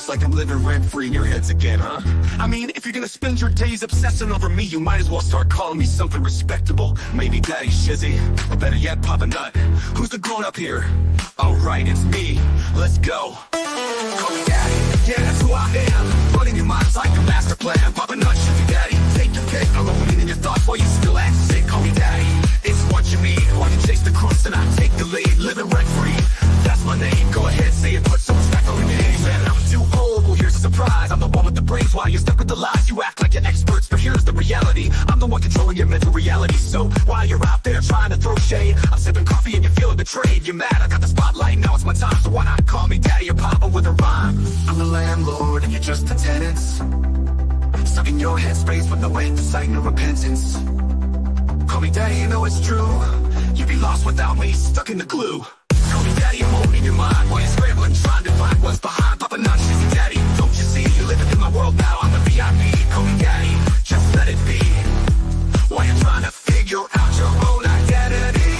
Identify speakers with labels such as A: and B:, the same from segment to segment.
A: Looks like I'm living rent-free in your heads again, huh? I mean, if you're gonna spend your days obsessing over me, you might as well start calling me something respectable. Maybe Daddy Shizzy, or better yet, Papa Nut. Who's the grown-up here? Alright, it's me. Let's go. Call me Daddy. Yeah, that's who I am. Running your mind's like a master plan. Papa Nut, Shizzy Daddy. Take your pick. I'm opening in your thoughts while you still act sick. Call me Daddy. It's what you mean. Why you chase the crust and I take the lead? Living rent-free. That's my name. Go ahead, say it. Put some respect on your name. Man, I'm too old. Well, here's a surprise. I'm the one with the brains while you're stuck with the lies. You act like you're experts, but here's the reality. I'm the one controlling your mental reality. So while you're out there trying to throw shade, I'm sipping coffee and you're feeling betrayed. You're mad, I got the spotlight, now it's my time. So why not call me Daddy or Papa with a rhyme? I'm the landlord and you're just the tenants, stuck in your headspace with no insight, no repentance. Call me Daddy, you know it's true. You'd be lost without me, stuck in the glue. Call me Daddy, I'm holding your mind while you're scrambling, trying to find what's behind. Papa Nut, Shizzy Daddy, don't you see? You're living in my world now, I'm the VIP. Call me Daddy, just let it be. While you're trying to figure out your own identity.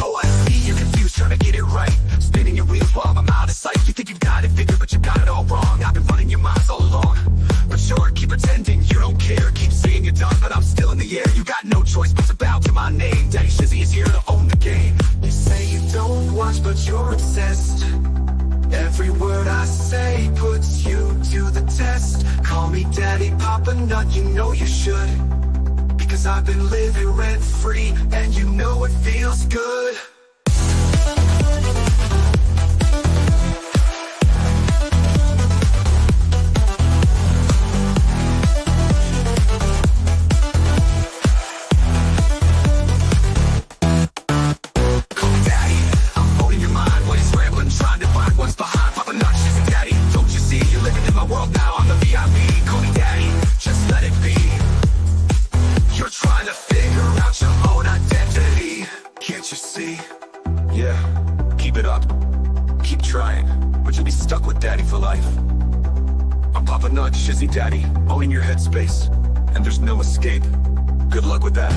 A: Oh, I see you're confused, trying to get it right. Spinning your wheels while I'm out of sight. You think you got it figured, but you got it all wrong. I've been running your minds all along. But sure, keep pretending you don't care. Keep saying you're done, but I'm still in the air. You got no choice but to bow to my name. Daddy Shizzy is here to own the game. You say you don't watch, but you're obsessed. Every word I say puts you to the test. Call me Daddy, Papa Nut, you know you should. Because I've been living rent-free, and you know it feels good. Shizzy Daddy, owning your headspace, and there's no escape. Good luck with that.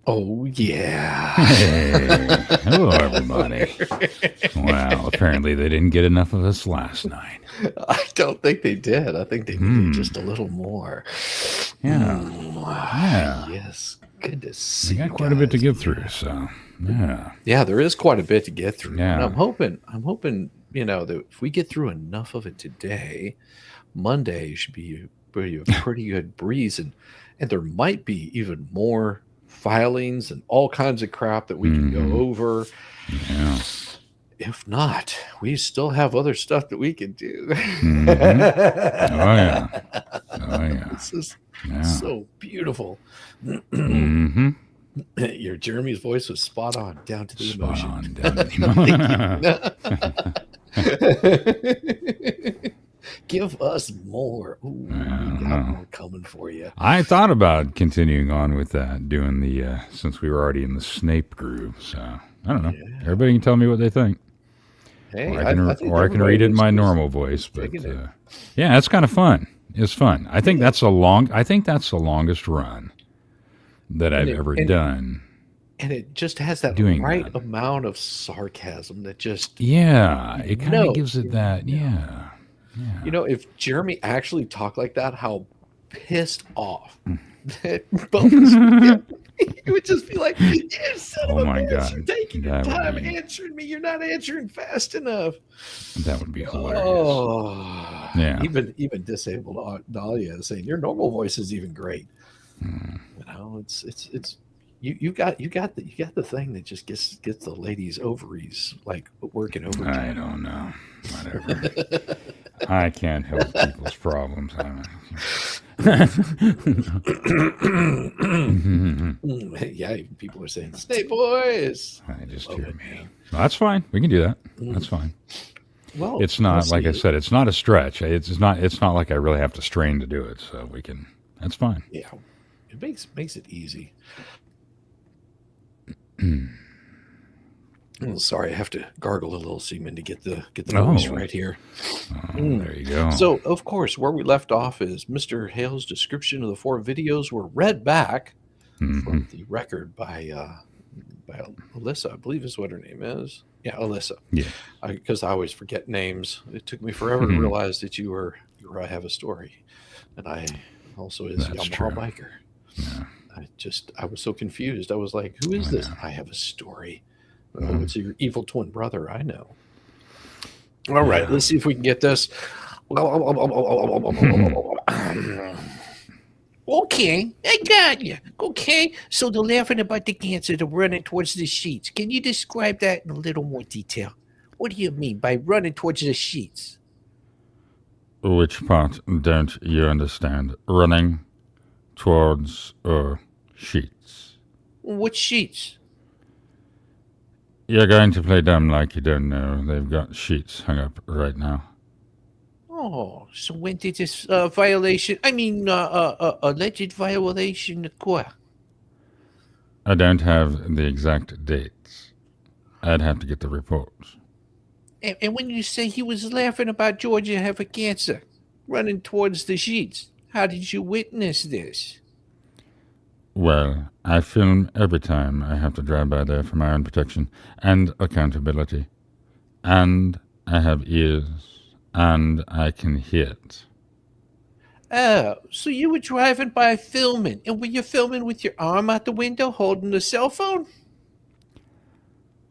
B: Oh, yeah.
C: Hey. Hello, everybody. Wow, apparently they didn't get enough of us last night.
B: I don't think they did. I think they needed just a little more.
C: Yeah. Yeah.
B: Yes. Good to see
C: We
B: you
C: got quite a bit to
B: guys.
C: get through, so yeah.
B: Yeah, there is quite a bit to get through.
C: Yeah.
B: And I'm hoping, that if we get through enough of it today, Monday should be a pretty good breeze, and there might be even more filings and all kinds of crap that we can go over.
C: Yeah.
B: If not, we still have other stuff that we can do.
C: Oh, yeah. Oh, yeah.
B: This is
C: Yeah.
B: so beautiful.
C: Mm-hmm.
B: Your Jeremy's voice was spot on, down to the
C: Spot
B: emotion.
C: on, down to the emotion.
B: Give us more. Ooh, we got more coming for you.
C: I thought about continuing on with that, doing the, since we were already in the Snape groove. So, I don't know.
B: Yeah.
C: Everybody can tell me what they think.
B: Hey,
C: Or I can read it in my normal voice. But yeah, it's kind of fun. It's fun. I think that's the longest run that I've ever done.
B: And it just has that right amount of sarcasm that just...
C: Yeah, it kind of gives it that, yeah.
B: If Jeremy actually talked like that, how pissed off that both of us would get. He would just be like, "You son
C: Oh
B: of a
C: my
B: bitch!
C: God.
B: You're taking your
C: That would
B: time
C: be-
B: answering me. You're not answering fast enough."
C: That would be hilarious.
B: Oh,
C: Yeah.
B: Even disabled Dahlia is saying your normal voice is even great. You know, it's you got the thing that just gets the ladies' ovaries like working
C: I
B: overtime.
C: don't know. Whatever. I can't help people's problems. I
B: Yeah, even people are saying "Snake Boys."
C: just
B: Love
C: hear
B: it,
C: me.
B: man.
C: That's fine. We can do that. That's fine.
B: Well,
C: It's not
B: let's
C: like I
B: see.
C: said. It's not a stretch. It's not like I really have to strain to do it. So we can. That's fine.
B: Yeah, it makes it easy. Oh, sorry, I have to gargle a little semen to get the voice
C: Oh.
B: right here.
C: There you go.
B: So, of course, where we left off is Mr. Hale's description of the 4 videos were read back from the record by Alyssa, I believe is what her name is. Yeah, Alyssa.
C: Yeah.
B: Because I always forget names. It took me forever to realize that you were I Have a Story, and I also is
C: That's
B: Yamaha
C: true.
B: Biker.
C: Yeah.
B: I was so confused. I was like, who is this? I Have a Story. Oh, it's your evil twin brother. I know. All right, let's see if we can get this. Okay, I got you. Okay, so they're laughing about the cancer, they're running towards the sheets. Can you describe that in a little more detail? What do you mean by running towards the sheets?
C: Which part don't you understand? Running towards sheets.
B: What sheets?
C: You're going to play dumb like you don't know. They've got sheets hung up right now.
B: Oh, so when did this alleged violation occur?
C: I don't have the exact dates. I'd have to get the reports.
B: And when you say he was laughing about Georgia having cancer, running towards the sheets, how did you witness this?
C: Well, I film every time I have to drive by there for my own protection and accountability. And I have ears, and I can hear it.
B: Oh, so you were driving by filming, and were you filming with your arm out the window holding the cell phone?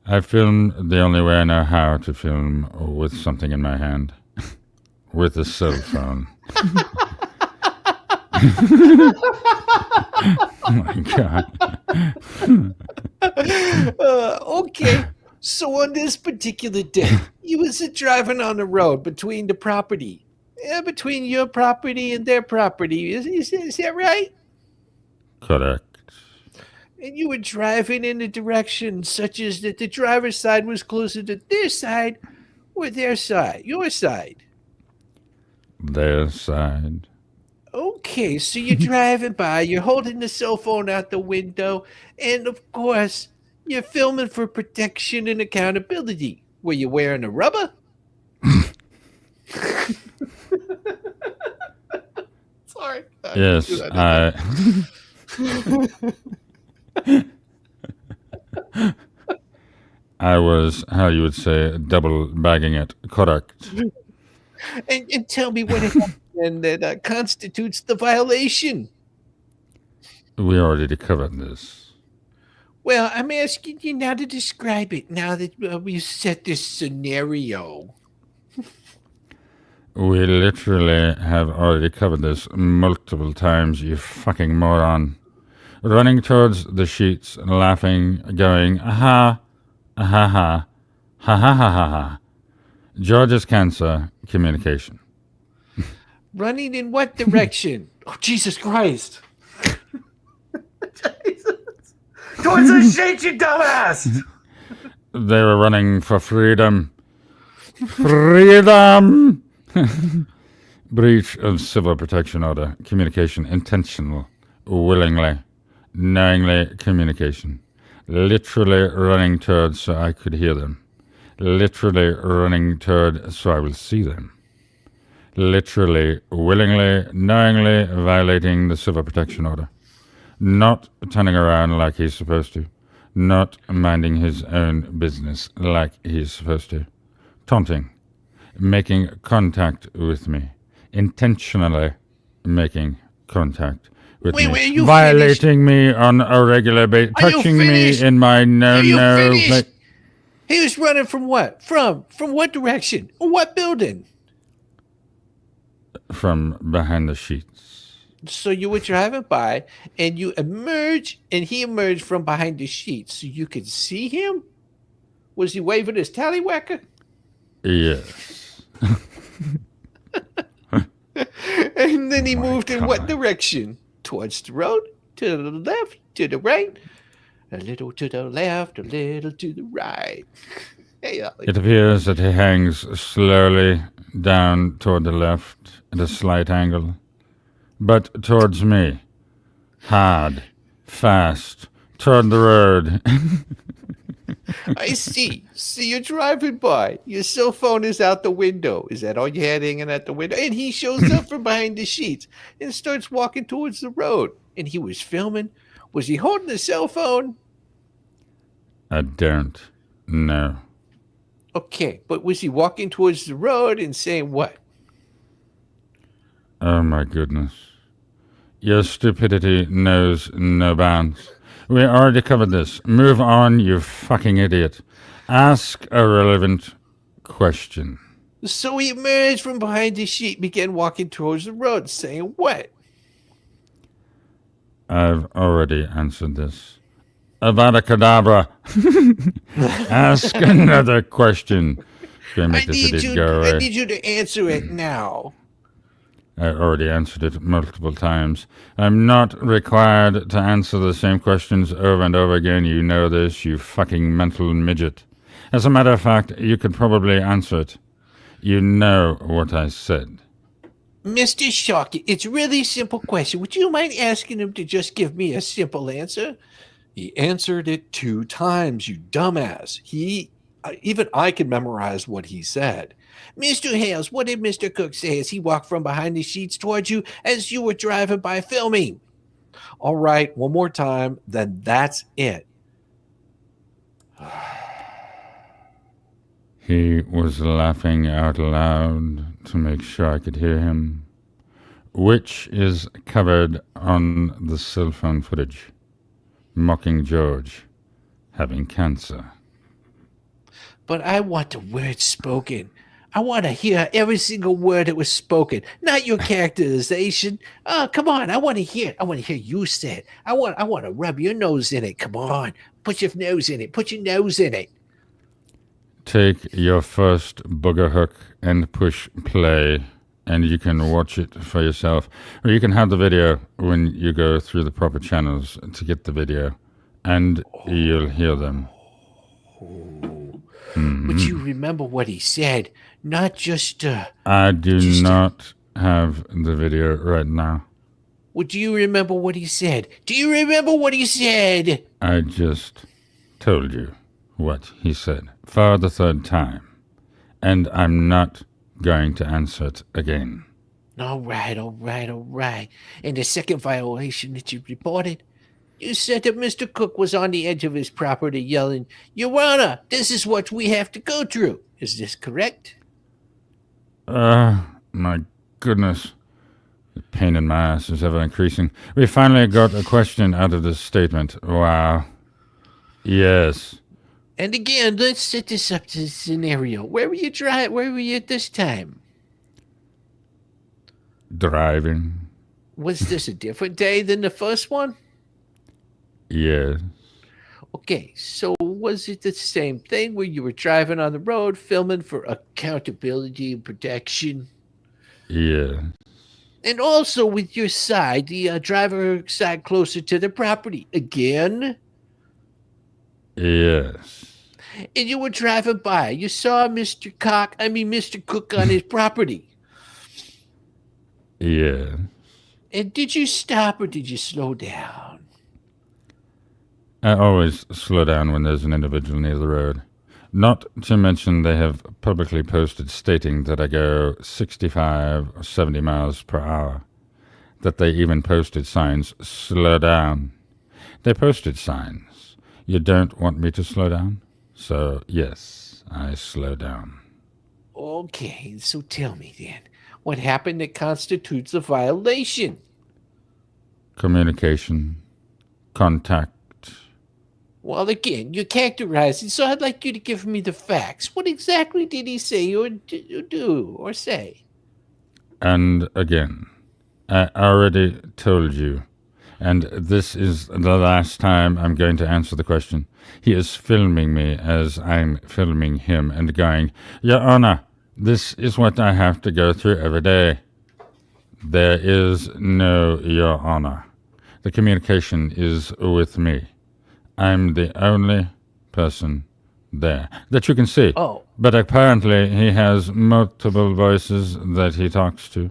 C: I film the only way I know how to film with something in my hand. With a cell phone. Oh my God.
B: Okay, so on this particular day, you was driving on the road between the property, between your property and their property. Is that right?
C: Correct.
B: And you were driving in a direction such as that the driver's side was closer to their side or their side, your side.
C: Their side.
B: Okay, so you're driving by, you're holding the cell phone out the window, and of course, you're filming for protection and accountability. Were you wearing a rubber? Sorry.
C: Yes, I was, how you would say, double bagging it. Correct.
B: And tell me what happened that constitutes the violation.
C: We already covered this.
B: Well, I'm asking you now to describe it now that we've set this scenario.
C: We literally have already covered this multiple times, you fucking moron. Running towards the sheets, laughing, going, aha, aha, ha, ha, ha, ha, ha, ha. George's cancer, communication.
B: Running in what direction? Oh, Jesus Christ. Jesus. Towards the sheets, you dumbass!
C: They were running for freedom. Freedom! Breach of civil protection order. Communication. Intentional. Willingly. Knowingly communication. Literally running towards so I could hear them. Literally running toward so I will see them. Literally, willingly, knowingly violating the civil protection order. Not turning around like he's supposed to. Not minding his own business like he's supposed to. Taunting. Making contact with me. Intentionally making contact with
B: Wait,
C: me,
B: wait, are you
C: violating me on a regular basis,
B: Are you
C: touching me
B: finished?
C: in my
B: Are you
C: no-no
B: finished?
C: place.
B: He was running from what? From what direction? What building?
C: From behind the sheets.
B: So you were driving by, and you emerged, and he emerged from behind the sheets, so you could see him. Was he waving his tallywhacker?
C: Yes.
B: And then he
C: My
B: moved in what
C: God.
B: direction? Towards the road? To the left? To the right? A little to the left, a little to the right. Hey, Ollie.
C: It appears that he hangs slowly down toward the left at a slight angle, but towards me. Hard, fast, toward the road.
B: I see. See, you're driving by. Your cell phone is out the window. Is that all you had hanging at the window? And he shows up from behind the sheets and starts walking towards the road. And he was filming. Was he holding a cell phone?
C: I don't know.
B: Okay, but was he walking towards the road and saying what?
C: Oh my goodness. Your stupidity knows no bounds. We already covered this. Move on, you fucking idiot. Ask a relevant question.
B: So he emerged from behind the sheet, began walking towards the road, saying what?
C: I've already answered this. Avada Kedavra. Ask another question. It's going to make this idiot go away.
B: I need you to answer it now.
C: I already answered it multiple times. I'm not required to answer the same questions over and over again. You know this, you fucking mental midget. As a matter of fact, you could probably answer it. You know what I said.
B: Mr. Sharky, it's a really simple question. Would you mind asking him to just give me a simple answer? He answered it 2 times, you dumbass. Even I can memorize what he said. Mr. Hales, what did Mr. Cook say as he walked from behind the sheets towards you as you were driving by filming? All right, one more time, then that's it.
C: He was laughing out loud to make sure I could hear him, which is covered on the cell phone footage. Mocking George having cancer.
B: But I want the words spoken. I want to hear every single word that was spoken, not your characterization. Oh, come on. I want to hear it. I want to hear you say it. I want to rub your nose in it. Come on. Put your nose in it. Put your nose in it.
C: Take your first booger hook and push play, and you can watch it for yourself. Or you can have the video when you go through the proper channels to get the video, and you'll hear them.
B: But you remember what he said, not just...
C: I do not have the video right now.
B: Well, do you remember what he said? Do you remember what he said?
C: I just told you what he said for the 3rd time, and I'm not going to answer it again.
B: All right. And the second violation that you reported, you said that Mr. Cook was on the edge of his property yelling, Your Honor, this is what we have to go through. Is this correct?
C: My goodness. The pain in my ass is ever increasing. We finally got a question out of this statement. Wow. Yes.
B: And again, let's set this up to the scenario. Where were you at this time?
C: Driving.
B: Was this a different day than the first one?
C: Yes.
B: Okay, so was it the same thing where you were driving on the road, filming for accountability and protection?
C: Yes.
B: And also with your side, the driver side closer to the property. Again?
C: Yes.
B: And you were driving by. You saw Mr. Cook on his property.
C: Yes.
B: And did you stop or did you slow down?
C: I always slow down when there's an individual near the road. Not to mention they have publicly posted stating that I go 65 or 70 miles per hour. That they even posted signs, slow down. They posted signs. You don't want me to slow down? So, yes, I slow down.
B: Okay, so tell me then, what happened that constitutes a violation?
C: communication, contact.
B: Well, again, you characterized it, so I'd like you to give me the facts. What exactly did he say or do or say?
C: And again, I already told you, and this is the last time I'm going to answer the question. He is filming me as I'm filming him and going, Your Honor, this is what I have to go through every day. There is no Your Honor. The communication is with me. I'm the only person there that you can see.
B: Oh.
C: But apparently he has multiple voices that he talks to.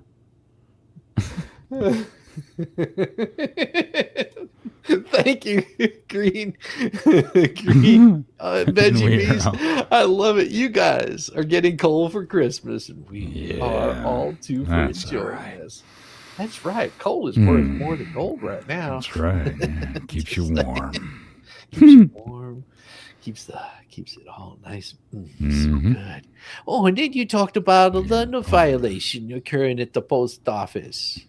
B: Thank you, Green. Green Veggie. I love it. You guys are getting coal for Christmas, and we are all too for enjoying this. That's right. Coal is worth more than gold right now.
C: That's right. Yeah, keeps you warm.
B: Keeps you warm. Keeps it all nice. So good. Oh, and then you talked about the violation occurring at the post office.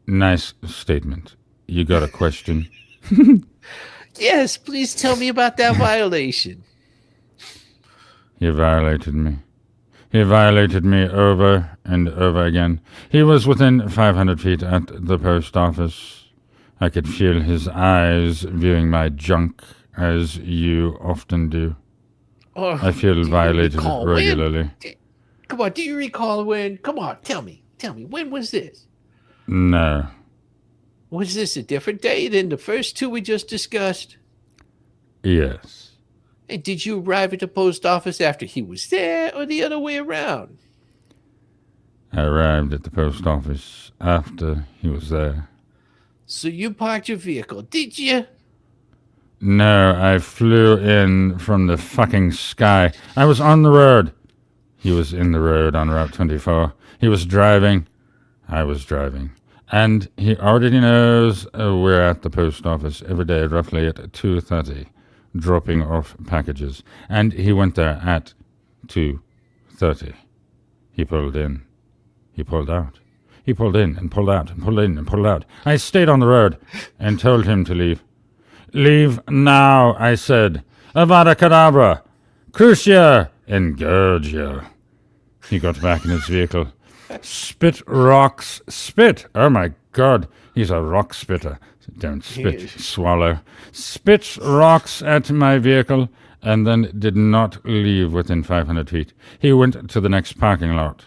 C: Nice statement. You got a question?
B: Yes, please tell me about that violation.
C: He violated me. He violated me over and over again. He was within 500 feet at the post office. I could feel his eyes viewing my junk, as you often do. I feel violated regularly.
B: Come on, do you recall when? Come on, tell me. When was this?
C: No.
B: Was this a different day than the first two we just discussed?
C: Yes.
B: And did you arrive at the post office after he was there or the other way around?
C: I arrived at the post office after he was there.
B: So you parked your vehicle, did you?
C: No, I flew in from the fucking sky. I was on the road. He was in the road on Route 24. He was driving. I was driving. And he already knows we're at the post office every day, roughly at 2:30, dropping off packages. And he went there at 2:30. He pulled in. He pulled out. He pulled in and pulled out and pulled in and pulled out. I stayed on the road and told him to leave. Leave now, I said. Avada Kedavra. Crucia. Engorge you. He got back in his vehicle. Spit rocks. Spit. Oh my God. He's a rock spitter. Don't spit. Swallow. Spit rocks at my vehicle and then did not leave within 500 feet. He went to the next parking lot.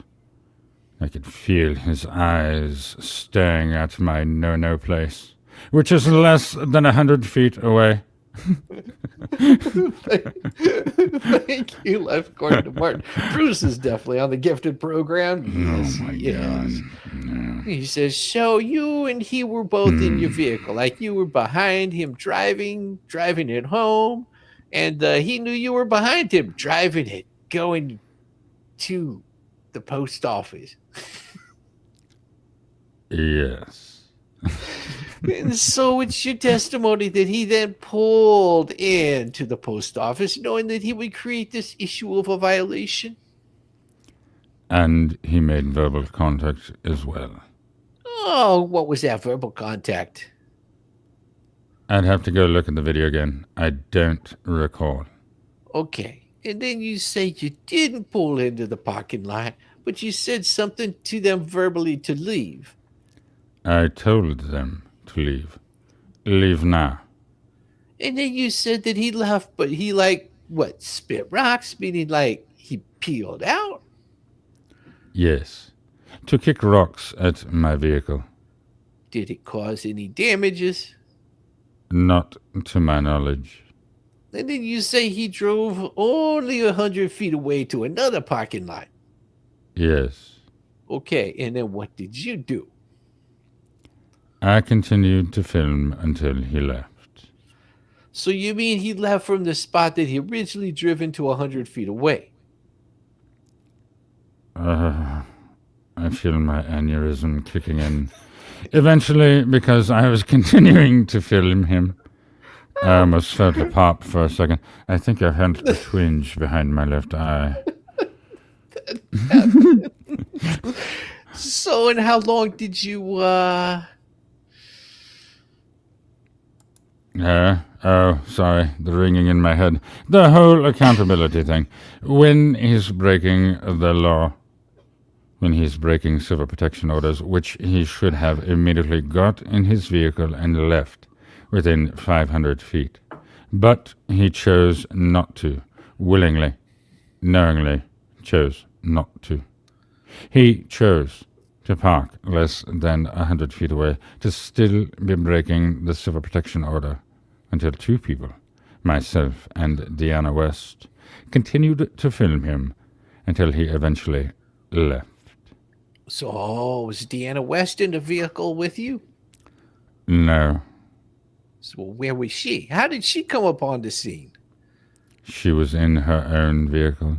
C: I could feel his eyes staring at my no-no place, which is less than 100 feet away.
B: Thank you, Left Corner to Martin. Bruce is definitely on the gifted program. Yes,
C: oh my
B: God.
C: No.
B: He says, so you and he were both in your vehicle, like you were behind him driving it home, and he knew you were behind him driving it, going to the post office.
C: Yes.
B: And so it's your testimony that he then pulled into the post office knowing that he would create this issue of a violation?
C: And he made verbal contact as well.
B: Oh, what was that verbal contact?
C: I'd have to go look at the video again. I don't recall.
B: Okay. And then you say you didn't pull into the parking lot, but you said something to them verbally to leave.
C: I told them to leave. Leave now.
B: And then you said that he left, but he spit rocks, meaning he peeled out?
C: Yes. To kick rocks at my vehicle.
B: Did it cause any damages?
C: Not to my knowledge.
B: And then you say he drove only 100 feet away to another parking lot.
C: Yes.
B: Okay, and then what did you do?
C: I continued to film until he left.
B: So you mean he left from the spot that he originally driven to 100 feet away?
C: I feel my aneurysm kicking in. Eventually, because I was continuing to film him, I almost felt a pop for a second. I think I felt a twinge behind my left eye.
B: So, and how long did you,
C: Oh, sorry, the ringing in my head. The whole accountability thing. When he's breaking the law, when he's breaking civil protection orders, which he should have immediately got in his vehicle and left within 500 feet. But he chose not to, willingly, knowingly chose not to. He chose to park less than 100 feet away to still be breaking the civil protection order until two people, myself and Deanna West, continued to film him until he eventually left.
B: so was Deanna West in the vehicle with you?
C: No,
B: So where was she? How did she come upon the scene?
C: she was in her own vehicle.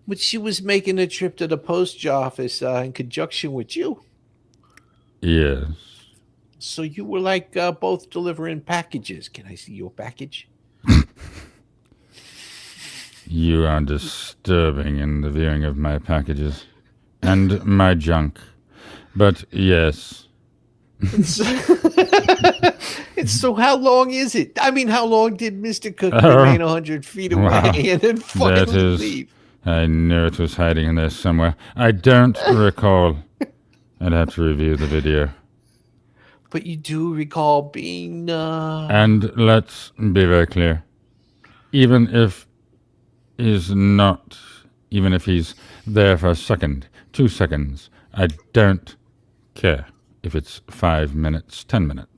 B: But she was making a trip to the post office in conjunction with you.
C: Yes.
B: So you were like both delivering packages. Can I see your package?
C: You are disturbing in the viewing of my packages and my junk. But yes,
B: And so how long is it? I mean, how long did Mr. Cook
C: Oh,
B: remain 100 feet away
C: wow.
B: and then
C: That
B: finally
C: is-
B: leave?
C: I knew it was hiding in there somewhere. I don't recall. I'd have to review the video.
B: But you do recall being...
C: And let's be very clear. Even if he's there for a second, 2 seconds, I don't care if it's 5 minutes, 10 minutes.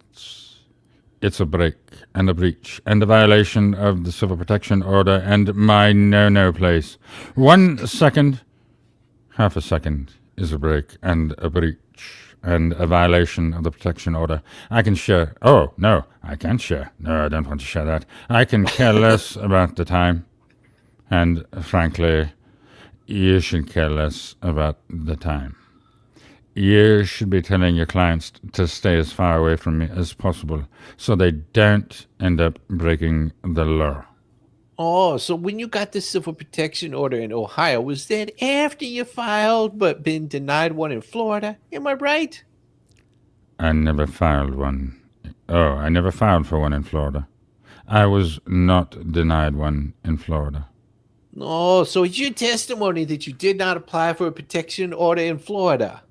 C: It's a break and a breach and a violation of the civil protection order and my no-no place. 1 second, half a second is a break and a breach and a violation of the protection order. I can share. Oh, no, I can't share. No, I don't want to share that. I can care less about the time. And frankly, you should care less about the time. You should be telling your clients to stay as far away from me as possible so they don't end up breaking the law.
B: Oh, so when you got the civil protection order in Ohio, was that after you filed but been denied one in Florida? Am I right?
C: I never filed one. Oh, I never filed for one in Florida. I was not denied one in Florida.
B: Oh, so it's your testimony that you did not apply for a protection order in Florida.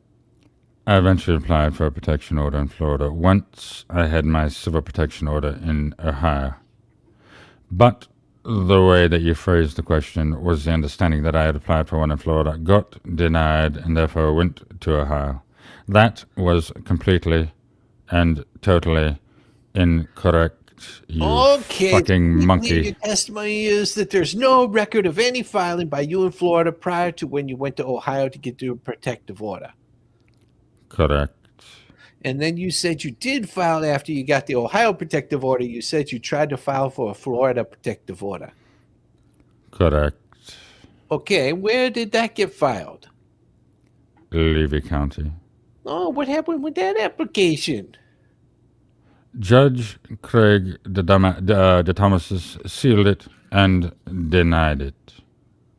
C: I eventually applied for a protection order in Florida once I had my civil protection order in Ohio. But the way that you phrased the question was the understanding that I had applied for one in Florida, got denied, and therefore went to Ohio. That was completely and totally incorrect, you fucking monkey.
B: Your testimony is that there's no record of any filing by you in Florida prior to when you went to Ohio to get your protective order.
C: Correct.
B: And then you said you did file after you got the Ohio protective order. You said you tried to file for a Florida protective order.
C: Correct.
B: Okay, where did that get filed?
C: Levy County.
B: Oh, what happened with that application?
C: Judge Craig de Thomas sealed it and denied it.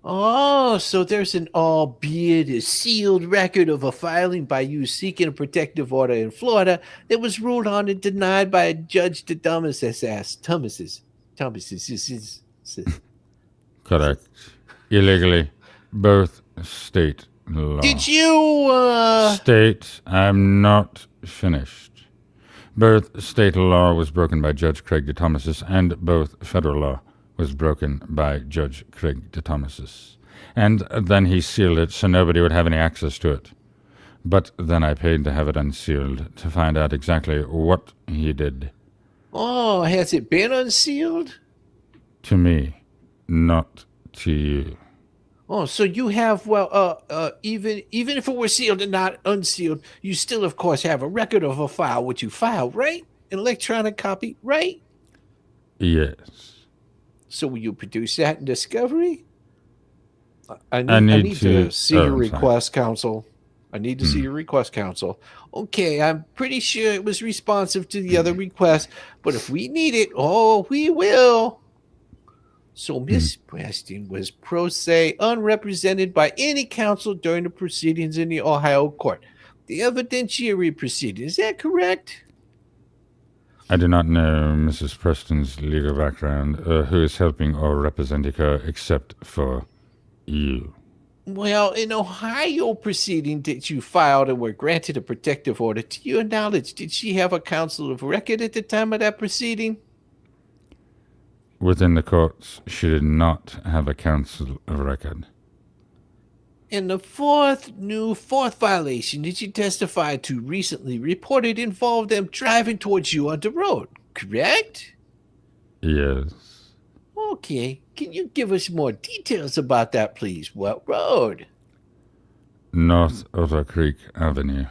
B: Oh, so there's an albeit a sealed record of a filing by you seeking a protective order in Florida that was ruled on and denied by Judge de Thomas's.
C: Correct. Illegally. Both state law.
B: Did you,
C: State, I'm not finished. Both state law was broken by Judge Craig de Thomas's, and both federal law was broken by Judge Craig de Thomas's. And then he sealed it so nobody would have any access to it. But then I paid to have it unsealed to find out exactly what he did.
B: Oh, has it been unsealed?
C: To me, not to you.
B: Oh, so you have, even if it were sealed and not unsealed, you still, of course, have a record of a file, which you filed, right? An electronic copy, right?
C: Yes.
B: So will you produce that in discovery? I
C: need
B: need to
C: to-
B: see
C: oh,
B: your
C: I'm sorry.
B: request, counsel. I need to see your request, counsel. Okay, I'm pretty sure it was responsive to the other request, but if we need it, oh, we will. So Miss Preston was pro se, unrepresented by any counsel during the proceedings in the Ohio court. The evidentiary proceeding, is that correct?
C: I do not know Mrs. Preston's legal background, who is helping or representing her except for you.
B: Well, in Ohio proceeding that you filed and were granted a protective order, to your knowledge, did she have a counsel of record at the time of that proceeding?
C: Within the courts, she did not have a counsel of record.
B: And the fourth violation that you testified to recently reported involved them driving towards you on the road, correct?
C: Yes.
B: Okay. Can you give us more details about that, please? What road?
C: North Otter Creek Avenue.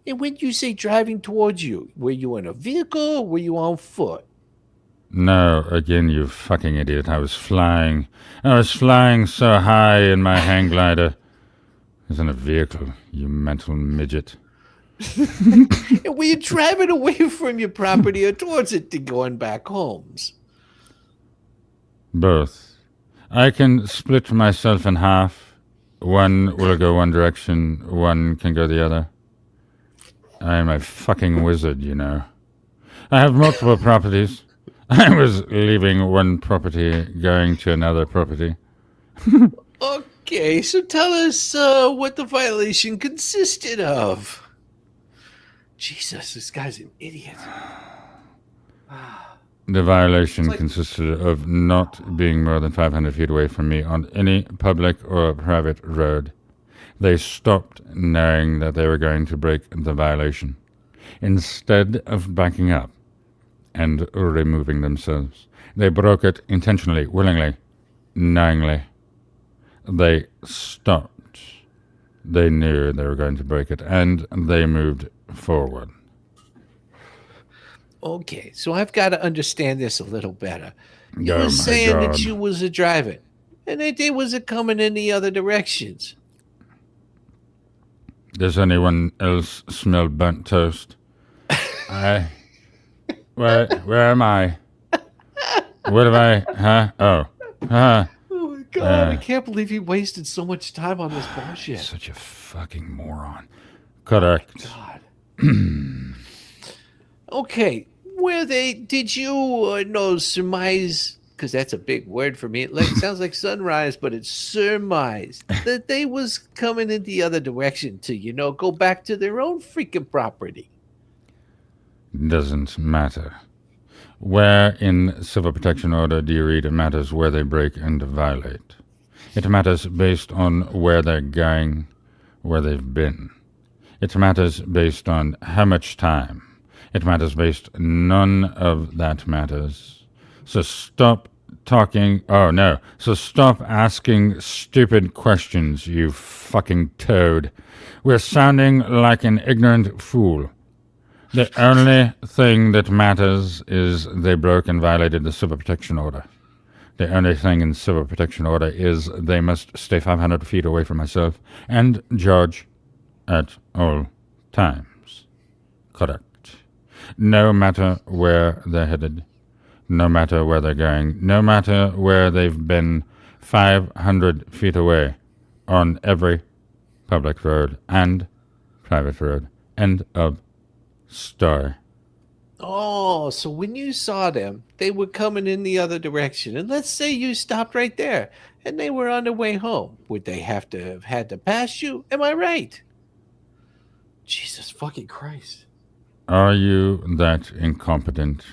B: And when you say driving towards you, were you in a vehicle or were you on foot?
C: No, again, you fucking idiot. I was flying. I was flying so high in my hang glider. I was in a vehicle, you mental midget.
B: And were you driving away from your property or towards it to going back homes?
C: Both. I can split myself in half. One will go one direction, one can go the other. I am a fucking wizard, you know. I have multiple properties. I was leaving one property, going to another property.
B: Okay, so tell us what the violation consisted of. Jesus, this guy's an idiot.
C: The violation consisted of not being more than 500 feet away from me on any public or private road. They stopped knowing that they were going to break the violation. Instead of backing up and removing themselves, they broke it intentionally, willingly, knowingly. They stopped. They knew they were going to break it, and they moved forward.
B: Okay, so I've got to understand this a little better. You
C: Oh
B: were
C: my
B: saying
C: God.
B: that you was a driving, and that they was a coming in the other directions.
C: Does anyone else smell burnt toast? Where am I? What have I? Huh? Oh. Huh?
B: Oh my God, I can't believe he wasted so much time on this bullshit.
C: Such a fucking moron. Correct.
B: God. Okay, did you surmise, because that's a big word for me, it sounds like sunrise, but it's surmise, that they was coming in the other direction to, go back to their own freaking property?
C: Doesn't matter. Where in civil protection order do you read it matters where they break and violate? It matters based on where they're going, where they've been. It matters based on how much time. It matters based, none of that matters. So stop talking, so stop asking stupid questions, you fucking toad. We're sounding like an ignorant fool. The only thing that matters is they broke and violated the civil protection order. The only thing in civil protection order is they must stay 500 feet away from myself and George at all times. Correct. No matter where they're headed, no matter where they're going, no matter where they've been 500 feet away on every public road and private road. End of story.
B: Oh, so when you saw them, they were coming in the other direction. And let's say you stopped right there and they were on their way home. Would they have had to pass you? Am I right? Jesus fucking Christ.
C: Are you that incompetent,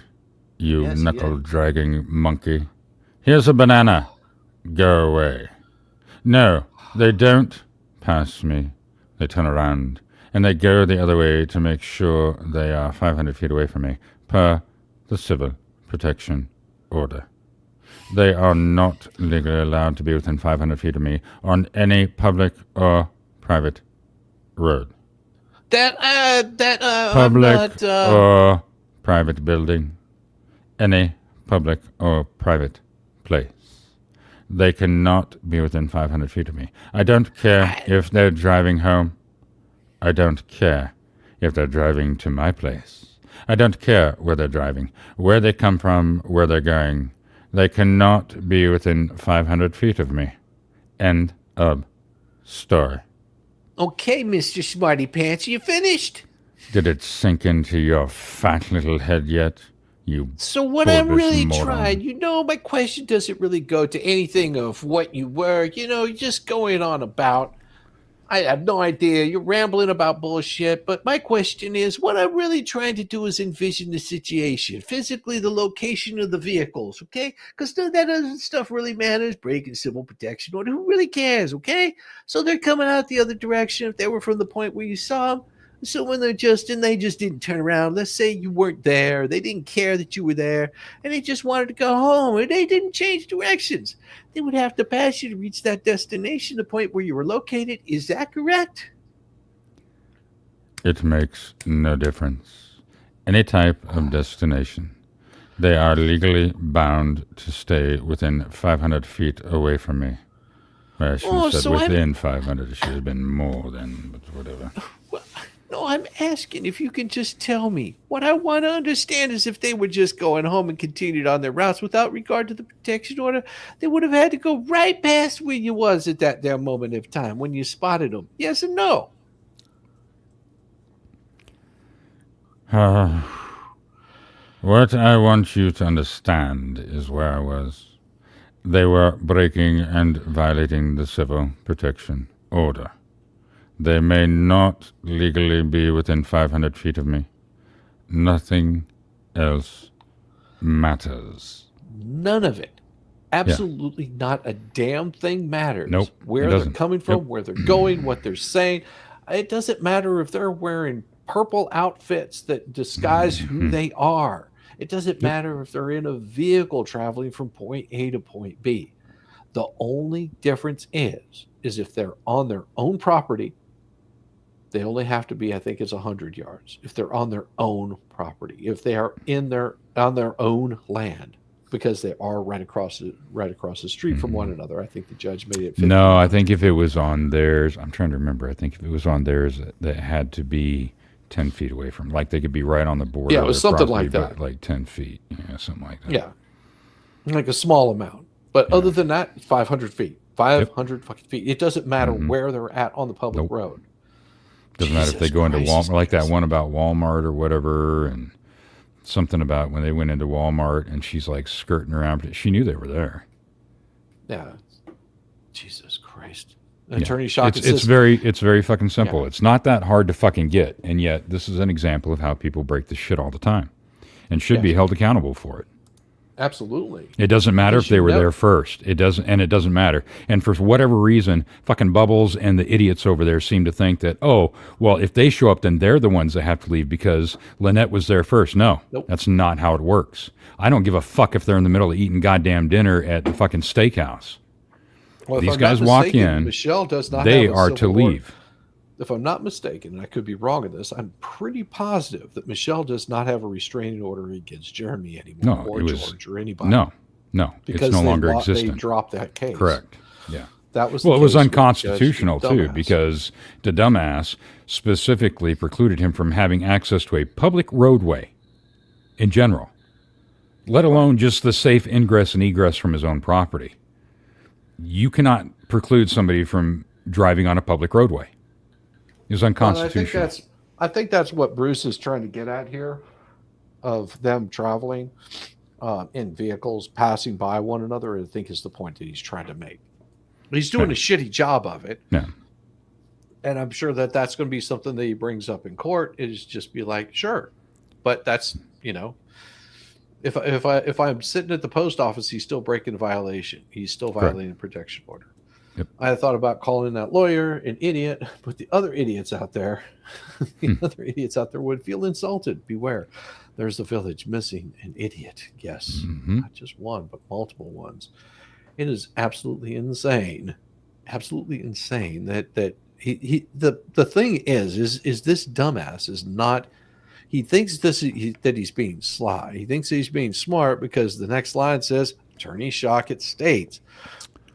C: you
B: Yes,
C: knuckle-dragging monkey? Here's a banana. Go away. No, they don't pass me. They turn around, and they go the other way to make sure they are 500 feet away from me, per the civil protection order. They are not legally allowed to be within 500 feet of me on any public or private road. Public or private building, any public or private place. They cannot be within 500 feet of me. I don't care if they're driving home. I don't care if they're driving to my place. I don't care where they're driving, where they come from, where they're going. They cannot be within 500 feet of me. End of story.
B: Okay, Mr. Smarty Pants, you finished?
C: Did it sink into your fat little head yet? You
B: So what I'm
C: bulbous
B: really
C: moron.
B: trying, my question doesn't really go to anything of what you were, you're just going on about. I have no idea. You're rambling about bullshit. But my question is, what I'm really trying to do is envision the situation, physically the location of the vehicles, okay? Because none of that other stuff really matters. Breaking civil protection order, who really cares, okay? So they're coming out the other direction if they were from the point where you saw them. So when they just didn't turn around, let's say you weren't there, they didn't care that you were there, and they just wanted to go home, and they didn't change directions. They would have to pass you to reach that destination, the point where you were located. Is that correct?
C: It makes no difference. Any type of destination. They are legally bound to stay within 500 feet away from me. Well, I should have said within 500. It should have been more than, but whatever.
B: Well, no, I'm asking if you can just tell me. What I want to understand is if they were just going home and continued on their routes without regard to the protection order, they would have had to go right past where you was at that damn moment of time when you spotted them. Yes or no?
C: What I want you to understand is where I was. They were breaking and violating the civil protection order. They may not legally be within 500 feet of me. Nothing else matters.
B: None of it. Absolutely not a damn thing matters.
C: Nope,
B: where
C: it
B: they're
C: doesn't.
B: coming from,
C: Yep.
B: where they're going, what they're saying. It doesn't matter if they're wearing purple outfits that disguise who they are. It doesn't matter if they're in a vehicle traveling from point A to point B. The only difference is if they're on their own property, they only have to be, I think it's 100 yards. If they're on their own property, if they are on their own land, because they are right across the street from one another. I think the judge made it 50.
C: No, I think if it was on theirs, I'm trying to remember. I think if it was on theirs, that had to be 10 feet away from, like they could be right on the border.
B: Yeah, it was
C: of their
B: something
C: property,
B: like that.
C: but like 10 feet, something like that.
B: Yeah, like a small amount. But other than that, 500 feet, 500 fucking feet. It doesn't matter where they're at on the public road.
C: Doesn't matter if they go into Walmart, like that one about Walmart or whatever, and something about when they went into Walmart and she's like skirting around. She knew they were there.
B: Yeah. Jesus Christ. Attorney Shock.
C: It's very fucking simple. Yeah. It's not that hard to fucking get, and yet this is an example of how people break this shit all the time, and should be held accountable for it.
B: Absolutely.
C: It doesn't matter if they were there first. It doesn't matter. And for whatever reason, fucking Bubbles and the idiots over there seem to think that, oh, well, if they show up, then they're the ones that have to leave because Lynette was there first. No, That's not how it works. I don't give a fuck if they're in the middle of eating goddamn dinner at the fucking steakhouse.
B: Well,
C: these guys walk in,
B: Michelle does not
C: they
B: have a
C: are to leave.
B: If I'm not mistaken, and I could be wrong in this, I'm pretty positive that Michelle does not have a restraining order against Jeremy anymore, or George, or anybody.
C: No,
B: because
C: it's no longer existent.
B: They dropped that case.
C: Correct. Yeah.
B: That was
C: it was unconstitutional too, because the dumbass specifically precluded him from having access to a public roadway in general, let alone just the safe ingress and egress from his own property. You cannot preclude somebody from driving on a public roadway. Is unconstitutional.
B: Well, I think that's what Bruce is trying to get at here, of them traveling in vehicles, passing by one another. I think is the point that he's trying to make. He's doing a shitty job of it.
C: Yeah.
B: And I'm sure that that's going to be something that he brings up in court, is just be like, sure. But that's, if I'm sitting at the post office, he's still breaking a violation. He's still violating a protection order.
C: Yep.
B: I thought about calling that lawyer an idiot, but the other idiots out there, would feel insulted. Beware. There's a village missing an idiot. Yes. Not just one, but multiple ones. It is absolutely insane. Absolutely insane that the thing is this dumbass is not, he thinks that he's being sly. He thinks he's being smart because the next line says, Attorney Shockett states,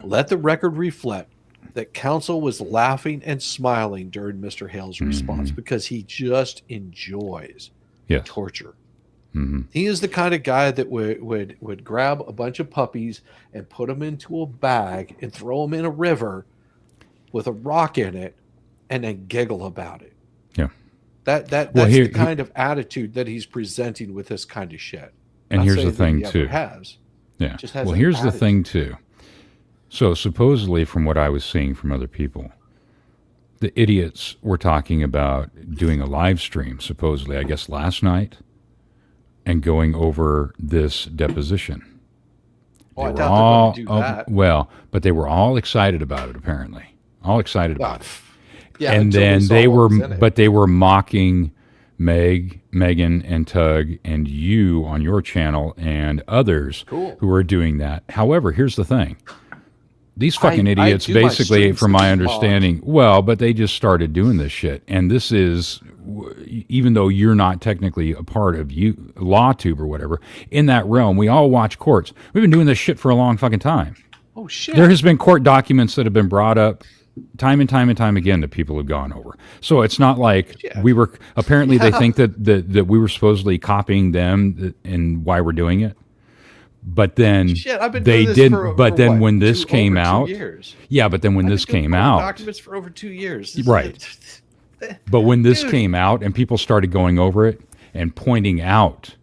B: let the record reflect that counsel was laughing and smiling during Mr. Hales' response because he just enjoys torture. He is the kind of guy that would grab a bunch of puppies and put them into a bag and throw them in a river with a rock in it and then giggle about it.
C: Yeah.
B: That's the kind of attitude that he's presenting with this kind of shit.
C: And here's the thing too. Yeah. Well, here's the thing too. So supposedly, from what I was seeing from other people, the idiots were talking about doing a live stream, supposedly, I guess last night, and going over this deposition.
B: Well, I doubt they're going to do that.
C: Well, but they were all excited about it, apparently. All excited about it.
B: Yeah,
C: and then they were mocking Megan and Tug and you on your channel and others who were doing that. However, here's the thing. These fucking idiots, basically, from my understanding, but they just started doing this shit. And this is, even though you're not technically a part of LawTube or whatever, in that realm, we all watch courts. We've been doing this shit for a long fucking time.
B: Oh, shit.
C: There has been court documents that have been brought up time and time and time again that people have gone over. So it's not like we were, apparently they think that we were supposedly copying them and why we're doing it. But then they didn't. But then when this came out, but then when this came out,
B: documents for over 2 years,
C: right? But when this came out and people started going over it and pointing out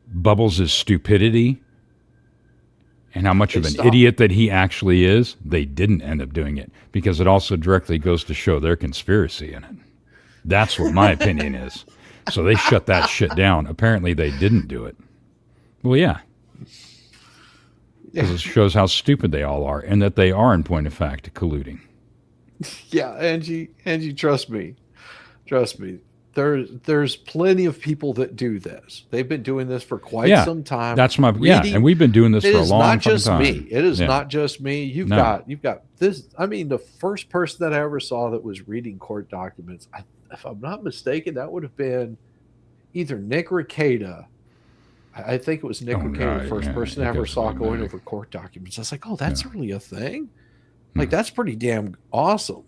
C: Bubbles' stupidity and how much of an idiot that he actually is, they didn't end up doing it because it also directly goes to show their conspiracy in it. That's what my opinion is. So they shut that shit down. Apparently they didn't do it. Well, yeah. Because it shows how stupid they all are and that they are, in point of fact, colluding.
B: Yeah, Angie, trust me. There's plenty of people that do this. They've been doing this for quite some time.
C: That's my and we've been doing this for a long time.
B: It is not just me. You've got this. I mean, the first person that I ever saw that was reading court documents, if I'm not mistaken, that would have been either Nick Rekieta. I think it was Nick Rekieta, the first person I ever saw going over court documents. I was like, oh, that's really a thing? Like, that's pretty damn awesome.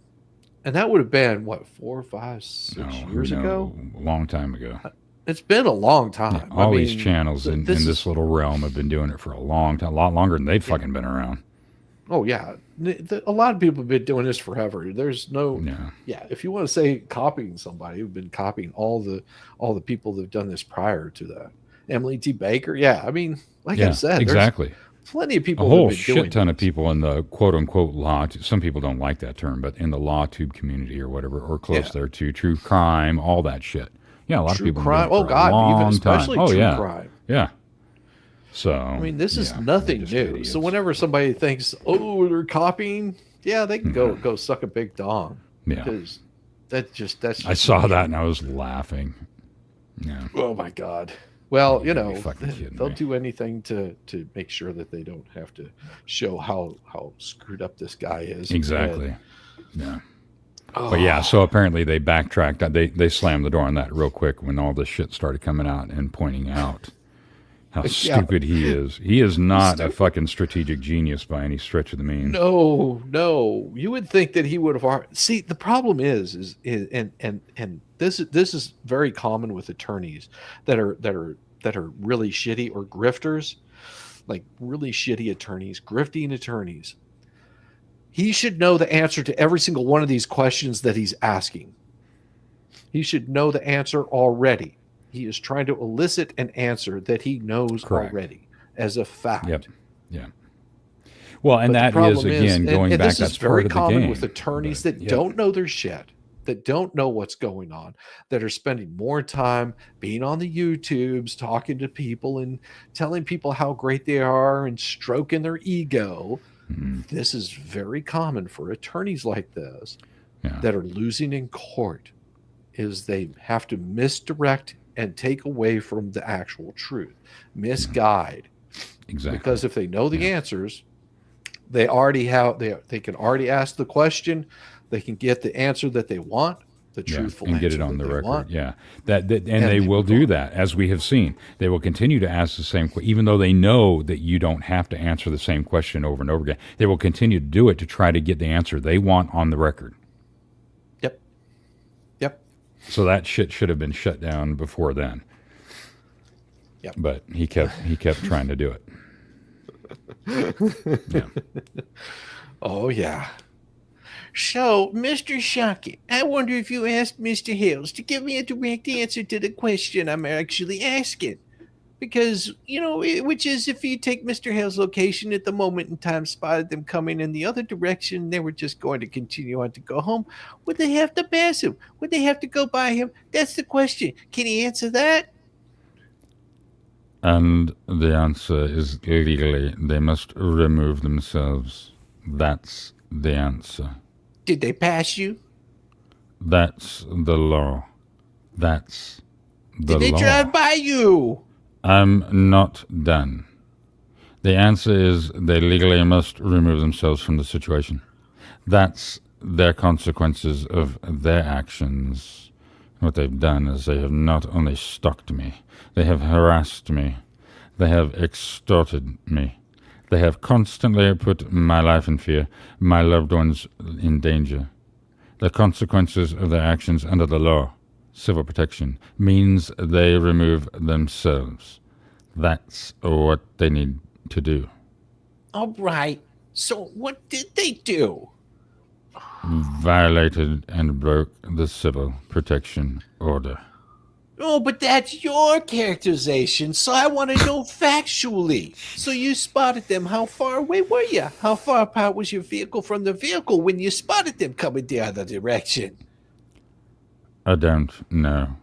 B: And that would have been, what, 4, 5, 6 years ago?
C: A long time ago.
B: It's been a long time.
C: Yeah, these channels in this little realm have been doing it for a long time, a lot longer than they've fucking been around.
B: Oh, yeah. A lot of people have been doing this forever. There's no... Yeah, if you want to say copying somebody, who've been copying all the people that have done this prior to that. Emily T. Baker, I mean, like I said,
C: exactly.
B: Plenty of people.
C: A whole shit ton of people in the quote unquote law. Some people don't like that term, but in the LawTube community or whatever, or close there to true crime, all that shit. Yeah, a lot of people.
B: Crime. Oh God, even especially true crime.
C: Yeah. So
B: I mean, this is nothing new. Idiots. So whenever somebody thinks, oh, they're copying, they can go suck a big dong.
C: Yeah.
B: Because that's just
C: I saw that and I was laughing. Yeah.
B: Oh my God. Well, they'll do anything to make sure that they don't have to show how screwed up this guy is.
C: Exactly. But so apparently they backtracked. They slammed the door on that real quick when all this shit started coming out and pointing out how stupid he is. He is not a fucking strategic genius by any stretch of the means.
B: No. You would think that he would have. See, the problem is and this is very common with attorneys that are really shitty or grifters, like really shitty attorneys, grifting attorneys. He should know the answer to every single one of these questions that he's asking. He should know the answer already. He is trying to elicit an answer that he knows already as a fact.
C: Yep. Yeah. Well, and that is, again, going back,
B: this is very common with attorneys that don't know their shit, that don't know what's going on, that are spending more time being on the YouTubes, talking to people and telling people how great they are and stroking their ego. Mm-hmm. This is very common for attorneys like this that are losing in court, is they have to misdirect and take away from the actual truth, misguide.
C: Exactly.
B: Because if they know the answers, they already have, they can already ask the question, they can get the answer that they want, the truthful
C: and
B: answer
C: get it on the record.
B: Want.
C: And they will do that, as we have seen. They will continue to ask the same question, even though they know that you don't have to answer the same question over and over again. They will continue to do it to try to get the answer they want on the record.
B: Yep.
C: So that shit should have been shut down before then.
B: Yep.
C: But he kept trying to do it. Yeah.
B: Oh, yeah. So, Mr. Shockett, I wonder if you asked Mr. Hales to give me a direct answer to the question I'm actually asking. Because, which is if you take Mr. Hale's location at the moment in time, spotted them coming in the other direction, they were just going to continue on to go home, would they have to pass him? Would they have to go by him? That's the question. Can he answer that?
C: And the answer is legally, they must remove themselves. That's the answer.
B: Did they pass you?
C: That's the law. That's the
B: Did they
C: law.
B: drive by you?
C: I'm not done. The answer is they legally must remove themselves from the situation. That's their consequences of their actions. What they've done is they have not only stalked me, they have harassed me, they have extorted me, they have constantly put my life in fear, my loved ones in danger. The consequences of their actions under the law, civil protection, means they remove themselves. That's what they need to do.
B: All right. So what did they do?
C: Violated and broke the civil protection order.
B: Oh, but that's your characterization, so I want to know factually. So you spotted them. How far away were you? How far apart was your vehicle from the vehicle when you spotted them coming the other direction?
C: I don't know.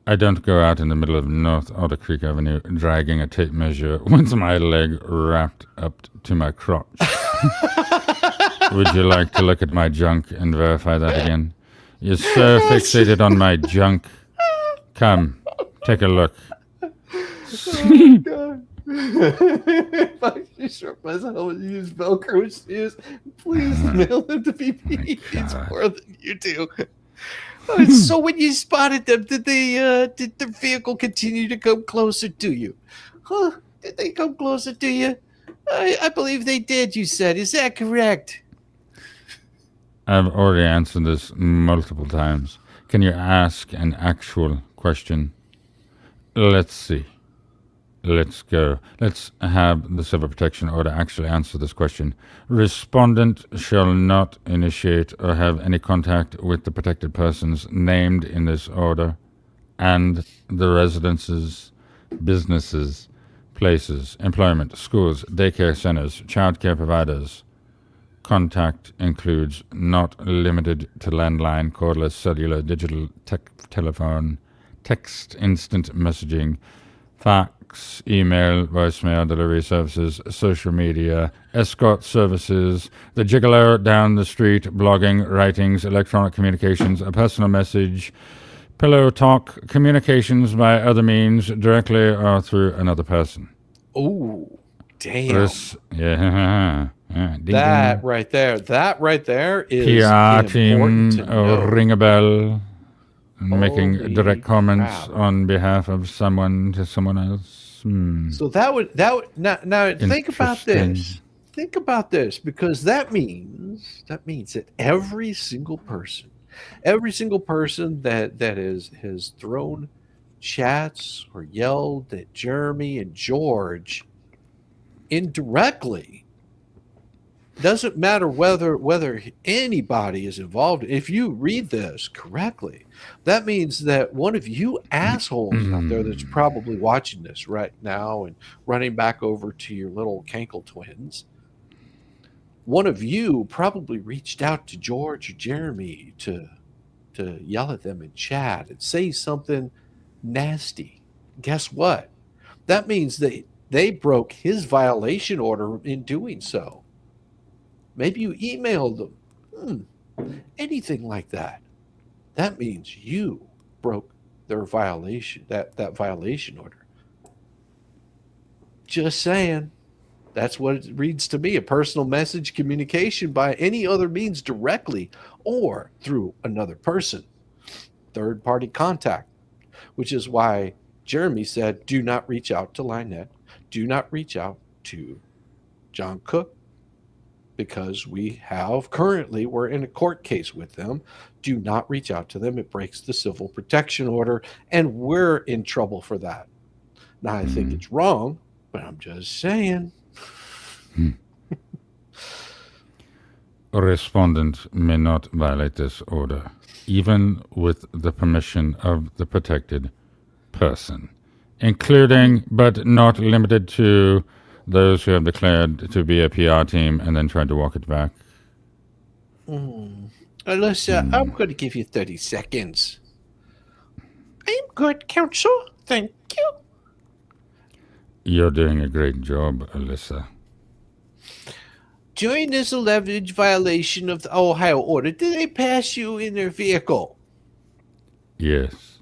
C: I don't go out in the middle of North Otter Creek Avenue dragging a tape measure with my leg wrapped up to my crotch. Would you like to look at my junk and verify that again? You're so fixated on my junk. Come, take a look.
B: Oh, God. If I just short myself and use Velcro shoes, please mail them to BP. It's more than you do. So when you spotted them, did the vehicle continue to come closer to you? Huh? Did they come closer to you? I believe they did, you said. Is that correct?
C: I've already answered this multiple times. Can you ask an actual question? Let's see. Let's go. Let's have the civil protection order actually answer this question. Respondent shall not initiate or have any contact with the protected persons named in this order and the residences, businesses, places, employment, schools, daycare centers, child care providers. Contact includes not limited to landline, cordless, cellular, digital, telephone, text, instant messaging, fax, email, voicemail, delivery services, social media, escort services, the gigolo down the street, blogging, writings, electronic communications, a personal message, pillow talk, communications by other means, directly or through another person.
B: Oh, damn.
C: Ding,
B: that
C: ding.
B: right there is
C: PR
B: important
C: team,
B: to know.
C: ring a bell, making
B: Holy
C: direct comments
B: crap.
C: on behalf of someone to someone else.
B: So that would now think about
C: Interesting.
B: this. Think about this, because that means that every single person that has thrown chats or yelled at Jeremy and George indirectly, doesn't matter whether anybody is involved. If you read this correctly, that means that one of you assholes out there that's probably watching this right now and running back over to your little Cankle twins, one of you probably reached out to George or Jeremy to yell at them in chat and say something nasty. Guess what? That means that they broke his violation order in doing so. Maybe you emailed them. Anything like that. That means you broke their violation, that violation order. Just saying. That's what it reads to me. A personal message communication by any other means directly or through another person. Third-party contact, which is why Jeremy said, do not reach out to Lynette. Do not reach out to John Cook, because we're in a court case with them. Do not reach out to them. It breaks the civil protection order, and we're in trouble for that. Now, I think it's wrong, but I'm just saying.
C: A respondent may not violate this order, even with the permission of the protected person, including but not limited to those who have declared to be a PR team and then tried to walk it back.
B: Alyssa, I'm going to give you 30 seconds. I'm good, counsel. Thank you.
C: You're doing a great job, Alyssa.
B: During this alleged violation of the Ohio order, did they pass you in their vehicle?
C: Yes.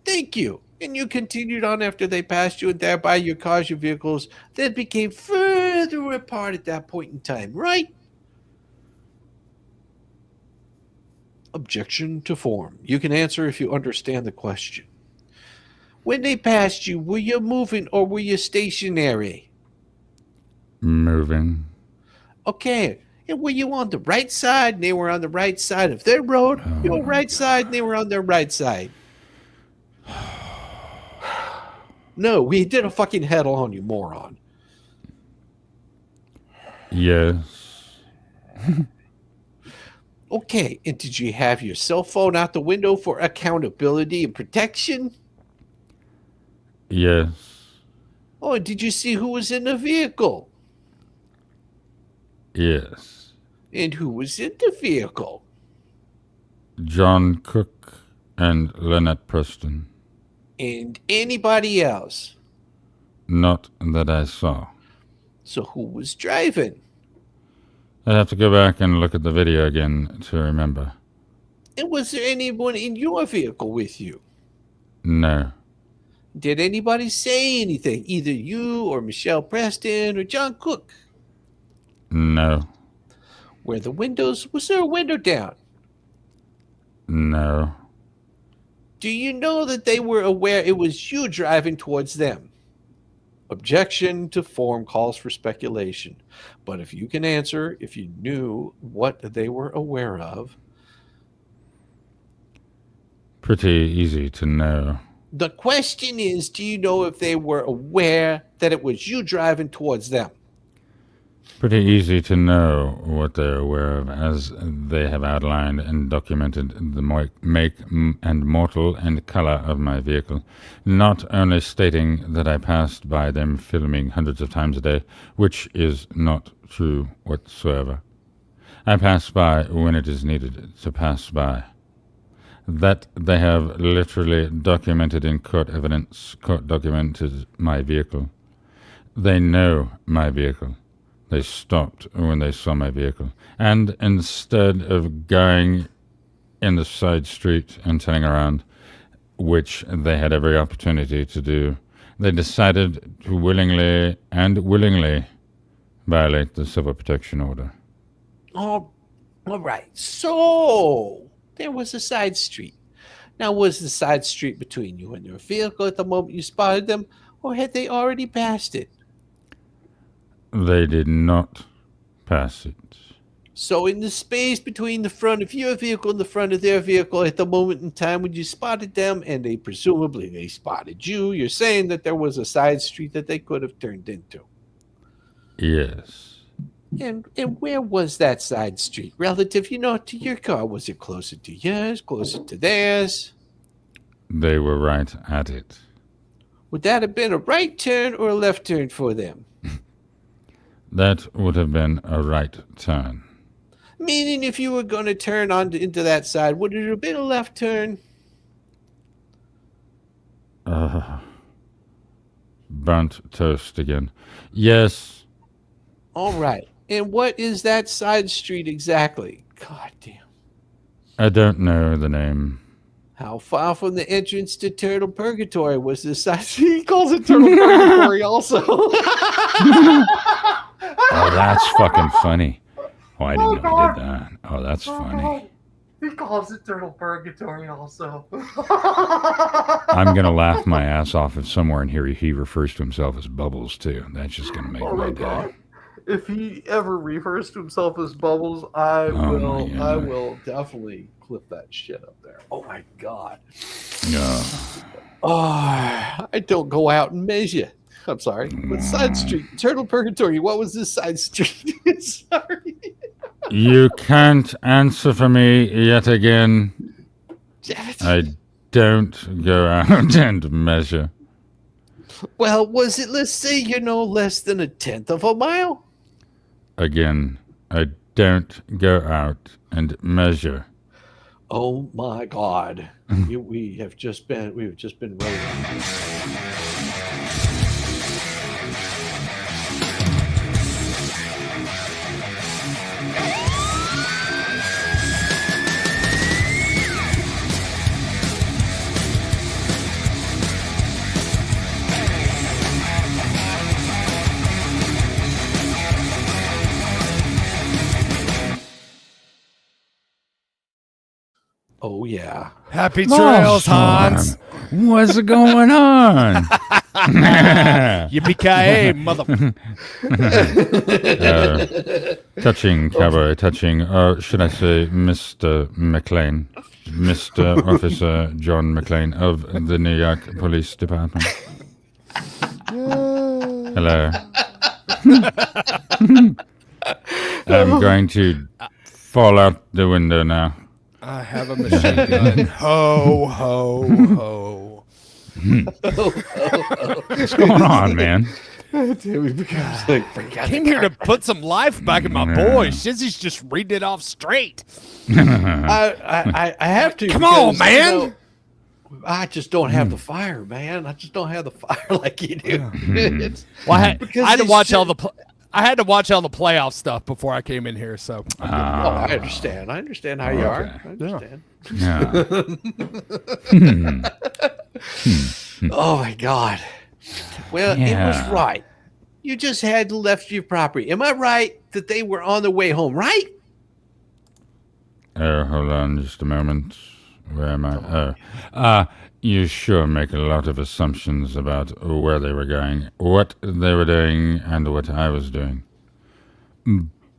B: Thank you. And you continued on after they passed you, and thereby your cars, your vehicles, then became further apart at that point in time, right? Objection to form. You can answer if you understand the question. When they passed you, were you moving or were you stationary?
C: Moving.
B: Okay. And were you on the right side and they were on the right side of their road? Your right side and they were on their right side. No, we did a fucking head on, you moron.
C: Yes.
B: Okay, and did you have your cell phone out the window for accountability and protection?
C: Yes.
B: Oh, and did you see who was in the vehicle?
C: Yes.
B: And who was in the vehicle?
C: John Cook and Lynette Preston.
B: And anybody else?
C: Not that I saw.
B: So who was driving?
C: I'd have to go back and look at the video again to remember.
B: And was there anyone in your vehicle with you?
C: No.
B: Did anybody say anything? Either you or Michelle Preston or John Cook?
C: No.
B: Were the windows, was there a window down?
C: No.
B: Do you know that they were aware it was you driving towards them? Objection to form calls for speculation. But if you can answer, if you knew what they were aware of.
C: Pretty easy to know.
B: The question is, do you know if they were aware that it was you driving towards them?
C: Pretty easy to know what they're aware of, as they have outlined and documented the make and model and color of my vehicle, not only stating that I passed by them filming hundreds of times a day, which is not true whatsoever. I pass by when it is needed to pass by. That they have literally documented in court evidence, court documented my vehicle. They know my vehicle. They stopped when they saw my vehicle. And instead of going in the side street and turning around, which they had every opportunity to do, they decided to willingly violate the civil protection order.
B: All right. So there was a side street. Now, was the side street between you and your vehicle at the moment you spotted them, or had they already passed it?
C: They did not pass it.
B: So in the space between the front of your vehicle and the front of their vehicle at the moment in time when you spotted them, and they spotted you, you're saying that there was a side street that they could have turned into.
C: Yes.
B: And where was that side street relative, to your car? Was it closer to yours, closer to theirs?
C: They were right at it.
B: Would that have been a right turn or a left turn for them?
C: That would have been a right turn.
B: Meaning if you were going to turn into that side, would it have been a left turn?
C: Burnt toast again. Yes.
B: All right. And what is that side street exactly? God damn.
C: I don't know the name.
B: How far from the entrance to Turtle Purgatory was this side street? He calls it Turtle Purgatory also.
C: Oh, that's fucking funny. Oh, I didn't know he did that. Oh, that's funny.
B: He calls it Turtle Purgatory also.
C: I'm going to laugh my ass off if somewhere in here he refers to himself as Bubbles, too. That's just going to make my day.
B: if he ever refers to himself as Bubbles, I will definitely clip that shit up there. Oh my god.
C: Yeah.
B: Oh, I don't go out and measure. I'm sorry. What side street? Turtle Purgatory. What was this side street? Sorry.
C: You can't answer for me yet again.
B: Damn it.
C: I don't go out and measure.
B: Well, was it, let's say, less than 1/10 of a mile?
C: Again, I don't go out and measure.
B: Oh my God. We've just been running. Oh, yeah.
D: Happy trails, Hans.
C: What's going on?
D: Yippee-ki-yay, mother...
C: Touching, cowboy, touching. Or should I say Mr. McLean? Mr. Officer John McLean of the New York Police Department. Hello. I'm going to fall out the window now.
D: I have a machine gun. Ho, ho, ho.
C: What's going on, man?
D: Came here to put some life back in my boy. Shizzy's just reading it off straight.
B: I have to.
D: Come on, man.
B: I just don't have the fire, man. I just don't have the fire like you do.
D: Well, I had to watch all the playoff stuff before I came in here. So,
B: I understand. I understand how you are. I understand.
C: Yeah.
B: Oh my God. Well, it was right. You just had left your property. Am I right that they were on their way home? Right?
C: Oh, hold on just a moment. Where am I? Oh. You sure make a lot of assumptions about where they were going, what they were doing, and what I was doing.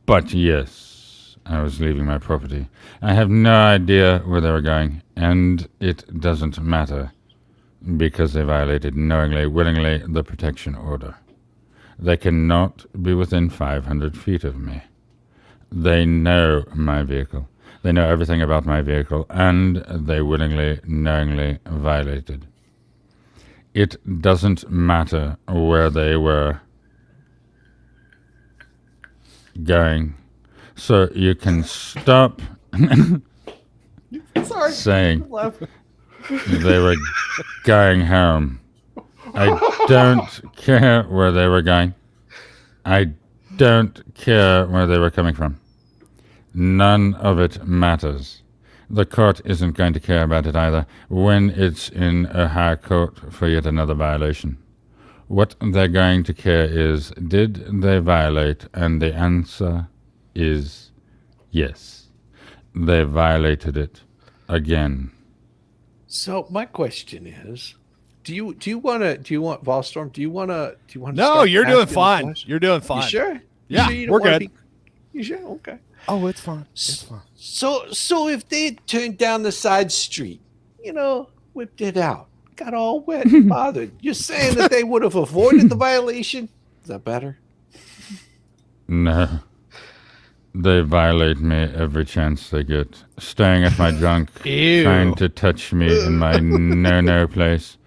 C: But yes, I was leaving my property. I have no idea where they were going, and it doesn't matter, because they violated knowingly, willingly, the protection order. They cannot be within 500 feet of me. They know my vehicle. They know everything about my vehicle, and they willingly, knowingly violated. It doesn't matter where they were going. So you can stop saying they were going home. I don't care where they were going. I don't care where they were coming from. None of it matters. The court isn't going to care about it either when it's in a high court for yet another violation. What they're going to care is, did they violate? And the answer is yes. They violated it again.
B: So my question is, do you want Volstorm? Do you want to?
D: No, you're doing fine. You're doing fine.
B: You sure?
D: Yeah, we're good.
B: You sure? Okay.
D: Oh, it's fine. It's fine.
B: So if they turned down the side street, whipped it out, got all wet and bothered, you're saying that they would have avoided the violation? Is that better?
C: No. They violate me every chance they get. Staring at my junk, trying to touch me in my no-no place.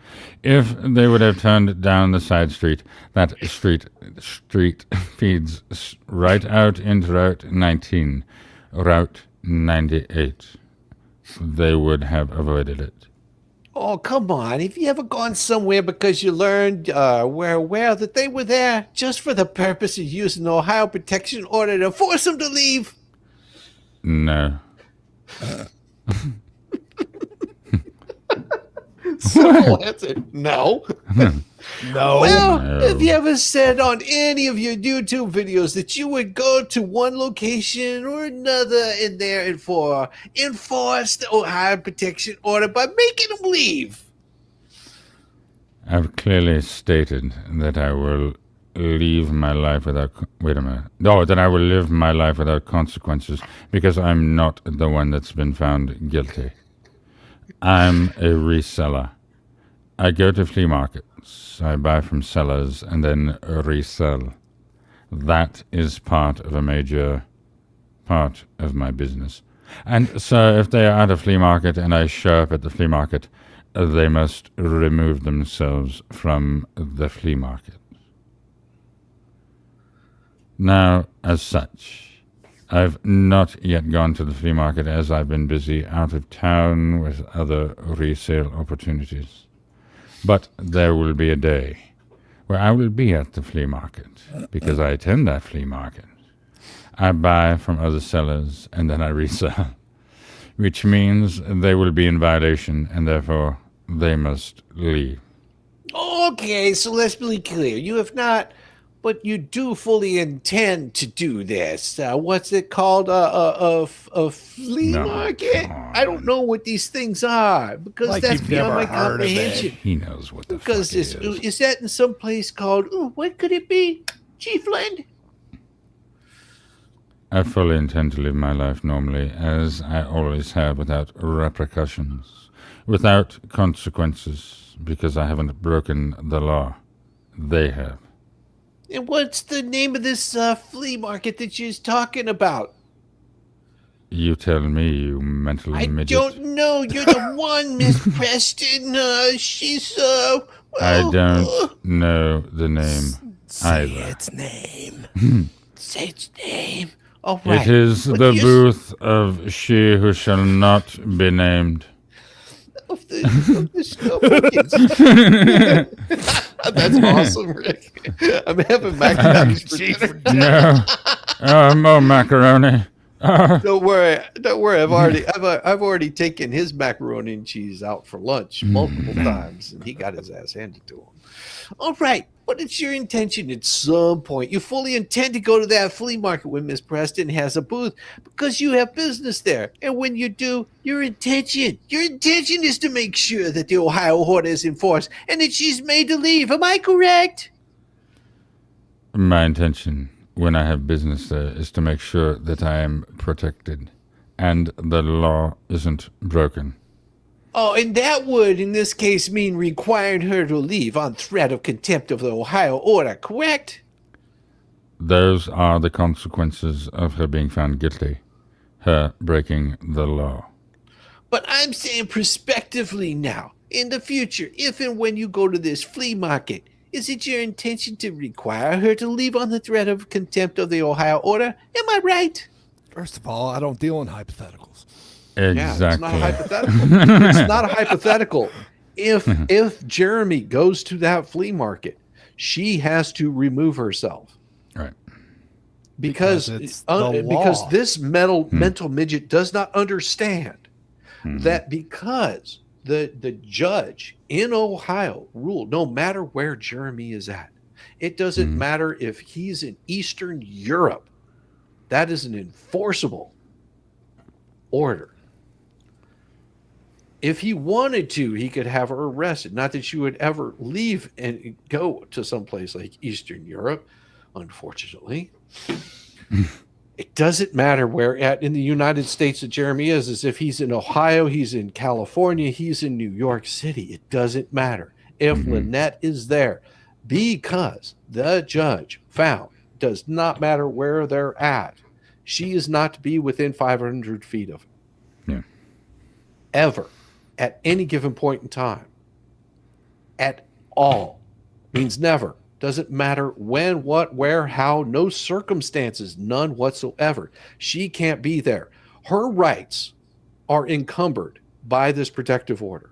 C: If they would have turned down the side street, that street feeds right out into Route 19, Route 98. They would have avoided it.
B: Oh, come on. Have you ever gone somewhere because you learned, were aware that they were there just for the purpose of using the Ohio Protection Order to force them to leave?
C: No.
B: Simple answer. No.
D: No.
B: Well, have you ever said on any of your YouTube videos that you would go to one location or another in there and enforce the Ohio Protection Order by making them leave?
C: I've clearly stated that I will leave my life without... Wait a minute. No, then I will live my life without consequences because I'm not the one that's been found guilty. I'm a reseller. I go to flea markets. I buy from sellers and then resell. That is part of a major part of my business. And so if they are at a flea market and I show up at the flea market, they must remove themselves from the flea market. Now, as such, I've not yet gone to the flea market as I've been busy out of town with other resale opportunities. But there will be a day where I will be at the flea market because I attend that flea market. I buy from other sellers and then I resell, which means they will be in violation and therefore they must leave.
B: Okay, so let's be clear. You have not, but you do fully intend to do this. What's it called? A flea market? I don't know what these things are because
D: Like
B: that's
D: you've
B: beyond
D: never
B: my
D: heard of it.
B: comprehension.
C: He knows what the
B: Because
C: fuck it
B: is that in some place called? What could it be, Chiefland?
C: I fully intend to live my life normally, as I always have, without repercussions, without consequences, because I haven't broken the law. They have.
B: And what's the name of this flea market that you're talking about?
C: You tell me, you mental midget.
B: I don't know. You're the one, Miss Preston. She's
C: I don't know the name either.
D: Its name.
B: Say its name. All right.
C: It is
B: But
C: the
B: you-
C: booth of she who shall not be named.
B: Of the That's awesome, Rick. I'm having macaroni for dinner.
C: No. More macaroni.
B: Don't worry. I've already taken his macaroni and cheese out for lunch multiple times, and he got his ass handed to him. All right, but it's your intention at some point. You fully intend to go to that flea market when Miss Preston has a booth because you have business there. And when you do, your intention is to make sure that the Ohio order is enforced and that she's made to leave. Am I correct?
C: My intention when I have business there is to make sure that I am protected and the law isn't broken.
B: Oh, and that would, in this case, mean requiring her to leave on threat of contempt of the Ohio order, correct?
C: Those are the consequences of her being found guilty, her breaking the law.
B: But I'm saying prospectively now, in the future, if and when you go to this flea market, is it your intention to require her to leave on the threat of contempt of the Ohio order? Am I right?
D: First of all, I don't deal in hypotheticals.
C: Exactly.
B: Yeah, it's not a hypothetical. It's not a hypothetical. If Jeremy goes to that flea market, she has to remove herself.
C: Right.
B: Because
D: it's the law.
B: because this mental midget does not understand that because the judge in Ohio ruled no matter where Jeremy is at, it doesn't matter if he's in Eastern Europe, that is an enforceable order. If he wanted to, he could have her arrested. Not that she would ever leave and go to someplace like Eastern Europe, unfortunately. It doesn't matter where in the United States that Jeremy is, as if he's in Ohio, he's in California, he's in New York City. It doesn't matter. If Lynette is there, because the judge found, does not matter where they're at, she is not to be within 500 feet of him.
C: Yeah.
B: Ever. At any given point in time. At all. Means never. Doesn't matter when, what, where, how, no circumstances, none whatsoever. She can't be there. Her rights are encumbered by this protective order.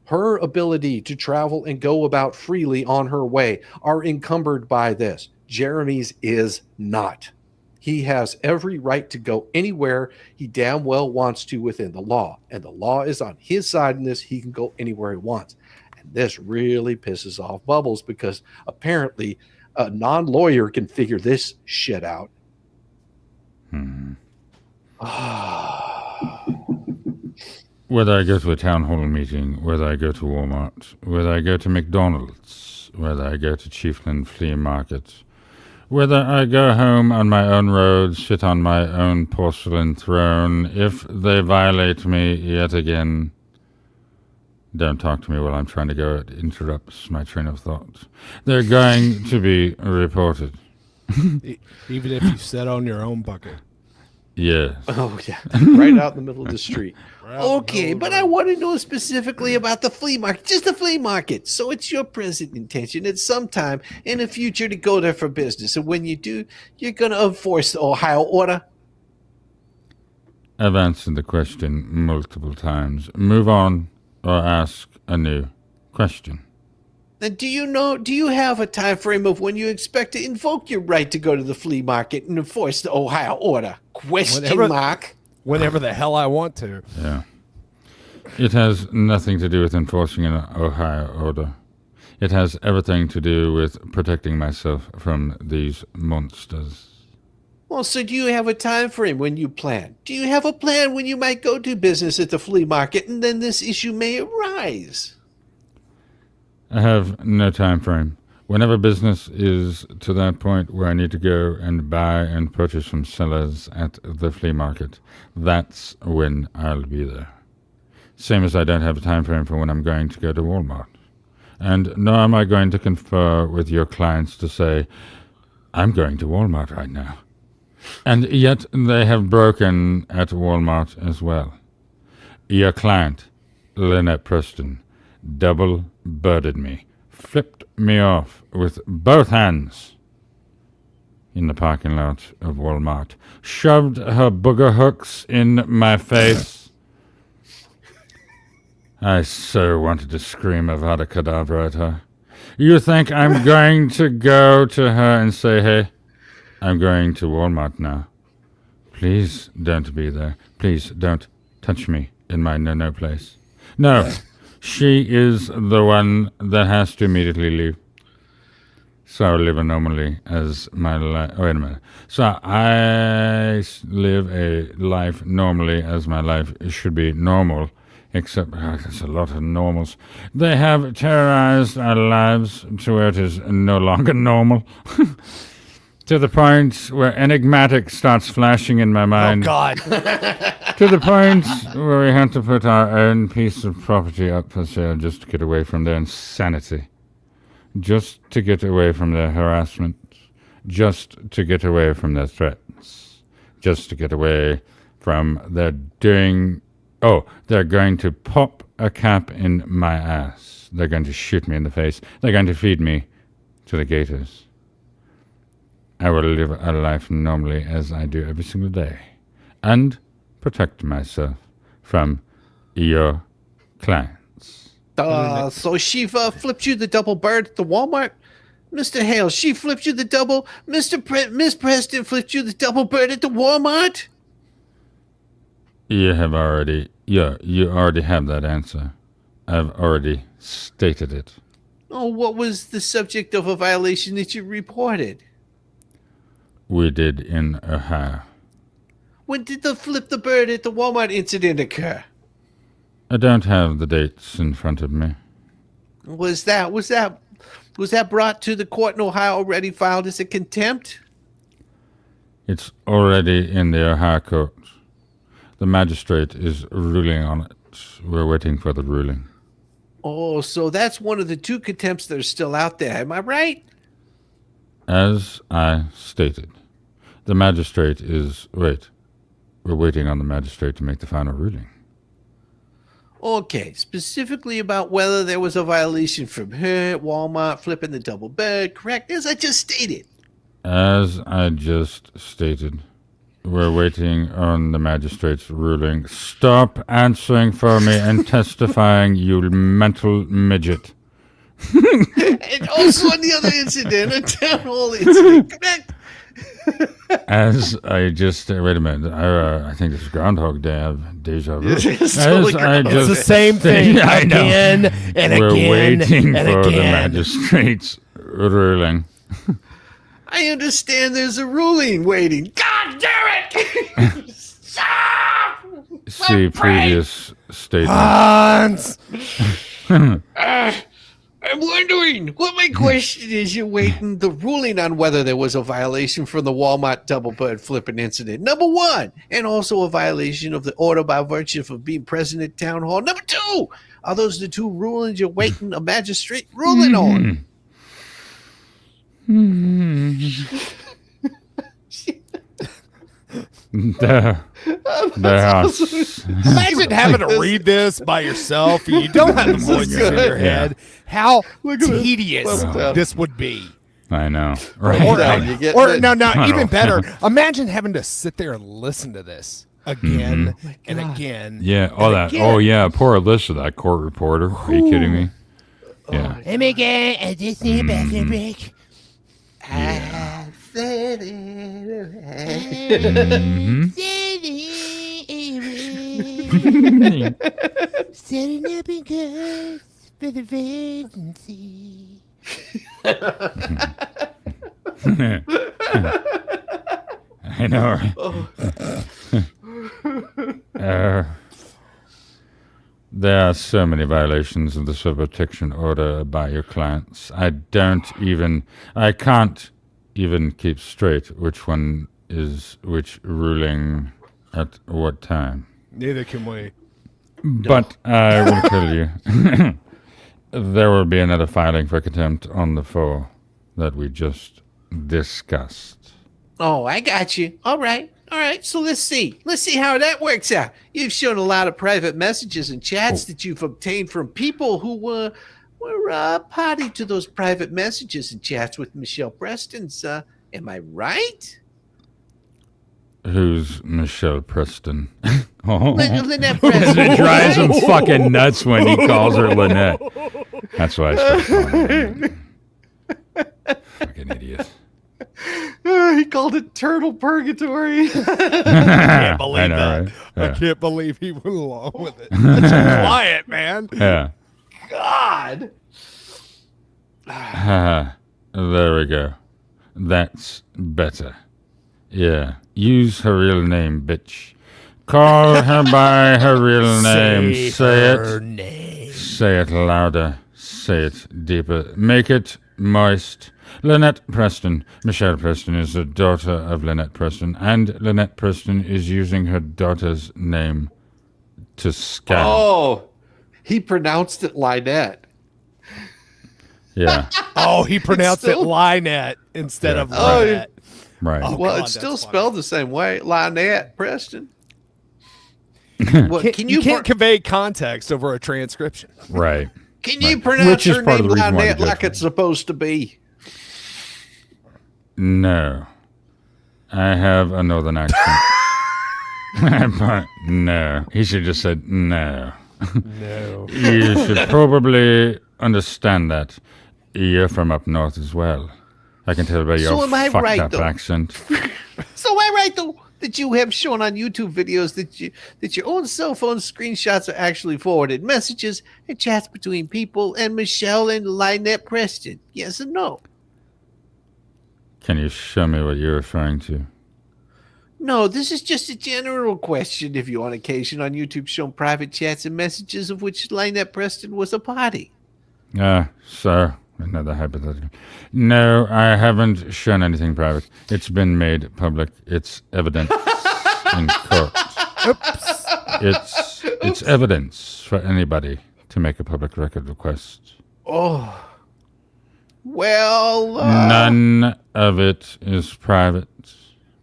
B: Her ability to travel and go about freely on her way are encumbered by this. Jeremy's is not. He has every right to go anywhere he damn well wants to within the law. And the law is on his side in this. He can go anywhere he wants. And this really pisses off Bubbles because apparently a non-lawyer can figure this shit out.
C: Whether I go to a town hall meeting, whether I go to Walmart, whether I go to McDonald's, whether I go to Chiefland Flea Market, whether I go home on my own road, sit on my own porcelain throne, if they violate me yet again, don't talk to me while I'm trying to go. It interrupts my train of thought. They're going to be reported.
D: Even if you sit on your own bucket.
C: Yes.
B: Oh, yeah. Right out in the middle of the street. Okay, but I want to know specifically about the flea market. Just the flea market. So it's your present intention at some time in the future to go there for business. And when you do, you're going to enforce the Ohio order.
C: I've answered the question multiple times. Move on or ask a new question.
B: And do you have a time frame of when you expect to invoke your right to go to the flea market and enforce the Ohio order? Question mark.
D: Whenever the hell I want to.
C: Yeah. It has nothing to do with enforcing an Ohio order. It has everything to do with protecting myself from these monsters.
B: Well, so do you have a time frame when you plan? Do you have a plan when you might go do business at the flea market and then this issue may arise?
C: I have no time frame. Whenever business is to that point where I need to go and buy and purchase from sellers at the flea market, that's when I'll be there. Same as I don't have a time frame for when I'm going to go to Walmart. And nor am I going to confer with your clients to say, I'm going to Walmart right now. And yet they have broken at Walmart as well. Your client, Lynette Preston, double-birded me, flipped me off with both hands in the parking lot of Walmart, shoved her booger hooks in my face. I so wanted to scream Avada Kedavra at her. You think I'm going to go to her and say, hey, I'm going to Walmart now. Please don't be there. Please don't touch me in my no-no place. No. She is the one that has to immediately leave. So I live normally as my life. Wait a minute. So I live a life normally as my life should be normal, except there's a lot of normals. They have terrorized our lives to where it is no longer normal. To the point where enigmatic starts flashing in my mind.
D: Oh, God.
C: To the point where we had to put our own piece of property up for sale just to get away from their insanity. Just to get away from their harassment. Just to get away from their threats. Just to get away from their doing... Oh, they're going to pop a cap in my ass. They're going to shoot me in the face. They're going to feed me to the gators. I will live a life normally as I do every single day. And protect myself from your clients.
B: So she flipped you the double bird at the Walmart? Mr. Hales, she flipped you the double... Miss Preston flipped you the double bird at the Walmart?
C: You already have that answer. I've already stated it.
B: Oh, what was the subject of a violation that you reported?
C: We did in Ohio.
B: When did the flip the bird at the Walmart incident occur?
C: I don't have the dates in front of me.
B: Was that brought to the court in Ohio already filed as a contempt?
C: It's already in the Ohio court. The magistrate is ruling on it. We're waiting for the ruling.
B: Oh, so that's one of the two contempts that are still out there. Am I right?
C: As I stated, the magistrate is... Wait. We're waiting on the magistrate to make the final ruling.
B: Okay, specifically about whether there was a violation from her at Walmart flipping the double bird, correct? As I just stated.
C: As I just stated, we're waiting on the magistrate's ruling. Stop answering for me and testifying, you mental midget.
B: And also on the other incident, a town hall incident, correct?
C: As I just... wait a minute. I think it's Groundhog Day. I have deja vu.
B: It's the
D: same thing again and
C: We're
D: again
C: waiting
D: and
C: for the
D: again.
C: magistrate's ruling.
B: I understand there's a ruling waiting. God damn it! Stop!
C: See previous statement.
D: Hans!
B: I'm wondering what my question is. You're waiting the ruling on whether there was a violation from the Walmart double bird flipping incident. Number one, and also a violation of the order by virtue of being present at town hall. Number two, are those the two rulings you're waiting a magistrate ruling on?
D: Imagine having to read this by yourself and you don't have the voices in your head. How tedious this would be.
C: I know.
D: Right. Or even better. Imagine having to sit there and listen to this again and again.
C: Yeah, all that. Again. Oh, yeah. Poor Alyssa, that court reporter. Are you kidding me? Yeah.
E: Oh my God, I just need a bathroom break.
C: Yeah.
E: Setting up in cars for the vacancy.
C: I know. There are so many violations of the civil protection order by your clients. I can't even keep straight which one is which ruling at what time.
D: Neither can we.
C: But I will tell you, there will be another filing for contempt on the 4 that we just discussed.
B: Oh, I got you. All right. So let's see how that works out. You've shown a lot of private messages and chats that you've obtained from people who were party to those private messages and chats with Michelle Preston's. Am I right?
C: Who's Michelle Preston?
B: Lynette Preston.
C: It drives him fucking nuts when he calls her Lynette. That's why I start calling her. Fucking idiot.
B: He called it Turtle Purgatory.
D: I can't believe that.
C: Right? Yeah.
D: I can't believe he went along with it. That's quiet, man.
C: Yeah.
B: God.
C: There we go. That's better. Yeah. Use her real name, bitch. Call her by her real name. Say it.
E: Name.
C: Say it louder. Say it deeper. Make it moist. Lynette Preston. Michelle Preston is the daughter of Lynette Preston, and Lynette Preston is using her daughter's name to scam.
B: Oh, he pronounced it Lynette.
C: Yeah.
D: Oh, he pronounced it Lynette instead of Lynette.
C: Right.
B: Oh, well, it's still spelled the same way. Lynette Preston.
D: You can't convey context over a transcription.
C: Right.
B: Can you pronounce her name Lynette like it's supposed to be?
C: No. I have a northern accent. But no. He should just said no.
D: No.
C: You should probably understand that. You're from up north as well. I can tell by your fucked up accent.
B: So am I right, though, that you have shown on YouTube videos that your own cell phone screenshots are actually forwarded messages and chats between people and Michelle and Lynette Preston? Yes or no?
C: Can you show me what you're referring to?
B: No, this is just a general question. If you on occasion on YouTube shown private chats and messages of which Lynette Preston was a party.
C: Sir, another hypothetical. No, I haven't shown anything private. It's been made public. It's evidence in court.
D: Oops.
C: It's evidence for anybody to make a public record request.
B: Oh. Well,
C: none of it is private.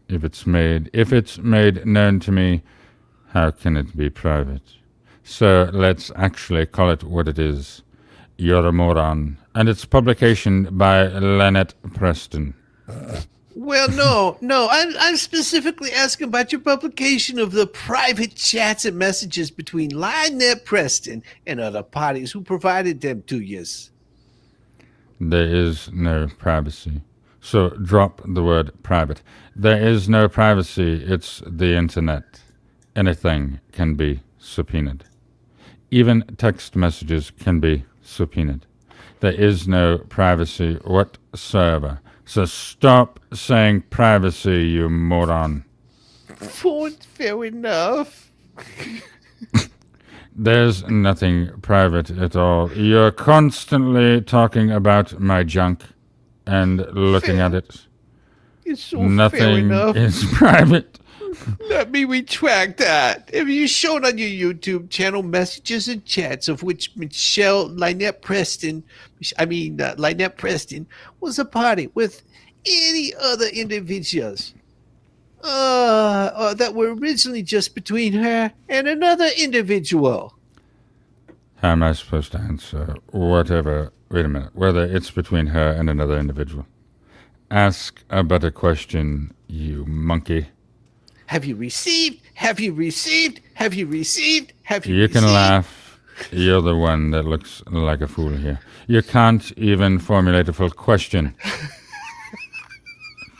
C: If it's made known to me, how can it be private? So let's actually call it what it is. You're a moron. And it's publication by Lynette Preston.
B: Well, no. I'm specifically asking about your publication of the private chats and messages between Lynette Preston and other parties who provided them to you.
C: There is no privacy. So drop the word private. There is no privacy. It's the internet. Anything can be subpoenaed. Even text messages can be subpoenaed. There is no privacy whatsoever. So stop saying privacy, you moron.
B: Fair enough.
C: There's nothing private at all. You're constantly talking about my junk and looking at it.
B: It's so
C: Nothing
B: fair enough.
C: is private.
B: Let me retract that. Have you shown on your YouTube channel messages and chats of which Lynette Preston was a party with any other individuals that were originally just between her and another individual?
C: How am I supposed to answer whatever? Wait a minute. Whether it's between her and another individual. Ask a better question, you monkey.
B: Have you received? Have you received? Have you received? Have you
C: You
B: received?
C: can laugh. You're the one that looks like a fool here. You can't even formulate a full question.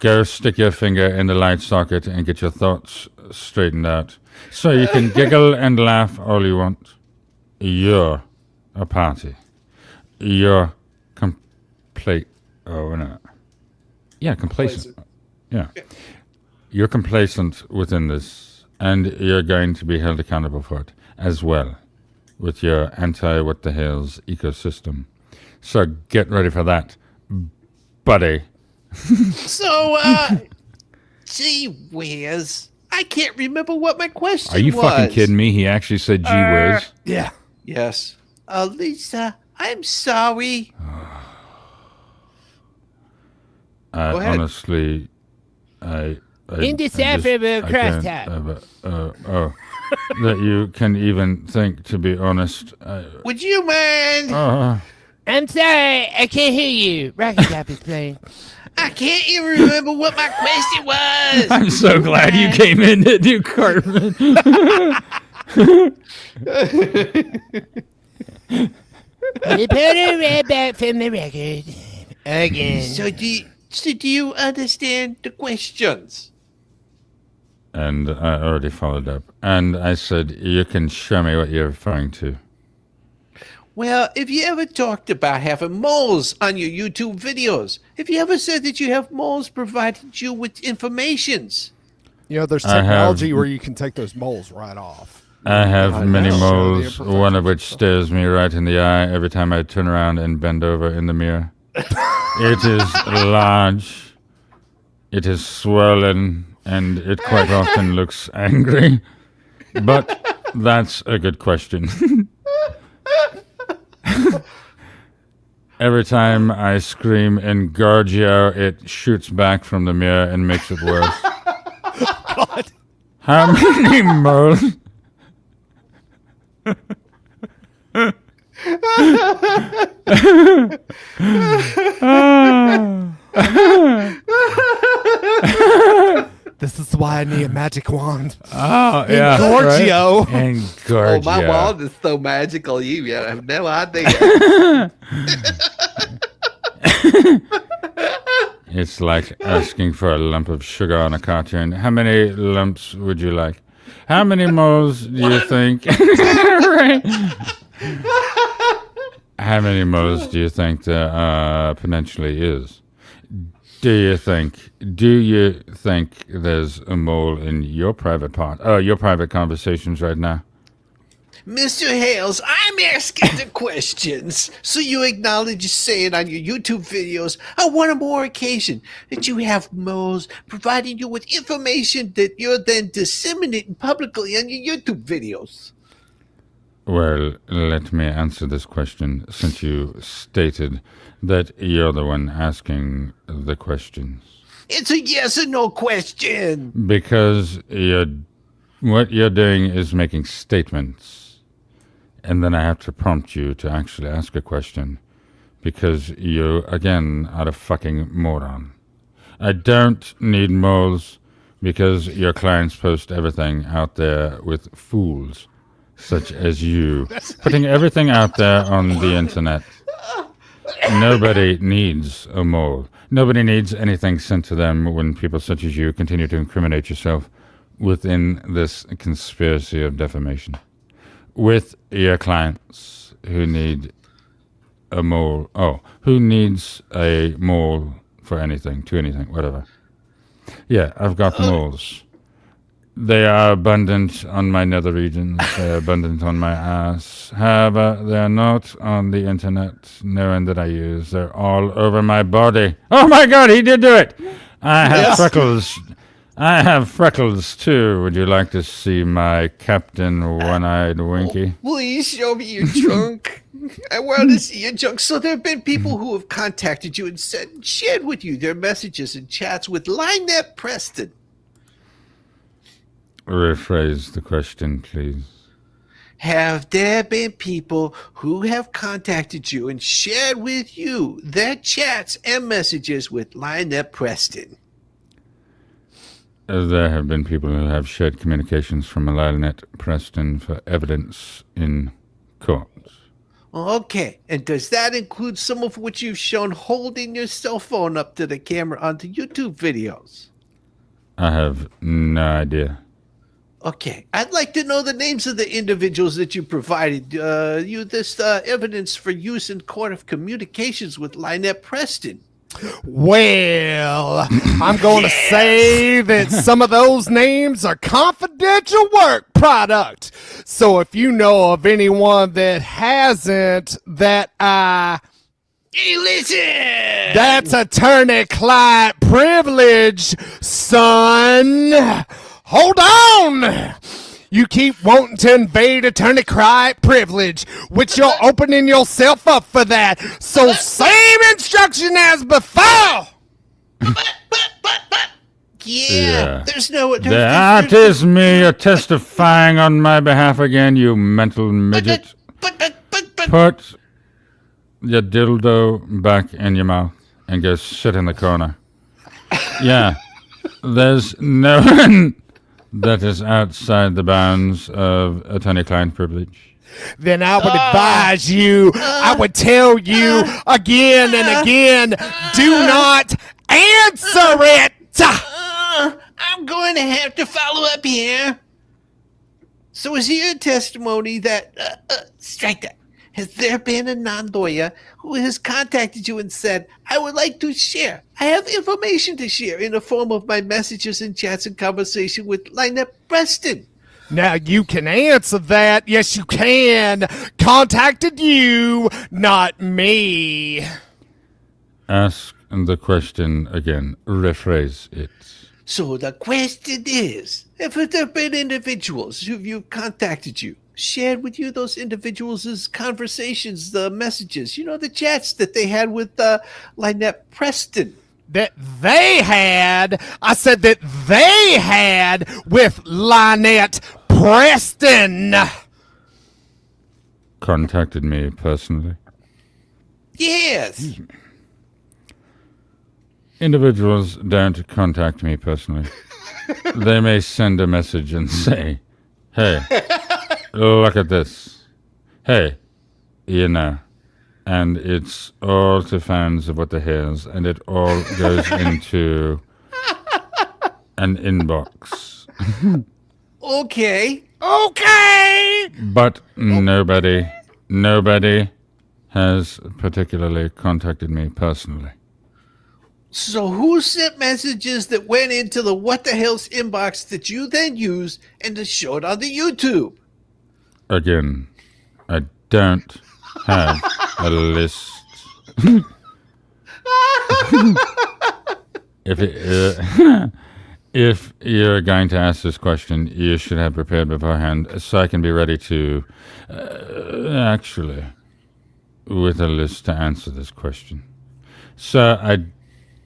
C: Go stick your finger in the light socket and get your thoughts straightened out. So you can giggle and laugh all you want. You're a party. You're complete. Oh, no. Yeah, complacent. Yeah. You're complacent within this, and you're going to be held accountable for it as well with your anti-what the hell's ecosystem. So get ready for that, buddy.
B: So, gee whiz. I can't remember what my question was.
C: Are you fucking kidding me? He actually said gee whiz.
D: Yeah.
B: Yes. Lisa, I'm sorry. Go ahead.
C: Honestly, I
E: Indecipherable
C: can't,
E: crosstalk.
C: that you can even think, to be honest.
B: Would you mind?
E: I'm sorry, I can't hear you. Rocket Top is playing.
B: I can't even remember what my question was.
C: I'm so glad you came in to do Cartman.
E: We put a red back from the record. Again.
B: So do you understand the questions?
C: And I already followed up. And I said, you can show me what you're referring to.
B: Well, if you ever talked about having moles on your YouTube videos, if you ever said that you have moles provided you with informations.
D: You know, there's
C: I
D: technology
C: have-
D: where you can take those moles right off.
C: I have many
B: know.
C: moles, one of which stares me right in the eye every time I turn around and bend over in the mirror. It is large, it is swollen, and it quite often looks angry. But that's a good question. Every time I scream in Gorgio, it shoots back from the mirror and makes it worse.
D: God.
C: How many moles?
D: This is why I need a magic wand.
C: Oh, yeah.
D: Gorgio.
C: Right? And
B: Oh,
C: Gorgio.
B: my wand is so magical. You have no idea.
C: It's like asking for a lump of sugar on a cartoon. How many lumps would you like? How many moles do you think? Right. How many moles do you think there potentially is? Do you think there's a mole in your private your private conversations right now?
B: Mr. Hales, I'm asking the questions, so you acknowledge saying on your YouTube videos on one or more occasion that you have moles providing you with information that you're then disseminating publicly on your YouTube videos.
C: Well, let me answer this question, since you stated that you're the one asking the questions.
B: It's a yes or no question.
C: Because what you're doing is making statements. And then I have to prompt you to actually ask a question. Because you, again, are a fucking moron. I don't need moles because your clients post everything out there with fools such as you. Putting everything out there on the internet. Nobody needs a mole. Nobody needs anything sent to them when people such as you continue to incriminate yourself within this conspiracy of defamation. With your clients who need a mole. Oh, who needs a mole for anything, to anything, whatever. Yeah, I've got moles. They are abundant on my nether regions. They are abundant on my ass. However, they are not on the internet, knowing that I use. They're all over my body. Oh my god, he did do it! I have freckles. I have freckles too. Would you like to see my Captain One-Eyed Winky?
B: Please show me your junk. I want to see your junk. So there have been people who have contacted you and shared with you their messages and chats with Lynette Preston.
C: Rephrase the question, please.
B: Have there been people who have contacted you and shared with you their chats and messages with Lynette Preston?
C: There have been people who have shared communications from Lynette Preston for evidence in court.
B: Okay, and does that include some of what you've shown holding your cell phone up to the camera onto YouTube videos?
C: I have no idea.
B: Okay, I'd like to know the names of the individuals that you provided you this evidence for use in court of communications with Lynette Preston.
D: Well, I'm going to say that some of those names are confidential work product. So if you know of anyone that hasn't, that
B: Hey, listen!
D: that's attorney-client privilege, son. Hold on! You keep wanting to invade attorney-client privilege, which you're opening yourself up for that. So same instruction as before!
B: Yeah, there's no...
C: That is me testifying on my behalf again, you mental midget. Put your dildo back in your mouth and go sit in the corner. Yeah, there's no one that is outside the bounds of attorney-client privilege.
D: Then I would advise you, I would tell you again and again, do not answer it!
B: I'm going to have to follow up here. So is your testimony that, strike that, has there been a non-lawyer who has contacted you and said, I would like to share, I have information to share in the form of my messages and chats and conversation with Lynette Preston?
D: Now you can answer that. Yes, you can. Contacted you, not me.
C: Ask the question again. Rephrase it.
B: So the question is, have there been individuals who've contacted you, shared with you those individuals' conversations, the messages, the chats that they had with Lynette Preston?
D: That they had, I said that they had with Lynette Preston.
C: Contacted me personally.
B: Yes.
C: Individuals don't contact me personally. They may send a message and say, hey, look at this. Hey, and it's all to fans of What the Hales, and it all goes into an inbox.
B: Okay.
C: But nobody has particularly contacted me personally.
B: So who sent messages that went into the What the Hell's inbox that you then used and showed on the YouTube?
C: Again, I don't have a list. If you're going to ask this question, you should have prepared beforehand so I can be ready to, actually, with a list to answer this question. So I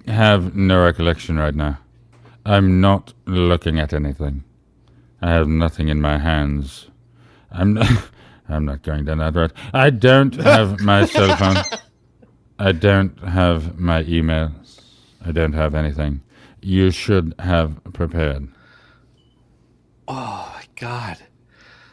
C: have no recollection right now. I'm not looking at anything. I have nothing in my hands. I'm not going down that road. I don't have my cell phone. I don't have my emails. I don't have anything. You should have prepared.
B: Oh, my God.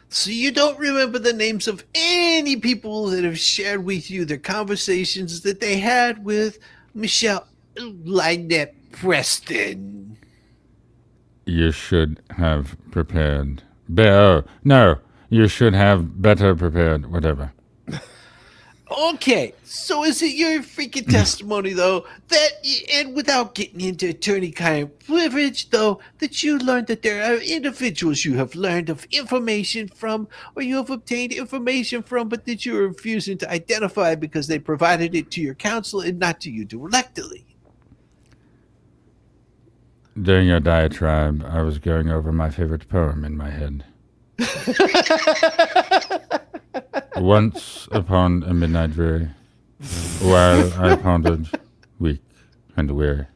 B: So you don't remember the names of any people that have shared with you the conversations that they had with Michelle Lynette Preston?
C: You should have prepared. No, you should have better prepared, whatever.
B: Okay, so is it your freaking testimony, though, that, and without getting into attorney-client privilege, though, that you learned that there are individuals you have learned of information from, or you have obtained information from, but that you are refusing to identify because they provided it to your counsel and not to you directly?
C: During your diatribe, I was going over my favorite poem in my head. Once upon a midnight dreary, while I pondered, weak and weary,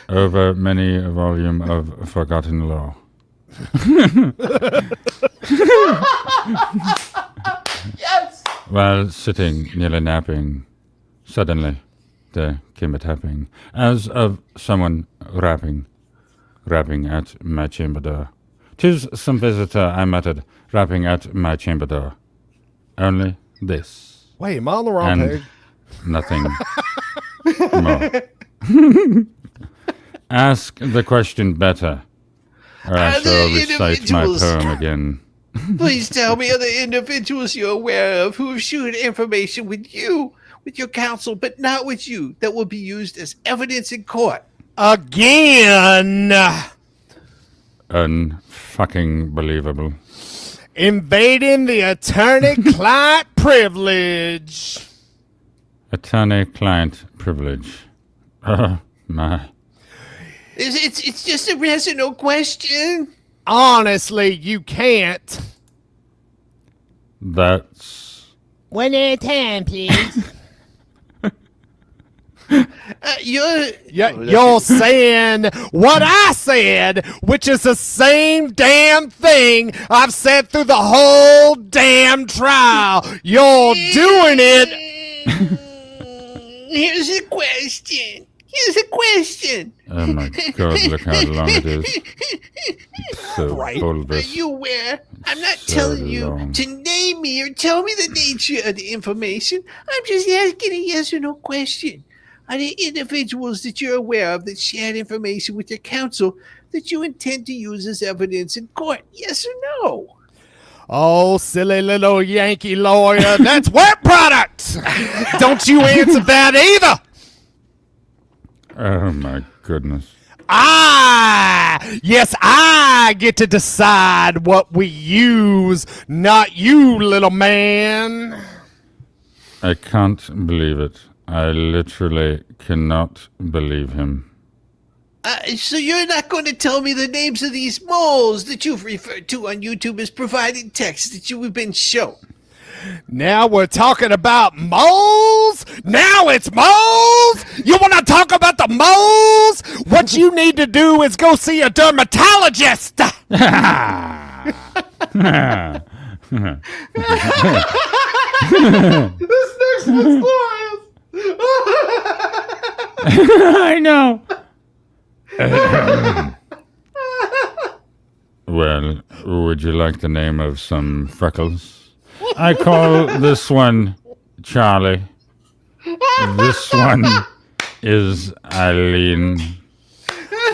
C: over many a volume of forgotten law.
B: Yes!
C: While sitting, nearly napping, suddenly there came a tapping, as of someone rapping at my chamber door. "'Tis some visitor," I muttered, rapping at my chamber door. Only this,
D: Wait, am I on the wrong
C: and
D: page?
C: nothing more. Ask the question better, or I
B: Are
C: shall
B: there
C: recite my
B: individuals-
C: poem again.
B: Please tell me other individuals you're aware of who have shared information with you, with your counsel, but not with you, that will be used as evidence in court.
D: Again,
C: Unfucking believable.
D: invading the attorney-client privilege.
C: Attorney-client privilege. Oh, my.
B: It's just a yes or no question.
D: Honestly, you can't.
C: That's...
E: One at a time, please.
D: You're saying what I said, which is the same damn thing I've said through the whole damn trial. You're doing it.
B: Here's a question.
C: Oh my god, look how long it is. It's so
B: Are
C: bulbous.
B: you aware? I'm not
C: So
B: telling you
C: long.
B: to name me or tell me the nature of the information. I'm just asking a yes or no question. Are there individuals that you're aware of that shared information with your counsel that you intend to use as evidence in court? Yes or no?
D: Oh, silly little Yankee lawyer. That's wet product. Don't you answer that either.
C: Oh my goodness.
D: I get to decide what we use, not you, little man.
C: I can't believe it. I literally cannot believe him.
B: So you're not going to tell me the names of these moles that you've referred to on YouTube as providing text that you have been shown?
D: Now we're talking about moles? Now it's moles? You want to talk about the moles? What you need to do is go see a dermatologist.
B: This next one's glorious.
C: I know. Well, would you like the name of some freckles? I call this one Charlie. This one is Eileen.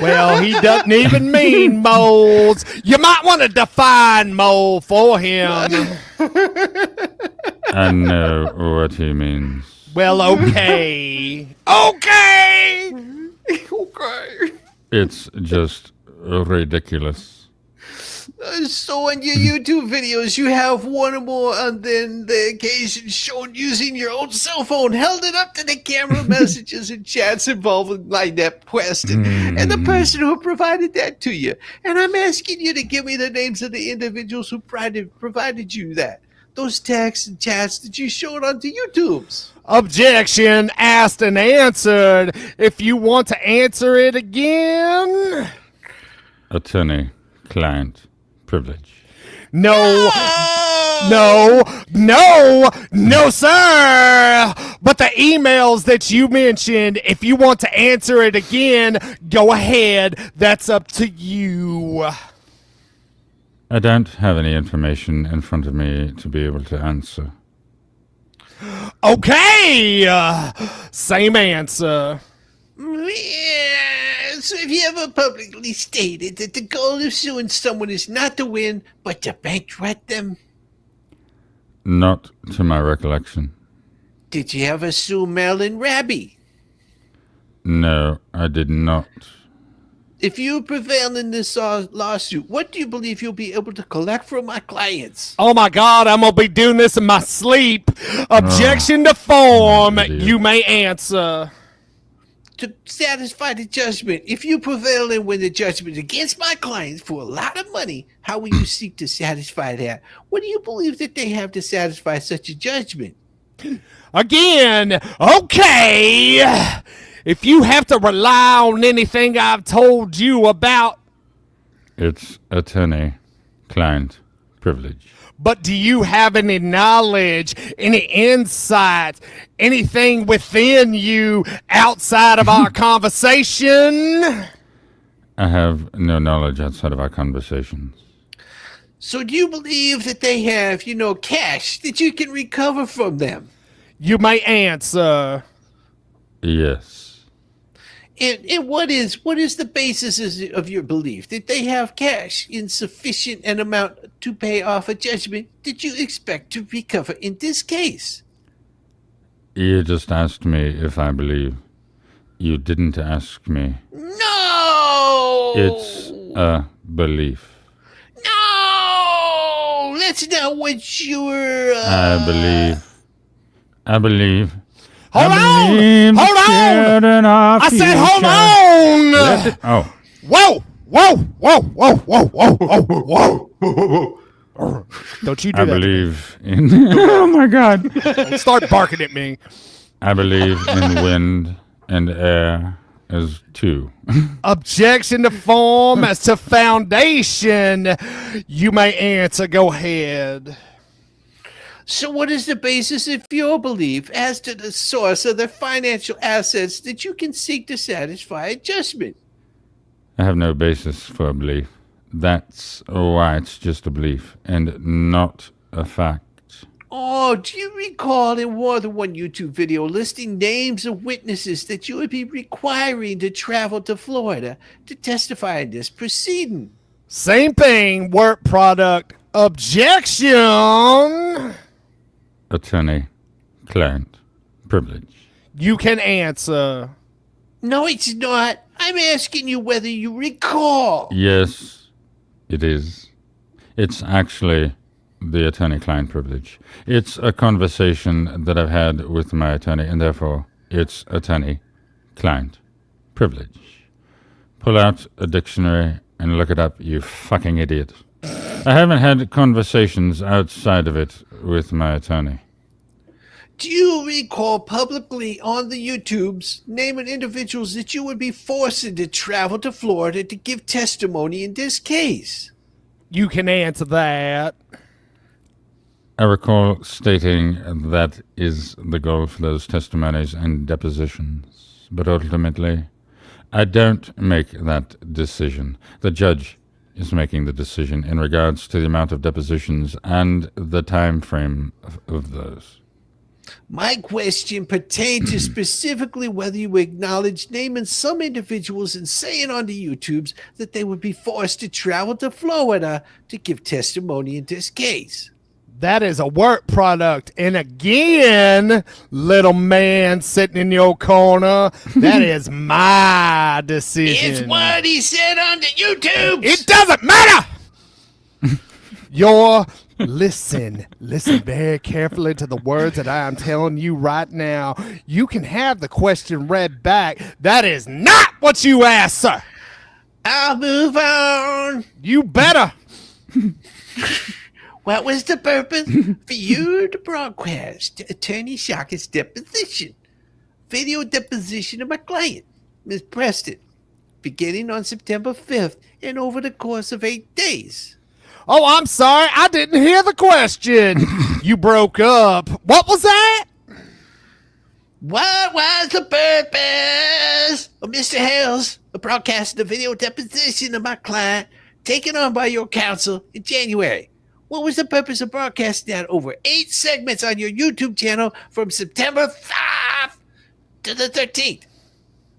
D: Well, he doesn't even mean moles. You might want to define mole for him.
C: I know what he means.
D: Well, okay. Okay.
B: Okay.
C: It's just ridiculous.
B: So on your YouTube videos, you have one or more on then the occasion shown using your own cell phone, held it up to the camera, messages and chats involving like that question and the person who provided that to you. And I'm asking you to give me the names of the individuals who provided you that. Those texts and chats that you showed onto YouTube's.
D: Objection asked and answered. If you want to answer it again.
C: Attorney, client, privilege.
D: No, sir. But the emails that you mentioned, if you want to answer it again, go ahead. That's up to you.
C: I don't have any information in front of me to be able to answer.
D: Okay. Same answer.
B: Yeah, so if you ever publicly stated that the goal of suing someone is not to win, but to bankrupt them?
C: Not to my recollection.
B: Did you ever sue Marilyn Raby?
C: No, I did not.
B: If you prevail in this lawsuit, what do you believe you'll be able to collect from my clients?
D: Oh my God, I'm gonna be doing this in my sleep. Objection to form.
C: idiot.
D: You may answer.
B: To satisfy the judgment, if you prevail and win the judgment against my clients for a lot of money, how will you seek to satisfy that? What do you believe that they have to satisfy such a judgment?
D: Again, okay. If you have to rely on anything I've told you about,
C: It's attorney-client privilege.
D: but do you have any knowledge, any insights, anything within you outside of our conversation?
C: I have no knowledge outside of our conversations.
B: So do you believe that they have, cash that you can recover from them?
D: You may answer.
C: Yes.
B: And what is the basis of your belief that they have cash in sufficient an amount to pay off a judgment that you expect to recover in this case?
C: You just asked me if I believe. You didn't ask me.
B: No!
C: It's a belief.
B: No! That's not what you're...
C: I believe.
D: Hold
C: I
D: on!
C: believe the
D: Hold on!
C: children are
D: I said, hold
C: future.
D: on!
C: Oh,
D: Whoa! Whoa! Whoa! Whoa! Whoa! Whoa! Whoa! Whoa! Don't you do
C: I
D: that.
C: believe in. Oh my God!
D: Don't start barking at me.
C: I believe in wind and air as two.
D: Objection to form as to foundation. You may answer. Go ahead.
B: So what is the basis of your belief as to the source of the financial assets that you can seek to satisfy a judgment?
C: I have no basis for a belief. That's why it's just a belief and not a fact.
B: Oh, do you recall in more than one YouTube video listing names of witnesses that you would be requiring to travel to Florida to testify in this proceeding?
D: Same thing. Work product. Objection.
C: Attorney-client privilege.
D: You can answer.
B: No, it's not. I'm asking you whether you recall.
C: Yes, it is. It's actually the attorney-client privilege. It's a conversation that I've had with my attorney, and therefore it's attorney-client privilege. Pull out a dictionary and look it up, you fucking idiot. I haven't had conversations outside of it with my attorney.
B: Do you recall publicly on the YouTubes naming individuals that you would be forcing to travel to Florida to give testimony in this case?
D: You can answer that.
C: I recall stating that is the goal for those testimonies and depositions. But ultimately, I don't make that decision. The judge is making the decision in regards to the amount of depositions and the time frame of those.
B: My question pertains to specifically whether you acknowledge naming some individuals and saying on the YouTubes that they would be forced to travel to Florida to give testimony in this case.
D: That is a work product. And again, little man sitting in your corner, that is my decision.
B: It's what he said on the YouTubes.
D: It doesn't matter. Listen very carefully to the words that I am telling you right now. You can have the question read back. That is not what you asked, sir.
B: I'll move on.
D: You better.
B: What was the purpose for you to broadcast Attorney Shocker's deposition? Video deposition of my client, Ms. Preston, beginning on September 5th and over the course of 8 days.
D: Oh, I'm sorry. I didn't hear the question. You broke up. What was that?
B: What was the purpose of Mr. Hales broadcasting the video deposition of my client taken on by your counsel in January? What was the purpose of broadcasting that over 8 segments on your YouTube channel from September 5th to the 13th?